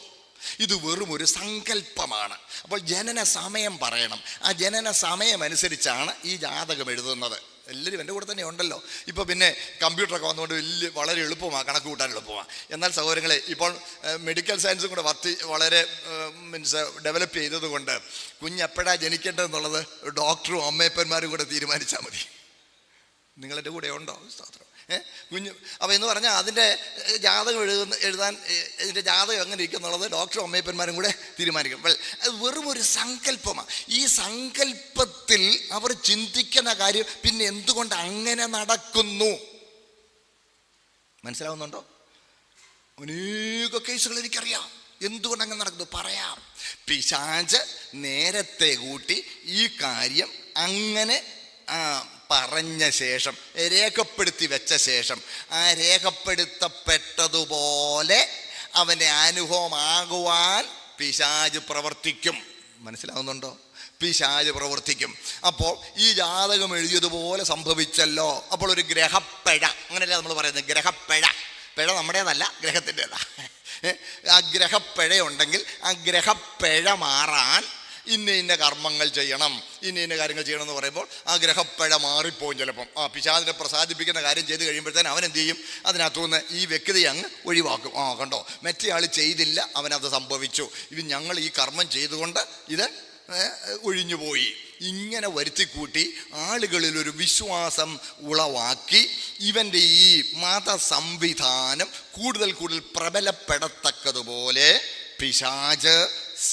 ഇത് വെറും ഒരു സങ്കല്പമാണ്. അപ്പോൾ ജനന സമയം പറയണം. ആ ജനന സമയം അനുസരിച്ചാണ് ഈ ജാതകം എഴുതുന്നത്. എല്ലാവരും എൻ്റെ കൂടെ തന്നെ ഉണ്ടല്ലോ. ഇപ്പോൾ പിന്നെ കമ്പ്യൂട്ടറൊക്കെ വന്നുകൊണ്ട് വളരെ എളുപ്പമാണ്, കണക്ക് കൂട്ടാൻ എളുപ്പമാണ്. എന്നാൽ സഹോദരങ്ങളെ, ഇപ്പോൾ മെഡിക്കൽ സയൻസും കൂടെ വളരെ ഡെവലപ്പ് ചെയ്തത് കൊണ്ട് കുഞ്ഞെപ്പോഴാണ് ജനിക്കേണ്ടതെന്നുള്ളത് ഡോക്ടറും അമ്മയപ്പന്മാരും കൂടെ തീരുമാനിച്ചാൽ മതി. നിങ്ങളെൻ്റെ കൂടെ ഉണ്ടോ? കുഞ്ഞ് അപ്പോൾ എന്ന് പറഞ്ഞാൽ അതിൻ്റെ ജാതകം എഴുതാൻ ഇതിൻ്റെ ജാതകം എങ്ങനെ ഇരിക്കുന്നുള്ളത് ഡോക്ടറും അമ്മയപ്പന്മാരും കൂടെ തീരുമാനിക്കും. അത് വെറും ഒരു സങ്കല്പമാണ്. ഈ സങ്കല്പത്തിൽ അവർ ചിന്തിക്കുന്ന കാര്യം പിന്നെ എന്തുകൊണ്ട് അങ്ങനെ നടക്കുന്നു മനസ്സിലാവുന്നുണ്ടോ? അനേക കേസുകൾ എനിക്കറിയാം. എന്തുകൊണ്ട് അങ്ങനെ നടക്കുന്നു പറയാം. പിശാച് നേരത്തെ കൂട്ടി ഈ കാര്യം അങ്ങനെ പറഞ്ഞ ശേഷം രേഖപ്പെടുത്തി വെച്ച ശേഷം ആ രേഖപ്പെടുത്തപ്പെട്ടതുപോലെ അവൻ്റെ അനുഭവമാകുവാൻ പിശാച് പ്രവർത്തിക്കും. മനസ്സിലാവുന്നുണ്ടോ? പിശാച് പ്രവർത്തിക്കും. അപ്പോൾ ഈ ജാതകം എഴുതിയതുപോലെ സംഭവിച്ചല്ലോ. അപ്പോൾ ഒരു ഗ്രഹപ്പിഴ, അങ്ങനെയല്ല നമ്മൾ പറയുന്നത്, പിഴ നമ്മുടേതല്ല, ഗ്രഹത്തിൻ്റെതാ. ആ ഗ്രഹപ്പിഴ ഉണ്ടെങ്കിൽ ആ ഗ്രഹപ്പിഴ മാറാൻ ഇന്ന കർമ്മങ്ങൾ ചെയ്യണം, ഇന്ന കാര്യങ്ങൾ ചെയ്യണം എന്ന് പറയുമ്പോൾ ആ ഗ്രഹപ്പിഴ മാറിപ്പോവും. ചിലപ്പം ആ പിശാചിനെ പ്രസാദിപ്പിക്കുന്ന കാര്യം ചെയ്ത് കഴിയുമ്പോഴത്തേനും അവൻ എന്ത് ചെയ്യും? അതിനകത്തുനിന്ന് ഈ വ്യക്തിയെ അങ്ങ് ഒഴിവാക്കും. കണ്ടോ, മറ്റേയാൾ ചെയ്തില്ല, അവനത് സംഭവിച്ചു. ഇത് ഞങ്ങൾ ഈ കർമ്മം ചെയ്തുകൊണ്ട് ഇത് ഒഴിഞ്ഞുപോയി. ഇങ്ങനെ വരുത്തിക്കൂട്ടി ആളുകളിൽ ഒരു വിശ്വാസം ഉളവാക്കി ഇവൻ്റെ ഈ മത സംവിധാനം കൂടുതൽ കൂടുതൽ പ്രബലപ്പെടത്തക്കതുപോലെ പിശാച്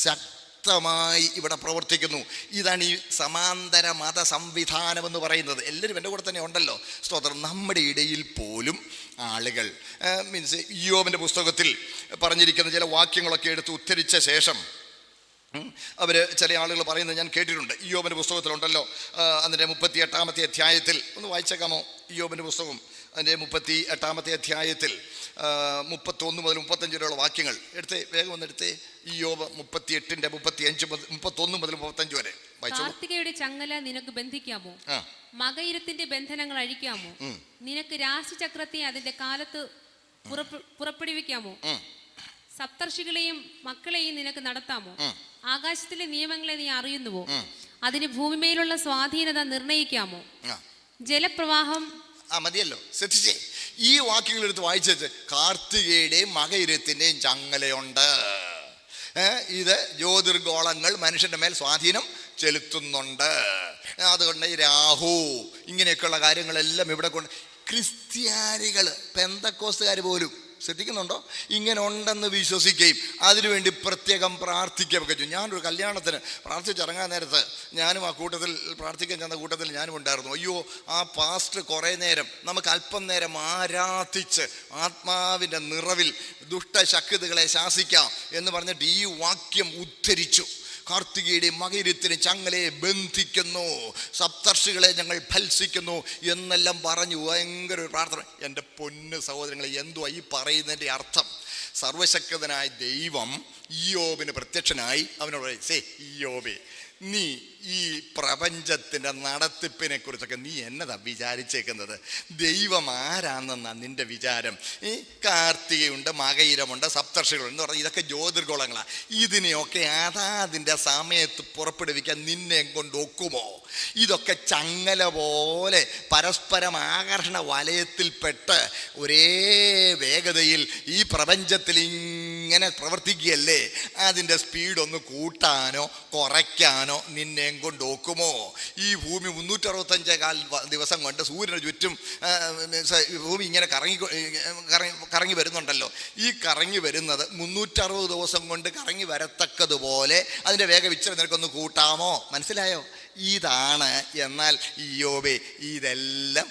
ശക്തമായി ഇവിടെ പ്രവർത്തിക്കുന്നു. ഇതാണ് ഈ സമാന്തര മത സംവിധാനം എന്ന് പറയുന്നത്. എല്ലാവരും എൻ്റെ കൂടെ തന്നെ ഉണ്ടല്ലോ. സ്തോത്രം. നമ്മുടെ ഇടയിൽ പോലും ആളുകൾ മീൻസ് ഇയ്യോബിൻ്റെ പുസ്തകത്തിൽ പറഞ്ഞിരിക്കുന്ന ചില വാക്യങ്ങളൊക്കെ എടുത്ത് ഉദ്ധരിച്ച ശേഷം അവർ ചില ആളുകൾ പറയുന്നത് ഞാൻ കേട്ടിട്ടുണ്ട്. ഇയ്യോബിൻ്റെ പുസ്തകത്തിലുണ്ടല്ലോ, അതിൻ്റെ 38-ാമത്തെ അധ്യായത്തിൽ ഒന്ന് വായിച്ചേക്കാമോ? ഇയ്യോബിൻ്റെ പുസ്തകം അതിൻ്റെ 38-ാമത്തെ അധ്യായത്തിൽ 31 മുതൽ 35 വരെയുള്ള വാക്യങ്ങൾ എടുത്തേ, വേഗം ഒന്നെടുത്തേ. ഇയ്യോബ് 38-ന്റെ 35 മുതൽ 31 മുതൽ 35 വരെ വായിച്ചു. കാർത്തികയുടെ ചങ്ങല നിനക്ക് ബന്ധിക്കാമോ? മകയിരത്തിന്റെ ബന്ധനങ്ങൾ അഴിക്കാമോ? നിനക്ക് രാശിചക്രത്തെ അതിന്റെ കാലത്ത് പുറപ്പെടുവിക്കാമോ? സപ്തർഷികളെയും മക്കളെയും നിനക്ക് നടത്താമോ? ആകാശത്തിലെ നിയമങ്ങളെ നീ അറിയുന്നുവോ? അതിന് ഭൂമിമേലുള്ള സ്വാധീനത നിർണയിക്കാമോ? ജലപ്രവാഹം മതിയല്ലോ. ശ്രദ്ധിച്ചേ, ഈ വാക്യങ്ങൾ എടുത്ത് വായിച്ചു. കാർത്തികയുടെയും മകയിരത്തിൻ്റെയും ചങ്ങലയുണ്ട്. ഇത് ജ്യോതിർഗോളങ്ങൾ മനുഷ്യന്റെ മേൽ സ്വാധീനം ചെലുത്തുന്നുണ്ട്. അതുകൊണ്ട് രാഹു ഇങ്ങനെയൊക്കെയുള്ള കാര്യങ്ങളെല്ലാം ഇവിടെ കൊണ്ട് ക്രിസ്ത്യാനികൾ പെന്തക്കോസ്തുകാർ പോലും ശ്രദ്ധിക്കുന്നുണ്ടോ? ഇങ്ങനെ ഉണ്ടെന്ന് വിശ്വസിക്കുകയും അതിനുവേണ്ടി പ്രത്യേകം പ്രാർത്ഥിക്കുകയൊക്കെ ചെയ്യും. ഞാനൊരു കല്യാണത്തിന് പ്രാർത്ഥിച്ചിറങ്ങാൻ നേരത്ത് ഞാനും ആ കൂട്ടത്തിൽ പ്രാർത്ഥിക്കാൻ ചെന്ന കൂട്ടത്തിൽ ഞാനും ഉണ്ടായിരുന്നു. അയ്യോ, ആ പാസ്റ്റർ കുറേ നേരം നമുക്ക് അല്പം നേരം ആരാധിച്ച് ആത്മാവിൻ്റെ നിറവിൽ ദുഷ്ടശക്തികളെ ശാസിക്കാം എന്ന് പറഞ്ഞിട്ട് ഈ വാക്യം ഉദ്ധരിച്ചു. കാർത്തികയുടെ മകയിരത്തിന് ചങ്ങലയെ ബന്ധിക്കുന്നു, സപ്തർഷികളെ ഞങ്ങൾ ഭത്സിക്കുന്നു എന്നെല്ലാം പറഞ്ഞു. ഭയങ്കര ഒരു പ്രാർത്ഥന. എൻ്റെ പൊന്ന് സഹോദരങ്ങളെ, എന്തുവാ ഈ പറയുന്നതിൻ്റെ അർത്ഥം? സർവശക്തനായ ദൈവം ഇയ്യോബിന് പ്രത്യക്ഷനായി അവനോട് ഇയ്യോബേ, നീ ഈ പ്രപഞ്ചത്തിൻ്റെ നടത്തിപ്പിനെ കുറിച്ചൊക്കെ നീ എന്നതാ വിചാരിച്ചേക്കുന്നത്? ദൈവം ആരാണെന്നാ നിന്റെ വിചാരം? ഈ കാർത്തികയുണ്ട്, മകയിരമുണ്ട്, സപ്തർഷികളുണ്ട് എന്ന് പറഞ്ഞാൽ ഇതൊക്കെ ജ്യോതിർഗോളങ്ങളാണ്. ഇതിനെയൊക്കെ അതിൻ്റെ സമയത്ത് പുറപ്പെടുവിക്കാൻ നിന്നെ കൊണ്ട് ഒക്കുമോ? ഇതൊക്കെ ചങ്ങല പോലെ പരസ്പരം ആകർഷണ വലയത്തിൽപ്പെട്ട് ഒരേ വേഗതയിൽ ഈ പ്രപഞ്ചത്തിൽ ഇങ്ങനെ പ്രവർത്തിക്കുകയല്ലേ. അതിൻ്റെ സ്പീഡൊന്ന് കൂട്ടാനോ കുറയ്ക്കാനോ നിന്നെ കൊണ്ട് ഒക്കുമോ? ഈ ഭൂമി 365 ദിവസം കൊണ്ട് സൂര്യന് ചുറ്റും ഭൂമി ഇങ്ങനെ കറങ്ങി വരുന്നുണ്ടല്ലോ. ഈ കറങ്ങി വരുന്നത് 360 ദിവസം കൊണ്ട് കറങ്ങി വരത്തക്കതുപോലെ അതിൻ്റെ വേഗം ഇച്ചിരി നിനക്കൊന്ന് കൂട്ടാമോ? മനസ്സിലായോ? ഇതാണ്. എന്നാൽ ഇയ്യോബേ, ഇതെല്ലാം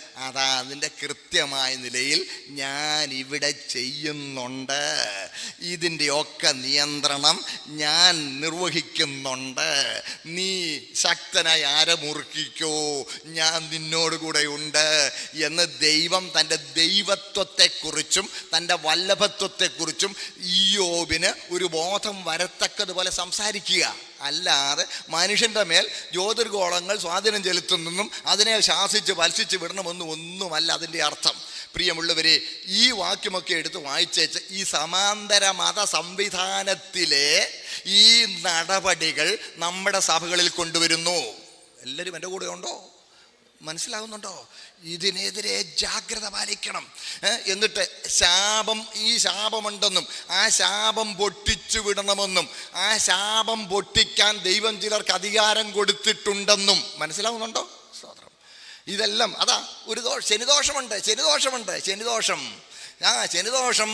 അതിൻ്റെ കൃത്യമായ നിലയിൽ ഞാൻ ഇവിടെ ചെയ്യുന്നുണ്ട്. ഇതിൻ്റെയൊക്കെ നിയന്ത്രണം ഞാൻ നിർവഹിക്കുന്നുണ്ട്. നീ ശക്തനായി ആരെ മുറുക്കിക്കോ, ഞാൻ നിന്നോട് കൂടെ ഉണ്ട് എന്ന് ദൈവം തൻ്റെ ദൈവത്വത്തെക്കുറിച്ചും തൻ്റെ വല്ലഭത്വത്തെക്കുറിച്ചും ഇയ്യോബിന് ഒരു ബോധം വരത്തക്കതുപോലെ സംസാരിക്കുക. അല്ലാതെ മനുഷ്യൻ്റെ മേൽ ജ്യോതിർഗോളങ്ങൾ സ്വാധീനം ചെലുത്തുന്നെന്നും അതിനെ ശാസിച്ച് ഭത്സിച്ച് വിടണമെന്നും ഒന്നുമല്ല അതിൻ്റെ അർത്ഥം. പ്രിയമുള്ളവരെ, ഈ വാക്യമൊക്കെ എടുത്ത് വായിച്ചേച്ച് ഈ സമാന്തര മത സംവിധാനത്തിലെ ഈ നടപടികൾ നമ്മുടെ സഭകളിൽ കൊണ്ടുവരുന്നു. എല്ലാവരും എൻ്റെ കൂടെ ഉണ്ടോ? മനസ്സിലാകുന്നുണ്ടോ? ഇതിനെതിരെ ജാഗ്രത പാലിക്കണം. എന്നിട്ട് ഈ ശാപമുണ്ടെന്നും ആ ശാപം പൊട്ടിച്ചു വിടണമെന്നും ആ ശാപം പൊട്ടിക്കാൻ ദൈവം ചിലർക്ക് അധികാരം കൊടുത്തിട്ടുണ്ടെന്നും മനസ്സിലാവുന്നുണ്ടോ? സ്തോത്രം. ഇതെല്ലാം അതാ ഒരു ശനിദോഷമുണ്ട്. ശനിദോഷം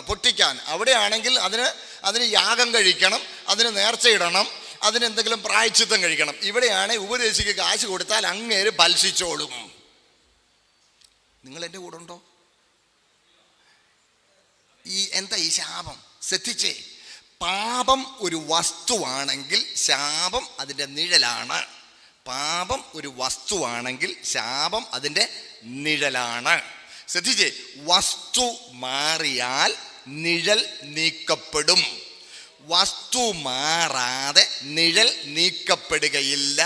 പൊട്ടിക്കാൻ അവിടെയാണെങ്കിൽ അതിന് യാഗം കഴിക്കണം, അതിന് നേർച്ചയിടണം, അതിനെന്തെങ്കിലും പ്രായശ്ചിത്തം കഴിക്കണം. ഇവിടെയാണ് ഉപദേശിക്ക് കാശ് കൊടുത്താൽ അങ്ങേര് ഭത്സിച്ചോളും. നിങ്ങൾ എൻ്റെ കൂടെ ഉണ്ടോ? എന്താ ഈ ശാപം? ശ്രദ്ധിച്ചേ, പാപം ഒരു വസ്തുവാണെങ്കിൽ ശാപം അതിൻ്റെ നിഴലാണ്. പാപം ഒരു വസ്തുവാണെങ്കിൽ ശാപം അതിൻ്റെ നിഴലാണ്. ശ്രദ്ധിച്ചേ, വസ്തു മാറിയാൽ നിഴൽ നീക്കപ്പെടും. വസ്തു മാറാതെ നിഴൽ നീക്കപ്പെടുകയില്ല.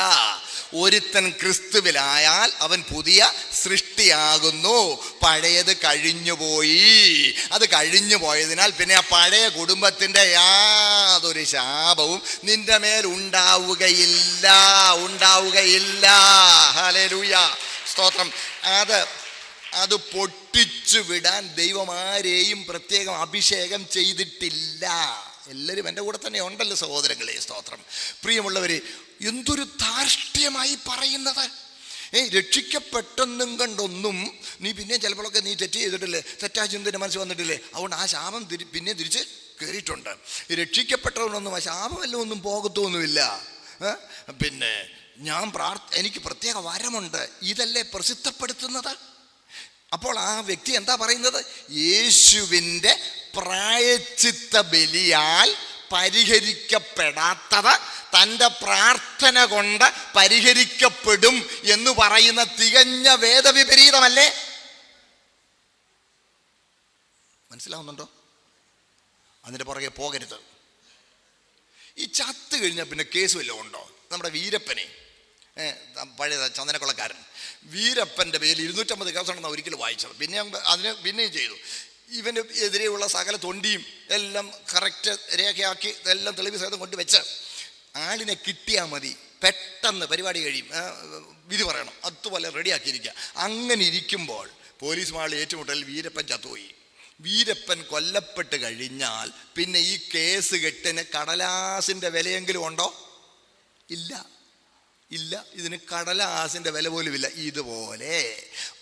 ഒരുത്തൻ ക്രിസ്തുവിലായാൽ അവൻ പുതിയ സൃഷ്ടിയാകുന്നു. പഴയത് കഴിഞ്ഞുപോയി. അത് കഴിഞ്ഞു പോയതിനാൽ പിന്നെ ആ പഴയ കുടുംബത്തിൻ്റെ യാതൊരു ശാപവും നിന്റെ മേൽ ഉണ്ടാവുകയില്ല. ഹല്ലേലൂയ, സ്തോത്രം. അത് പൊട്ടിച്ചു വിടാൻ ദൈവം ആരെയും പ്രത്യേകം അഭിഷേകം ചെയ്തിട്ടില്ല. എല്ലാവരും എൻ്റെ കൂടെ തന്നെ ഉണ്ടല്ലോ സഹോദരങ്ങളെ, സ്തോത്രം. പ്രിയമുള്ളവരെ, എന്തൊരു ധാർഷ്ട്യമായി പറയുന്നത്. രക്ഷിക്കപ്പെട്ടെന്നും കണ്ടൊന്നും നീ പിന്നെ ചിലപ്പോഴൊക്കെ നീ തെറ്റ് ചെയ്തിട്ടില്ലേ, തെറ്റാ ചിന്തൻ്റെ മനസ്സ് വന്നിട്ടില്ലേ, അതുകൊണ്ട് ആ ശാപം പിന്നെ തിരിച്ച് കയറിയിട്ടുണ്ട്. രക്ഷിക്കപ്പെട്ടവനൊന്നും ആ ശാപമെല്ലാം ഒന്നും പോകത്തൊന്നുമില്ല. പിന്നെ എനിക്ക് പ്രത്യേക വരമുണ്ട്, ഇതല്ലേ പ്രസിദ്ധപ്പെടുത്തുന്നത്. അപ്പോൾ ആ വ്യക്തി എന്താ പറയുന്നത്? യേശുവിൻ്റെ പ്രായശ്ചിത്ത ബലിയാൽ പരിഹരിക്കപ്പെടാത്തത് തൻ്റെ പ്രാർത്ഥന കൊണ്ട് പരിഹരിക്കപ്പെടും എന്ന് പറയുന്ന തികഞ്ഞ വേദവിപരീതമല്ലേ? മനസ്സിലാവുന്നുണ്ടോ? അതിൻ്റെ പുറകെ പോകരുത്. ഈ ചത്ത് കഴിഞ്ഞാൽ പിന്നെ കേസ് വല്ലതും ഉണ്ടോ? നമ്മുടെ വീരപ്പനെ, പഴയ ചന്ദനക്കൊള്ളക്കാരൻ വീരപ്പൻ്റെ പേരിൽ 250 കേസുണ്ടെന്നാണ് ഒരിക്കലും വായിച്ചത്. പിന്നെയും ചെയ്തു. ഇവന് എതിരെയുള്ള സകല തൊണ്ടിയും എല്ലാം കറക്റ്റ് രേഖയാക്കി എല്ലാം തെളിവ് സഹിതം കൊണ്ടുവച്ച് ആളിനെ കിട്ടിയാൽ മതി, പെട്ടെന്ന് പരിപാടി കഴിയും, വിധി പറയണം, അതുപോലെ റെഡിയാക്കിയിരിക്കുക. അങ്ങനെ ഇരിക്കുമ്പോൾ പോലീസ് മാളിൽ ഏറ്റുമുട്ടലിൽ വീരപ്പൻ ചത്തുപോയി. വീരപ്പൻ കൊല്ലപ്പെട്ട് കഴിഞ്ഞാൽ പിന്നെ ഈ കേസ് കെട്ടിന് കടലാസിൻ്റെ വിലയെങ്കിലും ഉണ്ടോ? ഇല്ല. ഇതിന് കടലാസിൻ്റെ വില പോലും ഇല്ല. ഇതുപോലെ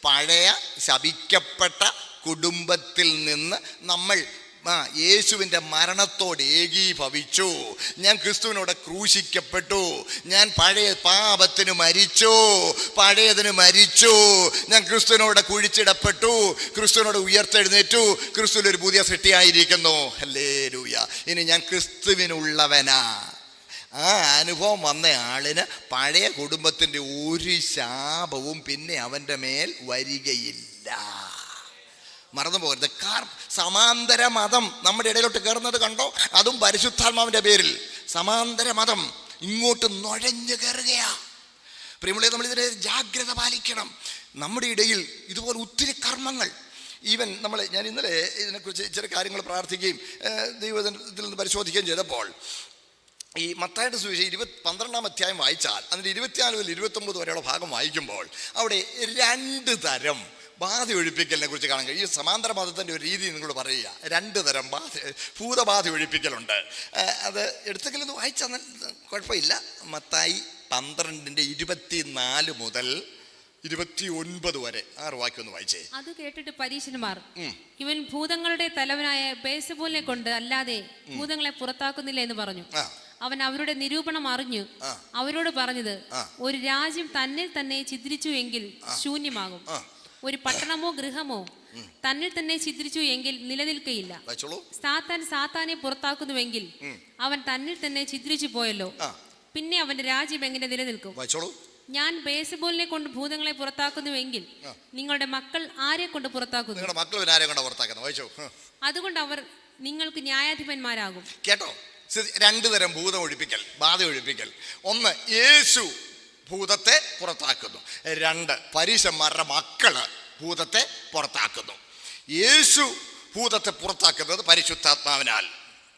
പഴയ ശപിക്കപ്പെട്ട കുടുംബത്തിൽ നിന്ന് നമ്മൾ യേശുവിൻ്റെ മരണത്തോട് ഏകീഭവിച്ചു. ഞാൻ ക്രിസ്തുവിനോട് ക്രൂശിക്കപ്പെട്ടു, ഞാൻ പഴയ പാപത്തിന് മരിച്ചു, ഞാൻ ക്രിസ്തുവിനോട് കുഴിച്ചിടപ്പെട്ടു, ക്രിസ്തുവിനോട് ഉയർത്തെഴുന്നേറ്റു, ക്രിസ്തുവിൽ ഒരു പുതിയ സൃഷ്ടിയായിരിക്കുന്നു. ഹല്ലേലൂയ. ഇനി ഞാൻ ക്രിസ്തുവിനുള്ളവനാ. ആ അനുഭവം വന്ന ആളിന് പഴയ കുടുംബത്തിൻ്റെ ഒരു ശാപവും പിന്നെ അവൻ്റെ മേൽ വരികയില്ല. മറന്നു പോകരുത്. സമാന്തര മതം നമ്മുടെ ഇടയിലോട്ട് കയറുന്നത് കണ്ടോ? അതും പരിശുദ്ധാത്മാവിൻ്റെ പേരിൽ സമാന്തര മതം ഇങ്ങോട്ട് നുഴഞ്ഞു കയറുകയാ. പ്രിയമുള്ളവരെ, നമ്മളിതിനെ ജാഗ്രത പാലിക്കണം. നമ്മുടെ ഇടയിൽ ഇതുപോലെ ഒത്തിരി കർമ്മങ്ങൾ, ഞാൻ ഇന്നലെ ഇതിനെക്കുറിച്ച് ചില കാര്യങ്ങൾ പ്രാർത്ഥിക്കുകയും ദൈവത്തിൽ നിന്ന് പരിശോധിക്കുകയും ചെയ്തപ്പോൾ ഈ മത്തായിയുടെ സുവിശേഷം 12-ാം അധ്യായം വായിച്ചാൽ അതിൻ്റെ 24 മുതൽ 29 വരെയുള്ള ഭാഗം വായിക്കുമ്പോൾ അവിടെ 2 തരം ബാധ ഒഴിപ്പിക്കലിനെ കുറിച്ച് കാണാൻ കഴിയും. ഈ സമാന്തര മതത്തിൻ്റെ ഒരു രീതി നിങ്ങൾ പറയുക. 2 തരം ഭൂതബാധ ഒഴിപ്പിക്കലുണ്ട്. അത് എടുത്തെങ്കിലും വായിച്ചാൽ കുഴപ്പമില്ല. മത്തായി 12-ന്റെ 24 മുതൽ 29 വരെ 6 വാക്യം ഒന്ന് വായിച്ചേ. അത് കേട്ടിട്ട് പരീശന്മാർ, ഇവൻ ഭൂതങ്ങളുടെ തലവനായ ബേൽസെബൂലിനെ കൊണ്ട് അല്ലാതെ ഭൂതങ്ങളെ പുറത്താക്കുന്നില്ല എന്ന് പറഞ്ഞു. അവൻ അവരുടെ നിരൂപണം അറിഞ്ഞു അവരോട് പറഞ്ഞത്, ഒരു രാജ്യം തന്നിൽ തന്നെ ഛിദ്രിച്ചു എങ്കിൽ ശൂന്യമാകും, ഒരു പട്ടണമോ ഗൃഹമോ തന്നിൽ തന്നെ ഛിദ്രിച്ചു എങ്കിൽ നിലനിൽക്കയില്ല. സാത്താനെ പുറത്താക്കുന്നുവെങ്കിൽ അവൻ തന്നിൽ തന്നെ ഛിദ്രിച്ചു പോയല്ലോ, പിന്നെ അവന്റെ രാജ്യം എങ്ങനെ നിലനിൽക്കും? ഞാൻ ബേൽസെബൂലിനെ കൊണ്ട് ഭൂതങ്ങളെ പുറത്താക്കുന്നുവെങ്കിൽ നിങ്ങളുടെ മക്കൾ ആരെ കൊണ്ട് പുറത്താക്കുന്നു? അതുകൊണ്ട് അവർ നിങ്ങൾക്ക് ന്യായാധിപന്മാരാകും. കേട്ടോ, 2 തരം ഭൂതം ഒഴിപ്പിക്കൽ, ബാധ ഒഴിപ്പിക്കൽ. 1, യേശു ഭൂതത്തെ പുറത്താക്കുന്നു. 2, പരീശന്മാരുടെ മക്കള് ഭൂതത്തെ പുറത്താക്കുന്നു. യേശു ഭൂതത്തെ പുറത്താക്കുന്നത് പരിശുദ്ധാത്മാവിനാൽ.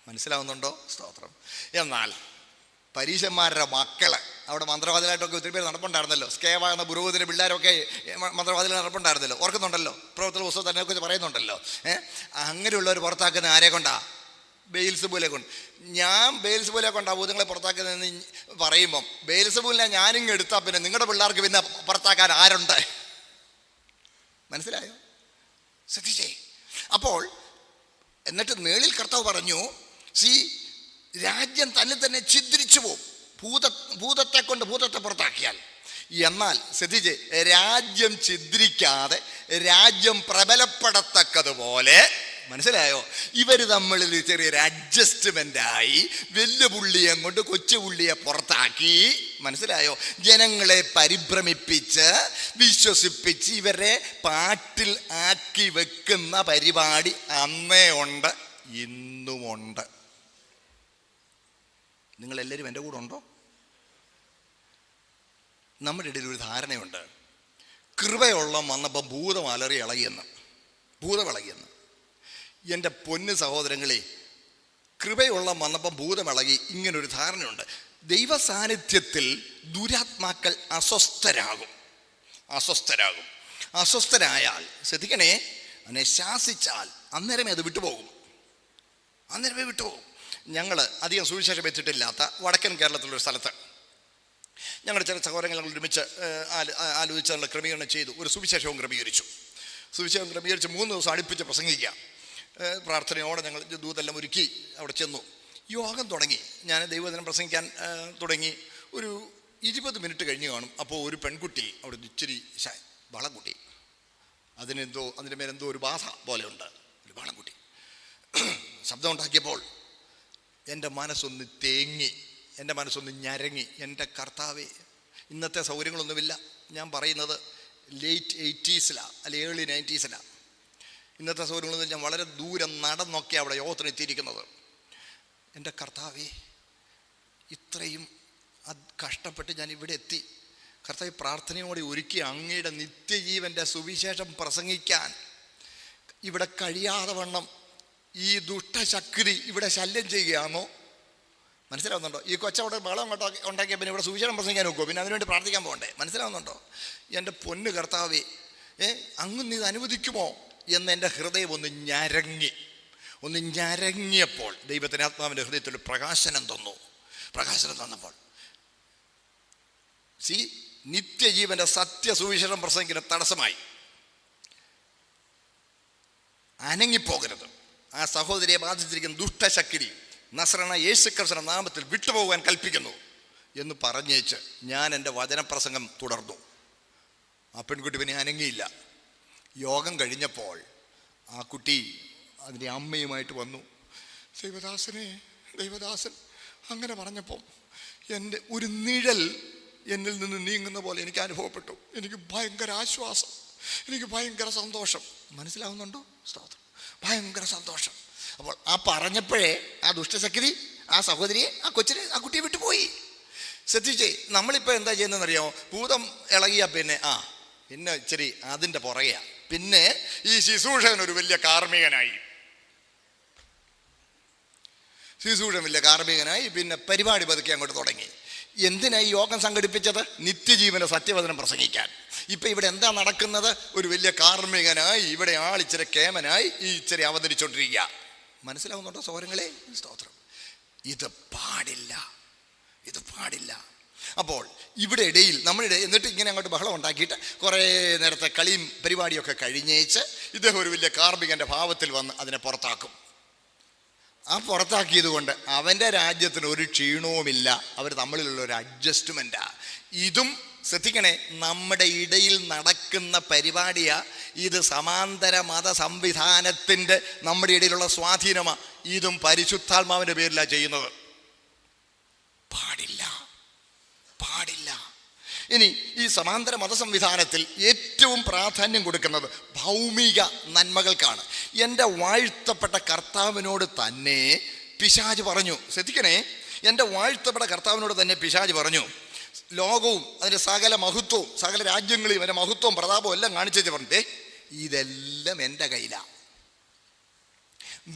മനസ്സിലാവുന്നുണ്ടോ? സ്തോത്രം. എന്നാൽ പരീശന്മാരുടെ മക്കള് അവിടെ മന്ത്രവാദികളായിട്ടൊക്കെ ഒത്തിരി പേര് നടപ്പുണ്ടായിരുന്നല്ലോ. സ്കേവ എന്ന പുരോഹിതന്റെ പിള്ളേരൊക്കെ മന്ത്രവാദികൾ നടപ്പുണ്ടായിരുന്നല്ലോ, ഓർക്കുന്നുണ്ടല്ലോ. പ്രവർത്തന പുസ്തകം തന്നെ കുറിച്ച് പറയുന്നുണ്ടല്ലോ. അങ്ങനെയുള്ളവർ പുറത്താക്കുന്ന ആരെ കൊണ്ടാ? ബേൽസെബൂലെ കൊണ്ട്. ഞാൻ ബേൽസെബൂലെ കൊണ്ടാ ഭൂതങ്ങളെ പുറത്താക്കുന്നതെന്ന് പറയുമ്പം ബേൽസെബൂലിനെ ഞാനിങ്ങ് എടുത്താൽ പിന്നെ നിങ്ങളുടെ പിള്ളേർക്ക് പിന്നെ പുറത്താക്കാൻ ആരുണ്ട്? മനസ്സിലായോ? ശ്രദ്ധിച്ചേ. അപ്പോൾ എന്നിട്ട് മേളിൽ കർത്താവ് പറഞ്ഞു, രാജ്യം തന്നെ തന്നെ ഛിദ്രിച്ചു പോവും ഭൂതത്തെ കൊണ്ട് ഭൂതത്തെ പുറത്താക്കിയാൽ. എന്നാൽ ശ്രദ്ധിച്ചേ, രാജ്യം ഛിദ്രിക്കാതെ രാജ്യം പ്രബലപ്പെടത്തക്കതുപോലെ, മനസ്സിലായോ, ഇവർ തമ്മിൽ ചെറിയൊരു അഡ്ജസ്റ്റ്മെൻ്റായി വലിയ പുള്ളിയെ കൊണ്ട് കൊച്ചു പുള്ളിയെ പുറത്താക്കി, മനസ്സിലായോ, ജനങ്ങളെ പരിഭ്രമിപ്പിച്ച് വിശ്വസിപ്പിച്ച് ഇവരെ പാട്ടിൽ ആക്കി വെക്കുന്ന പരിപാടി അന്നേ ഉണ്ട്, ഇന്നുമുണ്ട്. നിങ്ങളെല്ലാവരും എൻ്റെ കൂടെ ഉണ്ടോ? നമ്മുടെ ഇടയിൽ ഒരു ധാരണയുണ്ട്, കൃപയുള്ള വന്നപ്പോൾ ഭൂതം അലറി ഇളകിയെന്ന്, ഭൂതം ഇളകിയെന്ന്. എൻ്റെ പൊന്ന് സഹോദരങ്ങളെ, കൃപയുള്ള വന്നപ്പം ഭൂതം ഇളകി, ഇങ്ങനൊരു ധാരണയുണ്ട്. ദൈവ സാന്നിധ്യത്തിൽ ദുരാത്മാക്കൾ അസ്വസ്ഥരായാൽ ശ്രദ്ധിക്കണേ, അതിനെ ശാസിച്ചാൽ അന്നേരമേ അത് വിട്ടുപോകും. ഞങ്ങൾ അധികം സുവിശേഷം എത്തിയിട്ടില്ലാത്ത വടക്കൻ കേരളത്തിലൊരു സ്ഥലത്ത് ഞങ്ങളുടെ ചില സഹോദരങ്ങൾ ഒരുമിച്ച് ആലോചിച്ച് നമ്മൾ ക്രമീകരണം ചെയ്തു. ഒരു സുവിശേഷവും ക്രമീകരിച്ചു. സുവിശേഷം ക്രമീകരിച്ച് 3 ദിവസം അടുപ്പിച്ച് പ്രസംഗിക്കുക. പ്രാർത്ഥനയോടെ ഞങ്ങൾ ദൂതെല്ലാം ഒരുക്കി അവിടെ ചെന്നു. യോഗം തുടങ്ങി. ഞാൻ ദൈവവചനം പ്രസംഗിക്കാൻ തുടങ്ങി. ഒരു 20 മിനിറ്റ് കഴിഞ്ഞ് കാണും. അപ്പോൾ ഒരു പെൺകുട്ടി അവിടെ ഇച്ചിരി വളംകുട്ടി, അതിൻ്റെ മേലെന്തോ ഒരു ബാധ പോലെയുണ്ട്. ഒരു വളംകുട്ടി ശബ്ദം ഉണ്ടാക്കിയപ്പോൾ എൻ്റെ മനസ്സൊന്ന് തേങ്ങി, എൻ്റെ മനസ്സൊന്ന് ഞരങ്ങി. എൻ്റെ കർത്താവേ, ഇന്നത്തെ സൗകര്യങ്ങളൊന്നുമില്ല. ഞാൻ പറയുന്നത് ലേറ്റ് 80s അല്ലെ ഏർലി 90s. ഇന്നത്തെ സൗകര്യങ്ങളൊന്നും ഞാൻ വളരെ ദൂരം നടന്നൊക്കെ അവിടെ യോഗത്തിന് എത്തിയിരിക്കുന്നത്. എൻ്റെ കർത്താവേ, ഇത്രയും കഷ്ടപ്പെട്ട് ഞാൻ ഇവിടെ എത്തി. കർത്താവ് പ്രാർത്ഥനയോടെ ഒരുക്കി അങ്ങയുടെ നിത്യജീവൻ്റെ സുവിശേഷം പ്രസംഗിക്കാൻ ഇവിടെ കഴിയാതെ വണ്ണം ഈ ദുഷ്ടശക്തി ഇവിടെ ശല്യം ചെയ്യുകയാണോ? മനസ്സിലാവുന്നുണ്ടോ? ഈ കൊച്ചവിടെ ബഹളം ഉണ്ടാക്കിയ പിന്നെ ഇവിടെ സുവിശേഷം പ്രസംഗിക്കാൻ നോക്കുമോ? പിന്നെ അതിനുവേണ്ടി പ്രാർത്ഥിക്കാൻ പോകണ്ടേ? മനസ്സിലാവുന്നുണ്ടോ? എൻ്റെ പൊന്ന് കർത്താവേ, അങ്ങ് നീ ഇത് അനുവദിക്കുമോ എന്ന് എൻ്റെ ഹൃദയം ഒന്ന് ഞരങ്ങിയപ്പോൾ ദൈവത്തിൻ്റെ ആത്മാവിൻ്റെ ഹൃദയത്തിൽ പ്രകാശനം തന്നപ്പോൾ നിത്യജീവൻ്റെ സത്യസുവിശേഷം പ്രസംഗിക്കുന്ന തടസ്സമായി. അനങ്ങിപ്പോകരുത്. ആ സഹോദരിയെ ബാധിച്ചിരിക്കുന്ന ദുഷ്ടശക്തി നസ്രനായ യേശുക്രിസ്തുവിന്റെ നാമത്തിൽ വിട്ടുപോകാൻ കൽപ്പിക്കുന്നു എന്ന് പറഞ്ഞേച്ച് ഞാൻ എൻ്റെ വചനപ്രസംഗം തുടർന്നു. ആ പെൺകുട്ടി പിന്നെ അനങ്ങിയില്ല. യോഗം കഴിഞ്ഞപ്പോൾ ആ കുട്ടി അതിൻ്റെ അമ്മയുമായിട്ട് വന്നു. ദൈവദാസൻ അങ്ങനെ പറഞ്ഞപ്പം എൻ്റെ ഒരു നിഴൽ എന്നിൽ നിന്ന് നീങ്ങുന്ന പോലെ എനിക്ക് അനുഭവപ്പെട്ടു. എനിക്ക് ഭയങ്കര ആശ്വാസം, എനിക്ക് ഭയങ്കര സന്തോഷം. മനസ്സിലാവുന്നുണ്ടോ? സ്തോത്രം. ഭയങ്കര സന്തോഷം. അപ്പോൾ ആ പറഞ്ഞപ്പോഴേ ആ ദുഷ്ടശക്തി ആ സഹോദരിയെ ആ കുട്ടിയെ വിട്ടുപോയി. ശ്രദ്ധിച്ചേ, നമ്മളിപ്പോൾ എന്താ ചെയ്യുന്നതെന്നറിയാമോ? ഭൂതം ഇളകിയ പിന്നെ ഇച്ചിരി അതിൻ്റെ പുറകെയാ. പിന്നെ ഈ ശുശ്രൂഷൻ ഒരു വലിയ കാർമ്മികനായി, പിന്നെ പരിപാടി പതുക്കെ അങ്ങോട്ട് തുടങ്ങി. എന്തിനായി യോഗം സംഘടിപ്പിച്ചത്? നിത്യജീവന സത്യവചനം പ്രസംഗിക്കാൻ. ഇപ്പം ഇവിടെ എന്താ നടക്കുന്നത്? ഒരു വലിയ കാർമ്മികനായി ഇവിടെ ആളിച്ചിരി കേമനായി ഈ ഇച്ചിരി അവതരിച്ചോണ്ടിരിക്കുക. മനസ്സിലാവുന്നുണ്ടോ സഹോദരങ്ങളെ? സ്തോത്രം. ഇത് പാടില്ല. അപ്പോൾ ഇവിടെ ഇടയിൽ നമ്മളിടെ എന്നിട്ട് ഇങ്ങനെ അങ്ങോട്ട് ബഹളം ഉണ്ടാക്കിയിട്ട് കുറേ നേരത്തെ കളിയും പരിപാടിയൊക്കെ കഴിഞ്ഞേച്ച് ഇദ്ദേഹം ഒരു വലിയ കാർമ്മികൻ്റെ ഭാവത്തിൽ വന്ന് അതിനെ പുറത്താക്കും. ആ പുറത്താക്കിയത് കൊണ്ട് അവൻ്റെ രാജ്യത്തിന് ഒരു ക്ഷീണവുമില്ല. അവർ തമ്മിലുള്ള ഒരു അഡ്ജസ്റ്റ്മെൻറ്റാ. ഇതും ശ്രദ്ധിക്കണേ, നമ്മുടെ ഇടയിൽ നടക്കുന്ന പരിപാടിയാ ഇത്. സമാന്തര മത സംവിധാനത്തിൻ്റെ നമ്മുടെ ഇടയിലുള്ള സ്വാധീനമാണ്. ഇതും പരിശുദ്ധാത്മാവിൻ്റെ പേരിലാണ് ചെയ്യുന്നത്. പാടില്ല. ഇനി ഈ സമാന്തര മത സംവിധാനത്തിൽ ഏറ്റവും പ്രാധാന്യം കൊടുക്കുന്നത് ഭൗമിക നന്മകൾക്കാണ്. എൻ്റെ വാഴ്ത്തപ്പെട്ട കർത്താവിനോട് തന്നെ പിശാച് പറഞ്ഞു. ശ്രദ്ധിക്കണേ, എൻ്റെ വാഴ്ത്തപ്പെട്ട കർത്താവിനോട് തന്നെ പിശാച് പറഞ്ഞു, ലോകവും അതിൻ്റെ സകല മഹത്വവും സകല രാജ്യങ്ങളെയും അതിൻ്റെ മഹത്വവും പ്രതാപവും എല്ലാം കാണിച്ചു പറഞ്ഞേ, ഇതെല്ലാം എൻ്റെ കയ്യിലാണ്.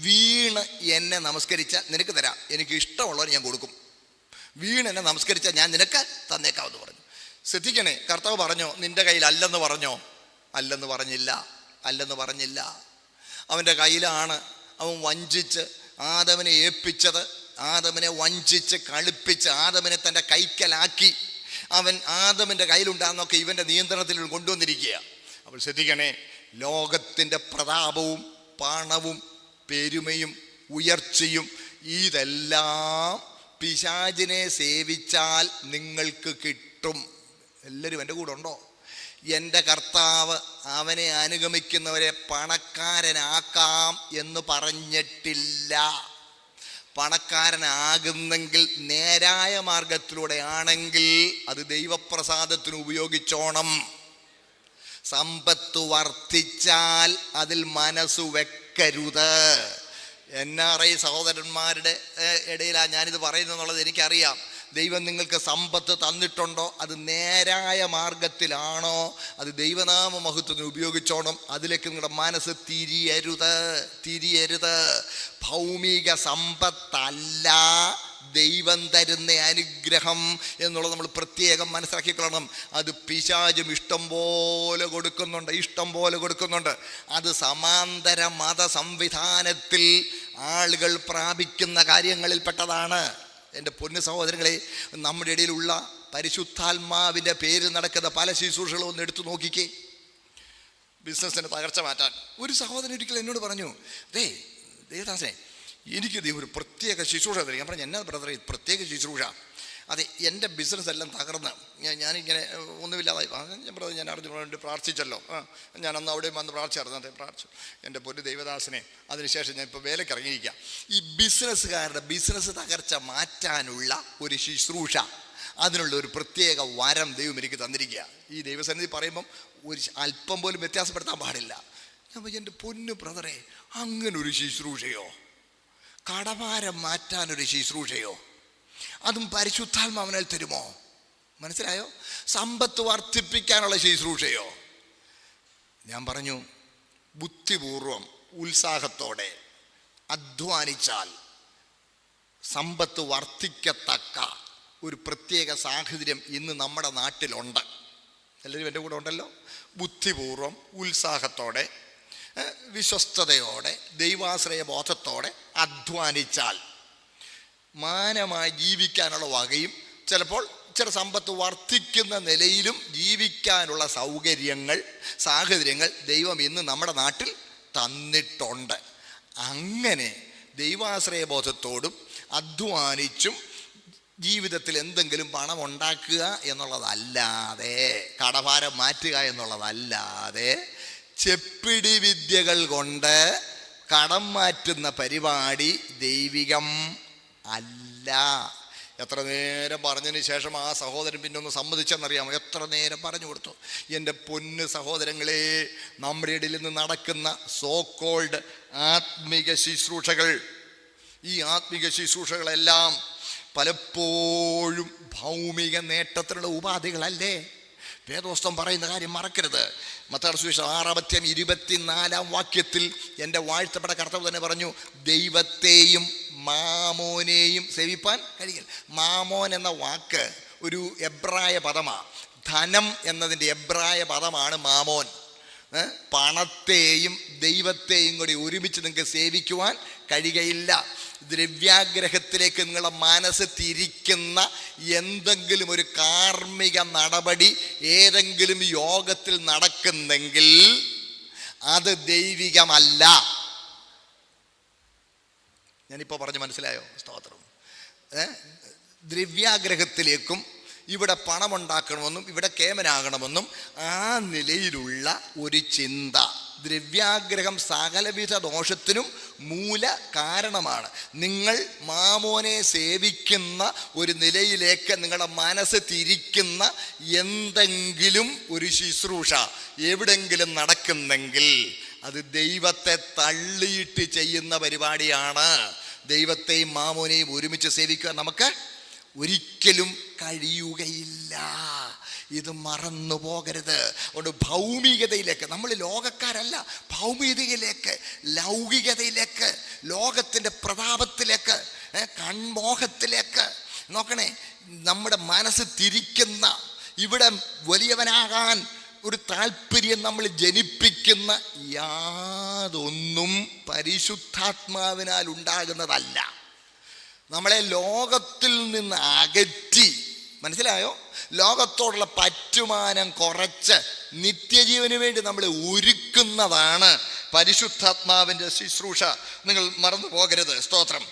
വീണ് എന്നെ നമസ്കരിച്ചാൽ നിനക്ക് തരാം, എനിക്ക് ഇഷ്ടമുള്ളവർ ഞാൻ കൊടുക്കും. വീണ് എന്നെ നമസ്കരിച്ചാൽ ഞാൻ നിനക്ക് തന്നേക്കാമെന്ന് പറഞ്ഞു. ശ്രദ്ധിക്കണേ, കർത്താവ് പറഞ്ഞോ നിൻ്റെ കയ്യിൽ അല്ലെന്ന് പറഞ്ഞോ? അല്ലെന്ന് പറഞ്ഞില്ല. അവൻ്റെ കയ്യിലാണ്. അവൻ വഞ്ചിച്ച് ആദമിനെ ഏൽപ്പിച്ചത്. ആദമിനെ വഞ്ചിച്ച് കളിപ്പിച്ച് ആദമിനെ തൻ്റെ കൈക്കലാക്കി അവൻ ആദമിൻ്റെ കയ്യിലുണ്ടാകുന്നൊക്കെ ഇവൻ്റെ നിയന്ത്രണത്തിൽ കൊണ്ടുവന്നിരിക്കുക. അപ്പോൾ ശ്രദ്ധിക്കണേ, ലോകത്തിൻ്റെ പ്രതാപവും പണവും പെരുമയും ഉയർച്ചയും ഇതെല്ലാം പിശാചിനെ സേവിച്ചാൽ നിങ്ങൾക്ക് കിട്ടും. എല്ലാവരും എൻ്റെ കൂടെ ഉണ്ടോ? എൻ്റെ കർത്താവ് അവനെ അനുഗമിക്കുന്നവരെ പണക്കാരനാക്കാം എന്ന് പറഞ്ഞിട്ടില്ല. പണക്കാരനാകുന്നെങ്കിൽ നേരായ മാർഗത്തിലൂടെ ആണെങ്കിൽ അത് ദൈവപ്രസാദത്തിന് ഉപയോഗിച്ചോണം. സമ്പത്ത് വർദ്ധിച്ചാൽ അതിൽ മനസ്സു വെക്കരുത്. NRI സഹോദരന്മാരുടെ ഇടയിലാണ് ഞാനിത് പറയുന്നതെന്നുള്ളത് എനിക്കറിയാം. ദൈവം നിങ്ങൾക്ക് സമ്പത്ത് തന്നിട്ടുണ്ടോ? അത് നേരായ മാർഗത്തിലാണോ? അത് ദൈവനാമ മഹത്വത്തിന് ഉപയോഗിച്ചോണം. അതിലേക്ക് നിങ്ങളുടെ മനസ്സ് തിരിയരുത്. ഭൗമിക സമ്പത്തല്ല ദൈവം തരുന്ന അനുഗ്രഹം എന്നുള്ളത് നമ്മൾ പ്രത്യേകം മനസ്സിലാക്കിക്കൊള്ളണം. അത് പിശാചും ഇഷ്ടം പോലെ കൊടുക്കുന്നുണ്ട്. അത് സമാന്തര മത സംവിധാനത്തിൽ ആളുകൾ പ്രാപിക്കുന്ന കാര്യങ്ങളിൽപ്പെട്ടതാണ്. എൻ്റെ പൊന്നു സഹോദരങ്ങളെ, നമ്മുടെ ഇടയിലുള്ള പരിശുദ്ധാത്മാവിൻ്റെ പേരിൽ നടക്കുന്ന പല ശുശ്രൂഷകളും ഒന്ന് എടുത്തു നോക്കിക്കേ. ബിസിനസ്സിൻ്റെ തകർച്ച മാറ്റാൻ ഒരു സഹോദരൻ ഒരിക്കലും എന്നോട് പറഞ്ഞു, ദേവദാസേ, എനിക്ക് ഒരു പ്രത്യേക ശുശ്രൂഷ തരും. ഞാൻ പറഞ്ഞു, എന്നാ ബ്രദറെ പ്രത്യേക ശുശ്രൂഷ? അതെ, എൻ്റെ ബിസിനസ് എല്ലാം തകർന്ന് ഞാനിങ്ങനെ ഒന്നുമില്ലാതായി. ഞാൻ ബ്രദർ, ഞാൻ അറിഞ്ഞു വേണ്ടി പ്രാർത്ഥിച്ചല്ലോ. ഞാൻ അന്ന് അവിടെ വന്ന് പ്രാർത്ഥിച്ചായിരുന്നു. അതെ, പ്രാർത്ഥിച്ചു. എൻ്റെ പൊന്നു ദൈവദാസനെ. അതിനുശേഷം ഞാൻ ഇപ്പോൾ വേലയ്ക്ക് ഇറങ്ങിയിരിക്കാം. ഈ ബിസിനസ്സുകാരുടെ ബിസിനസ് തകർച്ച മാറ്റാനുള്ള ഒരു ശുശ്രൂഷ, അതിനുള്ള ഒരു പ്രത്യേക വരം ദൈവം എനിക്ക് തന്നിരിക്കുക. ഈ ദൈവസന്നിധി പറയുമ്പം ഒരു അല്പം പോലും വ്യത്യാസപ്പെടുത്താൻ പാടില്ല. ഞാൻ എൻ്റെ പൊന്നു ബ്രദറെ, അങ്ങനൊരു ശുശ്രൂഷയോ, കടഭാരം മാറ്റാനൊരു ശുശ്രൂഷയോ, അതും പരിശുദ്ധാത്മാവിനാൽ തരുമോ? മനസ്സിലായോ? സമ്പത്ത് വർദ്ധിപ്പിക്കാനുള്ള ശുശ്രൂഷയോ? ഞാൻ പറഞ്ഞു, ബുദ്ധിപൂർവം ഉത്സാഹത്തോടെ അധ്വാനിച്ചാൽ സമ്പത്ത് വർദ്ധിക്കത്തക്ക ഒരു പ്രത്യേക സാഹചര്യം ഇന്ന് നമ്മുടെ നാട്ടിലുണ്ട്. എല്ലാവരും എൻ്റെ കൂടെ ഉണ്ടല്ലോ. ബുദ്ധിപൂർവം ഉത്സാഹത്തോടെ വിശ്വസ്തയോടെ ദൈവാശ്രയ ബോധത്തോടെ അധ്വാനിച്ചാൽ മാനമായി ജീവിക്കാനുള്ള വകയും ചിലപ്പോൾ ചില സമ്പത്ത് വർദ്ധിക്കുന്ന നിലയിലും ജീവിക്കാനുള്ള സാഹചര്യങ്ങൾ ദൈവം ഇന്ന് നമ്മുടെ നാട്ടിൽ തന്നിട്ടുണ്ട്. അങ്ങനെ ദൈവാശ്രയ ബോധത്തോടും അധ്വാനിച്ചും ജീവിതത്തിൽ എന്തെങ്കിലും പണം ഉണ്ടാക്കുക എന്നുള്ളതല്ലാതെ, കടഭാരം മാറ്റുക എന്നുള്ളതല്ലാതെ, ചെപ്പിടി വിദ്യകൾ കൊണ്ട് കടം മാറ്റുന്ന പരിപാടി ദൈവികം അല്ല. എത്ര നേരം പറഞ്ഞതിന് ശേഷം ആ സഹോദരൻ പിന്നെ ഒന്ന് സമ്മതിച്ചെന്നറിയാമോ? എത്ര നേരം പറഞ്ഞു കൊടുത്തു. എൻ്റെ പൊന്ന് സഹോദരങ്ങളെ, നമ്മുടെ ഇടയിൽ നിന്ന് നടക്കുന്ന സോ കോൾഡ് ആത്മിക ശുശ്രൂഷകൾ, ഈ ആത്മിക ശുശ്രൂഷകളെല്ലാം പലപ്പോഴും ഭൗമിക നേട്ടത്തിനുള്ള ഉപാധികളല്ലേ? വേദോസ്തം പറയുന്ന കാര്യം മറക്കരുത്. മത്തായിയുടെ സുവിശേഷം 6:24 എൻ്റെ വാഴ്ത്തപ്പെട്ട കർത്താവ് തന്നെ പറഞ്ഞു, ദൈവത്തെയും മാമോനെയും സേവിപ്പാൻ കഴിയില്ല. മാമോൻ എന്ന വാക്ക് ഒരു എബ്രായ പദമാണ്. ധനം എന്നതിൻ്റെ എബ്രായ പദമാണ് മാമോൻ. പണത്തെയും ദൈവത്തെയും കൂടി ഒരുമിച്ച് നിങ്ങൾക്ക് സേവിക്കുവാൻ കഴിയുകയില്ല. ദ്രവ്യാഗ്രഹത്തിലേക്ക് നിങ്ങളുടെ മനസ്സ് തിരിക്കുന്ന എന്തെങ്കിലും ഒരു കാർമ്മിക നടപടി ഏതെങ്കിലും യോഗത്തിൽ നടക്കുന്നെങ്കിൽ അത് ദൈവികമല്ല. ഞാനിപ്പോൾ പറഞ്ഞ് മനസ്സിലായോ? സ്തോത്രം. ദ്രവ്യാഗ്രഹത്തിലേക്കും ഇവിടെ പണമുണ്ടാക്കണമെന്നും ഇവിടെ കേമനാകണമെന്നും ആ നിലയിലുള്ള ഒരു ചിന്ത, ദ്രവ്യാഗ്രഹം സകലവിധ ദോഷത്തിനും മൂല കാരണമാണ്. നിങ്ങൾ മാമോനെ സേവിക്കുന്ന ഒരു നിലയിലേക്ക് നിങ്ങളുടെ മനസ്സ് തിരിക്കുന്ന എന്തെങ്കിലും ഒരു ശുശ്രൂഷ എവിടെങ്കിലും നടക്കുന്നെങ്കിൽ അത് ദൈവത്തെ തള്ളിയിട്ട് ചെയ്യുന്ന പരിപാടിയാണ്. ദൈവത്തെയും മാമോനെയും ഒരുമിച്ച് സേവിക്കുക നമുക്ക് ഒരിക്കലും കഴിയുകയില്ല. ഇത് മറന്നു പോകരുത്. അതുകൊണ്ട് ഭൗമികതയിലേക്ക്, നമ്മൾ ലോകക്കാരല്ല, ഭൗമികതയിലേക്ക്, ലൗകികതയിലേക്ക്, ലോകത്തിൻ്റെ പ്രതാപത്തിലേക്ക്, കൺമോഹത്തിലേക്ക് നോക്കണേ. നമ്മുടെ മനസ്സ് തിരിക്കുന്ന, ഇവിടെ വലിയവനാകാൻ ഒരു താല്പര്യം നമ്മൾ ജനിപ്പിക്കുന്ന യാതൊന്നും പരിശുദ്ധാത്മാവിനാൽ ഉണ്ടാകുന്നതല്ല. നമ്മളെ ലോകത്തിൽ നിന്ന് അകറ്റി, മനസ്സിലായോ? ലോകത്തോടുള്ള പറ്റുമാനം കുറച്ച് നിത്യജീവന് വേണ്ടി നമ്മൾ ഒരുക്കുന്നതാണ് പരിശുദ്ധാത്മാവിൻ്റെ ശുശ്രൂഷ. നിങ്ങൾ മറന്നു പോകരുത്. സ്തോത്രം.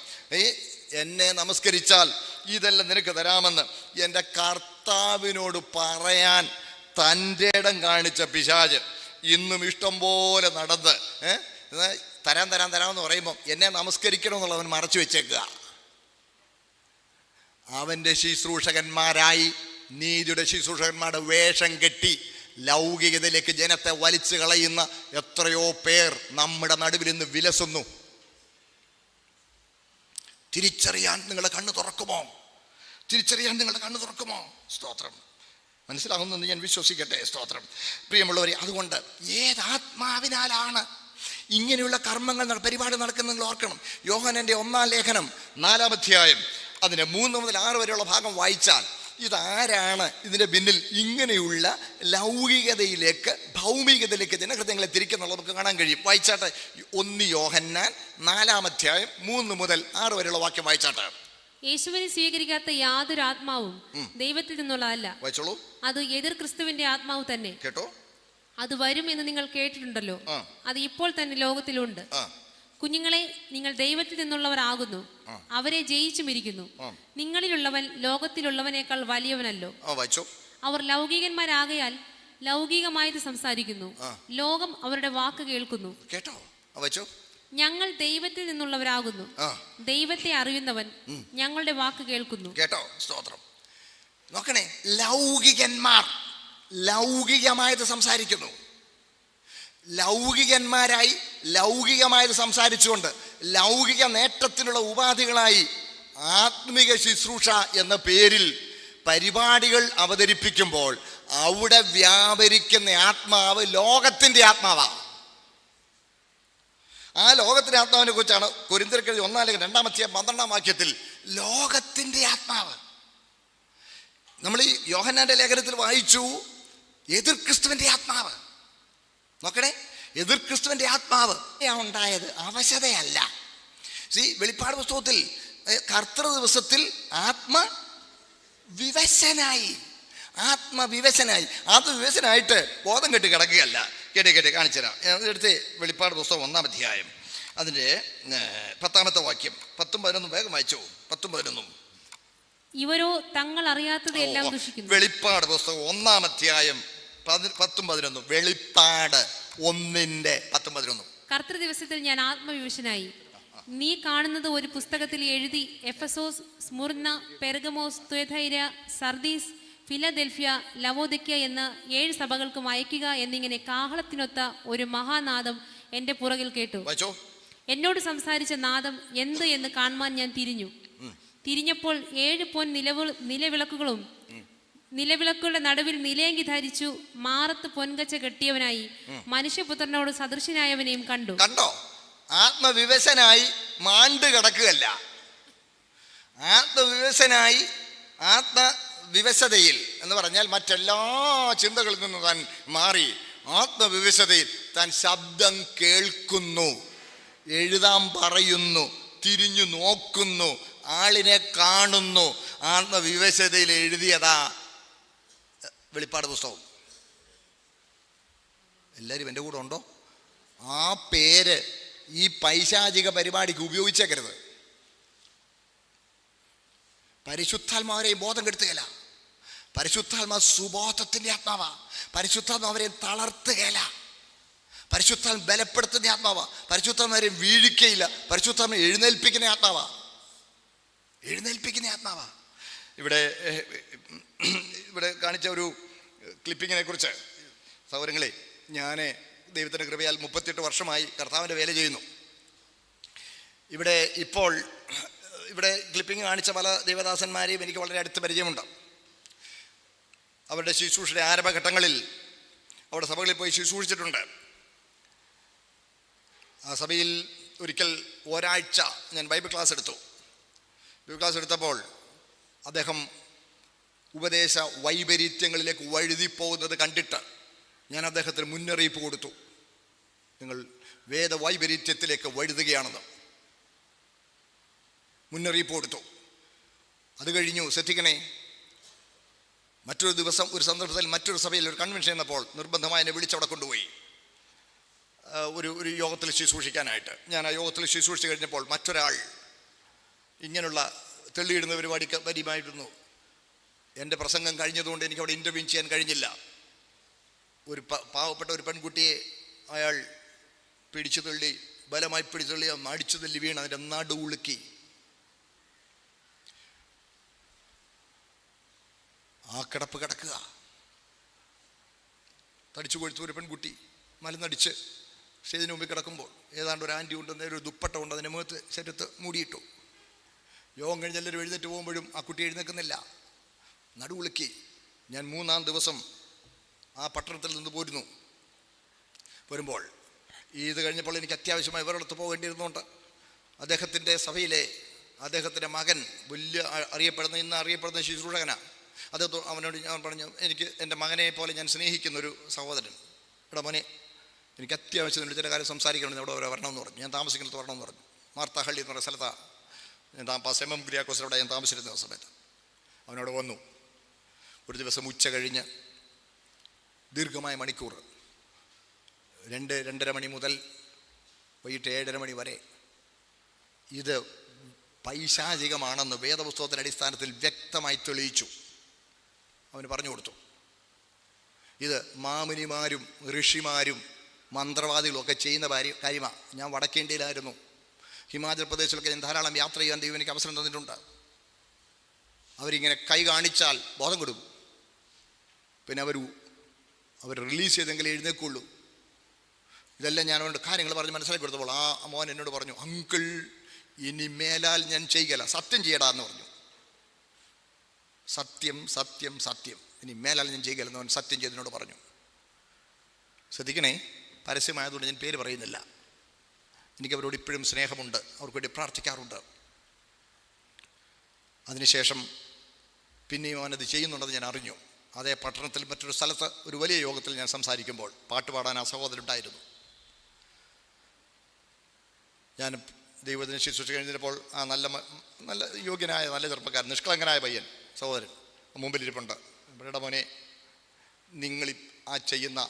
എന്നെ നമസ്കരിച്ചാൽ ഇതെല്ലാം നിനക്ക് തരാമെന്ന് എൻ്റെ കർത്താവിനോട് പറയാൻ തൻ്റെ ഇടം കാണിച്ച പിശാച് ഇന്നും ഇഷ്ടം പോലെ നടന്ന് തരാമെന്ന് പറയുമ്പം എന്നെ നമസ്കരിക്കണമെന്നുള്ളത് അവൻ മറച്ചു വെച്ചേക്കുക. അവൻ്റെ ശുശ്രൂഷകന്മാരായി, നീതിയുടെ ശുശ്രൂഷകന്മാരുടെ വേഷം കെട്ടി ലൗകികതയിലേക്ക് ജനത്തെ വലിച്ചു കളയുന്ന എത്രയോ പേർ നമ്മുടെ നടുവിൽ ഇന്ന് വിലസുന്നു. തിരിച്ചറിയാൻ നിങ്ങളുടെ കണ്ണ് തുറക്കുമോ? സ്തോത്രം. മനസ്സിലാകുന്നെന്ന് ഞാൻ വിശ്വസിക്കട്ടെ. സ്തോത്രം. പ്രിയമുള്ളവരെ, അതുകൊണ്ട് ഏതാത്മാവിനാലാണ് ഇങ്ങനെയുള്ള കർമ്മങ്ങൾ പരിപാടി നടക്കുന്ന നിങ്ങൾ ഓർക്കണം. യോഹന്നാന്റെ 1-ാം ലേഖനം 4-ാം അധ്യായം അതിന് 3 മുതൽ 6 വരെയുള്ള ഭാഗം വായിച്ചാൽ ഇതാരാണ് ഇതിൻ്റെ പിന്നിൽ ഇങ്ങനെയുള്ള ലൗകികതയിലേക്ക് ഭൗമികതയിലേക്ക് ജനഹൃദയങ്ങളെ തിരിക്കുന്നുള്ളത് നമുക്ക് കാണാൻ കഴിയും. വായിച്ചാട്ടെ, 1 യോഹന്നാൻ 4-ാം അധ്യായം 3 മുതൽ 6 വരെയുള്ള വാക്യം വായിച്ചാട്ടെ. യേശുവിനെ സ്വീകരിക്കാത്ത യാതൊരു ആത്മാവും ദൈവത്തിൽ നിന്നുള്ളതല്ല. വായിച്ചോളൂ. അത് എതിർ ക്രിസ്തുവിന്റെ ആത്മാവ് തന്നെ. കേട്ടോ? അത് വരും എന്ന് നിങ്ങൾ കേട്ടിട്ടുണ്ടല്ലോ. അത് ഇപ്പോൾ തന്നെ ലോകത്തിലുണ്ട്. കുഞ്ഞുങ്ങളെ, നിങ്ങൾ ദൈവത്തിൽ നിന്നുള്ളവരാകുന്നു, അവരെ ജയിച്ചുമിരിക്കുന്നു. നിങ്ങളിലുള്ളവൻ ലോകത്തിലുള്ളവനേക്കാൾ വലിയവനല്ലോ. അവർ ലൗകികന്മാരാകയാൽ ലൗകികമായത് സംസാരിക്കുന്നു, ലോകം അവരുടെ വാക്ക് കേൾക്കുന്നു. കേട്ടോ? ഞങ്ങൾ ദൈവത്തിൽ നിന്നുള്ളവരാകുന്നു, ദൈവത്തെ അറിയുന്നവൻ ഞങ്ങളുടെ വാക്ക് കേൾക്കുന്നു. കേട്ടോ? സ്തോത്രം. നോക്കണേ, ലൗകികന്മാർ ലൗകികമായത് സംസാരിക്കുന്നു. ലൗകികന്മാരായി ലൗകികമായത് സംസാരിച്ചുകൊണ്ട് ലൗകിക നേട്ടത്തിനുള്ള ഉപാധികളായി ആത്മിക ശുശ്രൂഷ എന്ന പേരിൽ പരിപാടികൾ അവതരിപ്പിക്കുമ്പോൾ അവിടെ വ്യാപരിക്കുന്ന ആത്മാവ് ലോകത്തിൻ്റെ ആത്മാവാണ്. ആ ലോകത്തിൻ്റെ ആത്മാവിനെ കുറിച്ചാണ് കൊരിന്ത്യർക്ക് 1-2 അധ്യായം 12-ാം വാക്യത്തിൽ ലോകത്തിൻ്റെ ആത്മാവ്. നമ്മൾ ഈ യോഹന്നാന്റെ ലേഖനത്തിൽ വായിച്ചു എതിർ ക്രിസ്തുവിൻ്റെ ആത്മാവ്. നോക്കണേ, എതിർ ക്രിസ്തുവിൻ്റെ ആത്മാവ് ഉണ്ടായത് അവശതയല്ല. വെളിപ്പാട് പുസ്തകത്തിൽ കർത്തൃ ദിവസത്തിൽ ആത്മവിവശനായി ആത്മവിവശനായിട്ട് ബോധം കെട്ടി കിടക്കുകയല്ല. കേട്ടെ കാണിച്ചു തരാം. എടുത്ത് വെളിപ്പാട് പുസ്തകം 1-ാം അധ്യായം അതിൻ്റെ 10-ാമത്തെ വാക്യം 10-11 വേഗം വായിച്ചു. 10-11. ഇവരോ തങ്ങൾ അറിയാത്തത് എല്ലാം ദുഷിക്കുന്നു. വെളിപ്പാട് പുസ്തകം 1-ാം അധ്യായം 10-11. വെളിപ്പാട് 1:10-11. കർത്തൃ ദിവസത്തിൽ ഞാൻ ആത്മവിവശനായി. നീ കാണുന്നത് ഒരു പുസ്തകത്തിൽ എഴുതി എഫെസോസ്, സ്മുർന്ന, പെർഗമോസ്, തുയഥൈര, സർദീസ്, ഫിലദെൽഫ്യ, ലവോദിക്ക എന്ന 7 സഭകൾക്കും അയക്കുക എന്നിങ്ങനെ കാഹളത്തിനൊത്ത ഒരു മഹാനാദം എന്റെ പുറകിൽ കേട്ടു. എന്നോട് സംസാരിച്ച നാദം എന്ത് എന്ന് കാണുവാൻ ഞാൻ തിരിഞ്ഞപ്പോൾ 7 പൊൻ നിലവിളക്കുകളും നിലവിളക്കുകളുടെ നടുവിൽ നിലയങ്കി ധരിച്ചു മാറത്ത് പൊൻകച്ച കെട്ടിയവനായി മനുഷ്യപുത്രനോട് സദൃശനായവനെയും കണ്ടു. കണ്ടോ? ആത്മവിവശനായി മാണ്ട് കിടക്കുകയല്ല. ആത്മവിവശനായി ആത്മവിവശതയിൽ എന്ന് പറഞ്ഞാൽ മറ്റെല്ലാ ചിന്തകളിൽ നിന്നും താൻ മാറി ആത്മവിവശതയിൽ താൻ ശബ്ദം കേൾക്കുന്നു, എഴുതാൻ പറയുന്നു, തിരിഞ്ഞു നോക്കുന്നു, ആളിനെ കാണുന്നു. ആത്മവിവശതയിൽ എഴുതിയതാ വെളിപ്പാട് പുസ്തകം. എല്ലാവരും എൻ്റെ കൂടെ ഉണ്ടോ? ആ പേര് ഈ പൈശാചിക പരിപാടിക്ക് ഉപയോഗിച്ചേക്കരുത്. പരിശുദ്ധാത്മാവരെയും ബോധം കെടുത്തുകയില്ല. പരിശുദ്ധാത്മാ സുബോധത്തിൻ്റെ ആത്മാവാ. പരിശുദ്ധാത്മാ അവരെ തളർത്തുകയില്ല. പരിശുദ്ധാത്മ ബലപ്പെടുത്തുന്ന ആത്മാവാ. പരിശുദ്ധാത്മാവരെ വീഴിക്കയില്ല. പരിശുദ്ധാത്മ എഴുന്നേൽപ്പിക്കുന്ന ആത്മാവാ. ഇവിടെ കാണിച്ച ഒരു ക്ലിപ്പിങ്ങിനെ കുറിച്ച് സൗകര്യങ്ങളെ, ഞാൻ ദൈവത്തിൻ്റെ കൃപയാൽ 38 വർഷമായി കർത്താവിൻ്റെ വേല ചെയ്യുന്നു. ഇവിടെ ക്ലിപ്പിംഗ് കാണിച്ച പല ദേവദാസന്മാരെയും എനിക്ക് വളരെ അടുത്ത് പരിചയമുണ്ട്. അവരുടെ ശുശ്രൂഷയുടെ ആരംഭഘട്ടങ്ങളിൽ അവിടെ സഭകളിൽ പോയി ശുശ്രൂഷിച്ചിട്ടുണ്ട്. ആ സഭയിൽ ഒരിക്കൽ ഒരാഴ്ച ഞാൻ ബൈബിൾ ക്ലാസ് എടുത്തപ്പോൾ അദ്ദേഹം ഉപദേശ വൈപരീത്യങ്ങളിലേക്ക് വഴുതിപ്പോകുന്നത് കണ്ടിട്ട് ഞാൻ അദ്ദേഹത്തിന് മുന്നറിയിപ്പ് കൊടുത്തു. നിങ്ങൾ വേദവൈപരീത്യത്തിലേക്ക് വഴുതുകയാണെന്ന് മുന്നറിയിപ്പ് കൊടുത്തു. അത് കഴിഞ്ഞു. ശ്രദ്ധിക്കണേ, മറ്റൊരു ദിവസം ഒരു സന്ദർഭത്തിൽ മറ്റൊരു സഭയിൽ ഒരു കൺവെൻഷൻ എന്നപ്പോൾ നിർബന്ധമായി എന്നെ വിളിച്ചവിടെ കൊണ്ടുപോയി ഒരു യോഗത്തിൽ ശുശ്രൂഷിക്കാനായിട്ട്. ഞാൻ ആ യോഗത്തിൽ ശുശ്രൂഷിച്ച് കഴിഞ്ഞപ്പോൾ മറ്റൊരാൾ ഇങ്ങനെയുള്ള തെള്ളിയിടുന്ന പരിപാടിയുമായിരുന്നു. എൻ്റെ പ്രസംഗം കഴിഞ്ഞതുകൊണ്ട് എനിക്ക് അവിടെ ഇൻ്റർവ്യൂ ചെയ്യാൻ കഴിഞ്ഞില്ല. ഒരു പാവപ്പെട്ട ഒരു പെൺകുട്ടിയെ അയാൾ ബലമായി പിടിച്ചു തള്ളി അടിച്ചു തല്ലി വീണ് അതിൻ്റെ നടുവുളുക്കി. ആ കിടക്കുക. തടിച്ചു കൊഴുത്ത ഒരു പെൺകുട്ടി മലന്നടിച്ച് സ്റ്റേജിന് മുമ്പിൽ കിടക്കുമ്പോൾ ഏതാണ്ട് ഒരു ആൻറ്റി ഉണ്ട്, ഒരു ദുപ്പട്ട ഉണ്ട്, അതിൻ്റെ മുഖത്ത് ശരീരത്ത് മൂടിയിട്ടു. യോഗം കഴിഞ്ഞ് എല്ലാവരും എഴുന്നേറ്റ് പോകുമ്പോഴും ആ കുട്ടി എഴുന്നേൽക്കുന്നില്ല, നടുവുളുക്കി. ഞാൻ 3-ാം ദിവസം ആ പട്ടണത്തിൽ നിന്ന് പോരുമ്പോൾ ഇത് കഴിഞ്ഞപ്പോൾ എനിക്ക് അത്യാവശ്യമായി ഇവരുടെ അടുത്ത് പോകേണ്ടിയിരുന്നുകൊണ്ട് അദ്ദേഹത്തിൻ്റെ സഭയിലെ അദ്ദേഹത്തിൻ്റെ മകൻ വലിയ ഇന്ന് അറിയപ്പെടുന്ന ശുശ്രൂഷകനാണ്. അവനോട് ഞാൻ പറഞ്ഞു, എനിക്ക് എൻ്റെ മകനെ പോലെ ഞാൻ സ്നേഹിക്കുന്നൊരു സഹോദരൻ, എടാ മോനെ എനിക്ക് അത്യാവശ്യം ചില കാര്യം സംസാരിക്കണം, അവിടെ വരെ വരണമെന്ന് പറഞ്ഞു. ഞാൻ താമസിക്കുന്നത് വരണമെന്ന് പറഞ്ഞു. മാർത്താഹള്ളി എന്ന് പറയുന്ന സ്ഥലത്താണ് ഞാൻ എം കുര്യാക്കോസിലൂടെ ഞാൻ താമസിച്ചിരുന്ന സമയത്ത് അവനോട് വന്നു. ഒരു ദിവസം ഉച്ച കഴിഞ്ഞ് ദീർഘമായ മണിക്കൂർ 2-2:30 മണി മുതൽ വൈകിട്ട് 7:30 മണി വരെ ഇത് പൈശാചികമാണെന്ന് വേദപുസ്തകത്തിൻ്റെ അടിസ്ഥാനത്തിൽ വ്യക്തമായി തെളിയിച്ചു. അവന് പറഞ്ഞു കൊടുത്തു. ഇത് മാമുനിമാരും ഋഷിമാരും മന്ത്രവാദികളും ഒക്കെ ചെയ്യുന്ന കാര്യമാണ്. ഞാൻ വടക്കേ ഇന്ത്യയിലായിരുന്നു, ഹിമാചൽ പ്രദേശിലൊക്കെ ഞാൻ ധാരാളം യാത്ര ചെയ്യാൻ ദൈവം എനിക്ക് അവസരം തന്നിട്ടുണ്ട്. അവരിങ്ങനെ കൈ കാണിച്ചാൽ ബോധം കൊടുക്കും, പിന്നെ അവർ റിലീസ് ചെയ്തെങ്കിലേ എഴുന്നേക്കുള്ളൂ. ഇതെല്ലാം ഞാൻ അവനോട് കാര്യങ്ങൾ പറഞ്ഞ് മനസ്സിലാക്കി കൊടുത്തപ്പോൾ ആ മോൻ എന്നോട് പറഞ്ഞു, അങ്കിൾ ഇനി മേലാൽ ഞാൻ ചെയ്യല, സത്യം ചെയ്യടാ എന്ന് പറഞ്ഞു. സത്യം സത്യം സത്യം, ഇനി മേലാൽ ഞാൻ ചെയ്യലെന്ന് അവൻ സത്യം ചെയ്തതിനോട് പറഞ്ഞു. ശ്രദ്ധിക്കണേ, പരസ്യമായതുകൊണ്ട് ഞാൻ പേര് പറയുന്നില്ല. എനിക്കവരോട് ഇപ്പോഴും സ്നേഹമുണ്ട്, അവർക്ക് വേണ്ടി പ്രാർത്ഥിക്കാറുണ്ട്. അതിനുശേഷം പിന്നെയും അവനത് ചെയ്യുന്നുണ്ടെന്ന് ഞാൻ അറിഞ്ഞു. അതേ പട്ടണത്തിൽ മറ്റൊരു സ്ഥലത്ത് ഒരു വലിയ യോഗത്തിൽ ഞാൻ സംസാരിക്കുമ്പോൾ പാട്ടുപാടാൻ ആ സഹോദരനുണ്ടായിരുന്നു. ഞാൻ ദൈവത്തിന് ശുശ്രൂഷ കഴിഞ്ഞപ്പോൾ ആ നല്ല യോഗ്യനായ നല്ല ചെറുപ്പക്കാരൻ, നിഷ്കളങ്കനായ പയ്യൻ സഹോദരൻ മുമ്പിലിരിപ്പുണ്ട്. ഇവിടെ മോനെ, നിങ്ങൾ ആ ചെയ്യുന്ന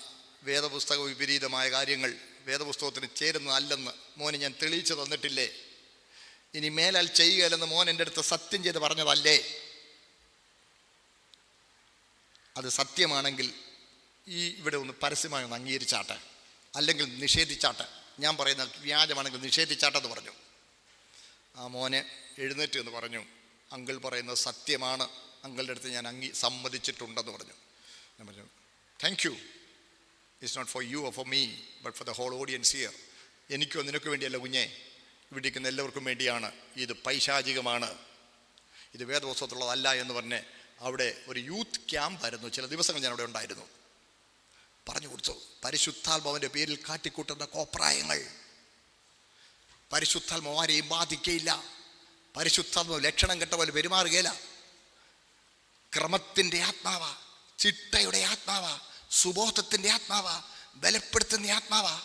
വേദപുസ്തക വിപരീതമായ കാര്യങ്ങൾ വേദപുസ്തകത്തിന് ചേരുന്നതല്ലെന്ന് മോനെ ഞാൻ തെളിയിച്ചു തന്നിട്ടില്ലേ? ഇനി മേലാൽ ചെയ്യുകയല്ലെന്ന് മോൻ എൻ്റെ അടുത്ത് സത്യം ചെയ്ത് പറഞ്ഞതല്ലേ? അത് സത്യമാണെങ്കിൽ ഇവിടെ ഒന്ന് പരസ്യമായി ഒന്ന് അംഗീകരിച്ചാട്ടെ, അല്ലെങ്കിൽ നിഷേധിച്ചാട്ടെ. ഞാൻ പറയുന്ന വ്യാജമാണെങ്കിൽ നിഷേധിച്ചാട്ടെന്ന് പറഞ്ഞു. ആ മോനെ എഴുന്നേറ്റ് എന്ന് പറഞ്ഞു, അങ്കിൾ പറയുന്നത് സത്യമാണ്, അങ്കിളുടെ അടുത്ത് ഞാൻ സമ്മതിച്ചിട്ടുണ്ടെന്ന് പറഞ്ഞു. ഞാൻ പറഞ്ഞു, thank you, it's not for you or for me but for the whole audience here. എനിക്കോ നിനക്ക് വേണ്ടിയല്ല കുഞ്ഞെ, ഇവിടെ ഇരിക്കുന്ന എല്ലാവർക്കും വേണ്ടിയാണ്. ഇത് പൈശാചികമാണ്, ഇത് വേദപുസ്തകത്തിലുള്ളതല്ല എന്ന് പറഞ്ഞ് അവിടെ ഒരു യൂത്ത് ക്യാമ്പ് ആയിരുന്നു. ചില ദിവസങ്ങൾ ഞാൻ അവിടെ ഉണ്ടായിരുന്നു. പറഞ്ഞു കൊടുത്തു, പരിശുദ്ധാത്മാവിൻ്റെ പേരിൽ കാട്ടിക്കൂട്ടുന്ന കോപ്രായങ്ങൾ പരിശുദ്ധാത്മാവ് ആരെയും ബാധിക്കയില്ല. പരിശുദ്ധാത്മാവ് ലക്ഷണം കെട്ട പോലെ പെരുമാറുകയില്ല. ക്രമത്തിൻ്റെ ആത്മാവാ, ചിട്ടയുടെ ആത്മാവാ, സുബോധത്തിൻ്റെ ആത്മാവാ, ബലപ്പെടുത്തുന്ന ആത്മാവാ.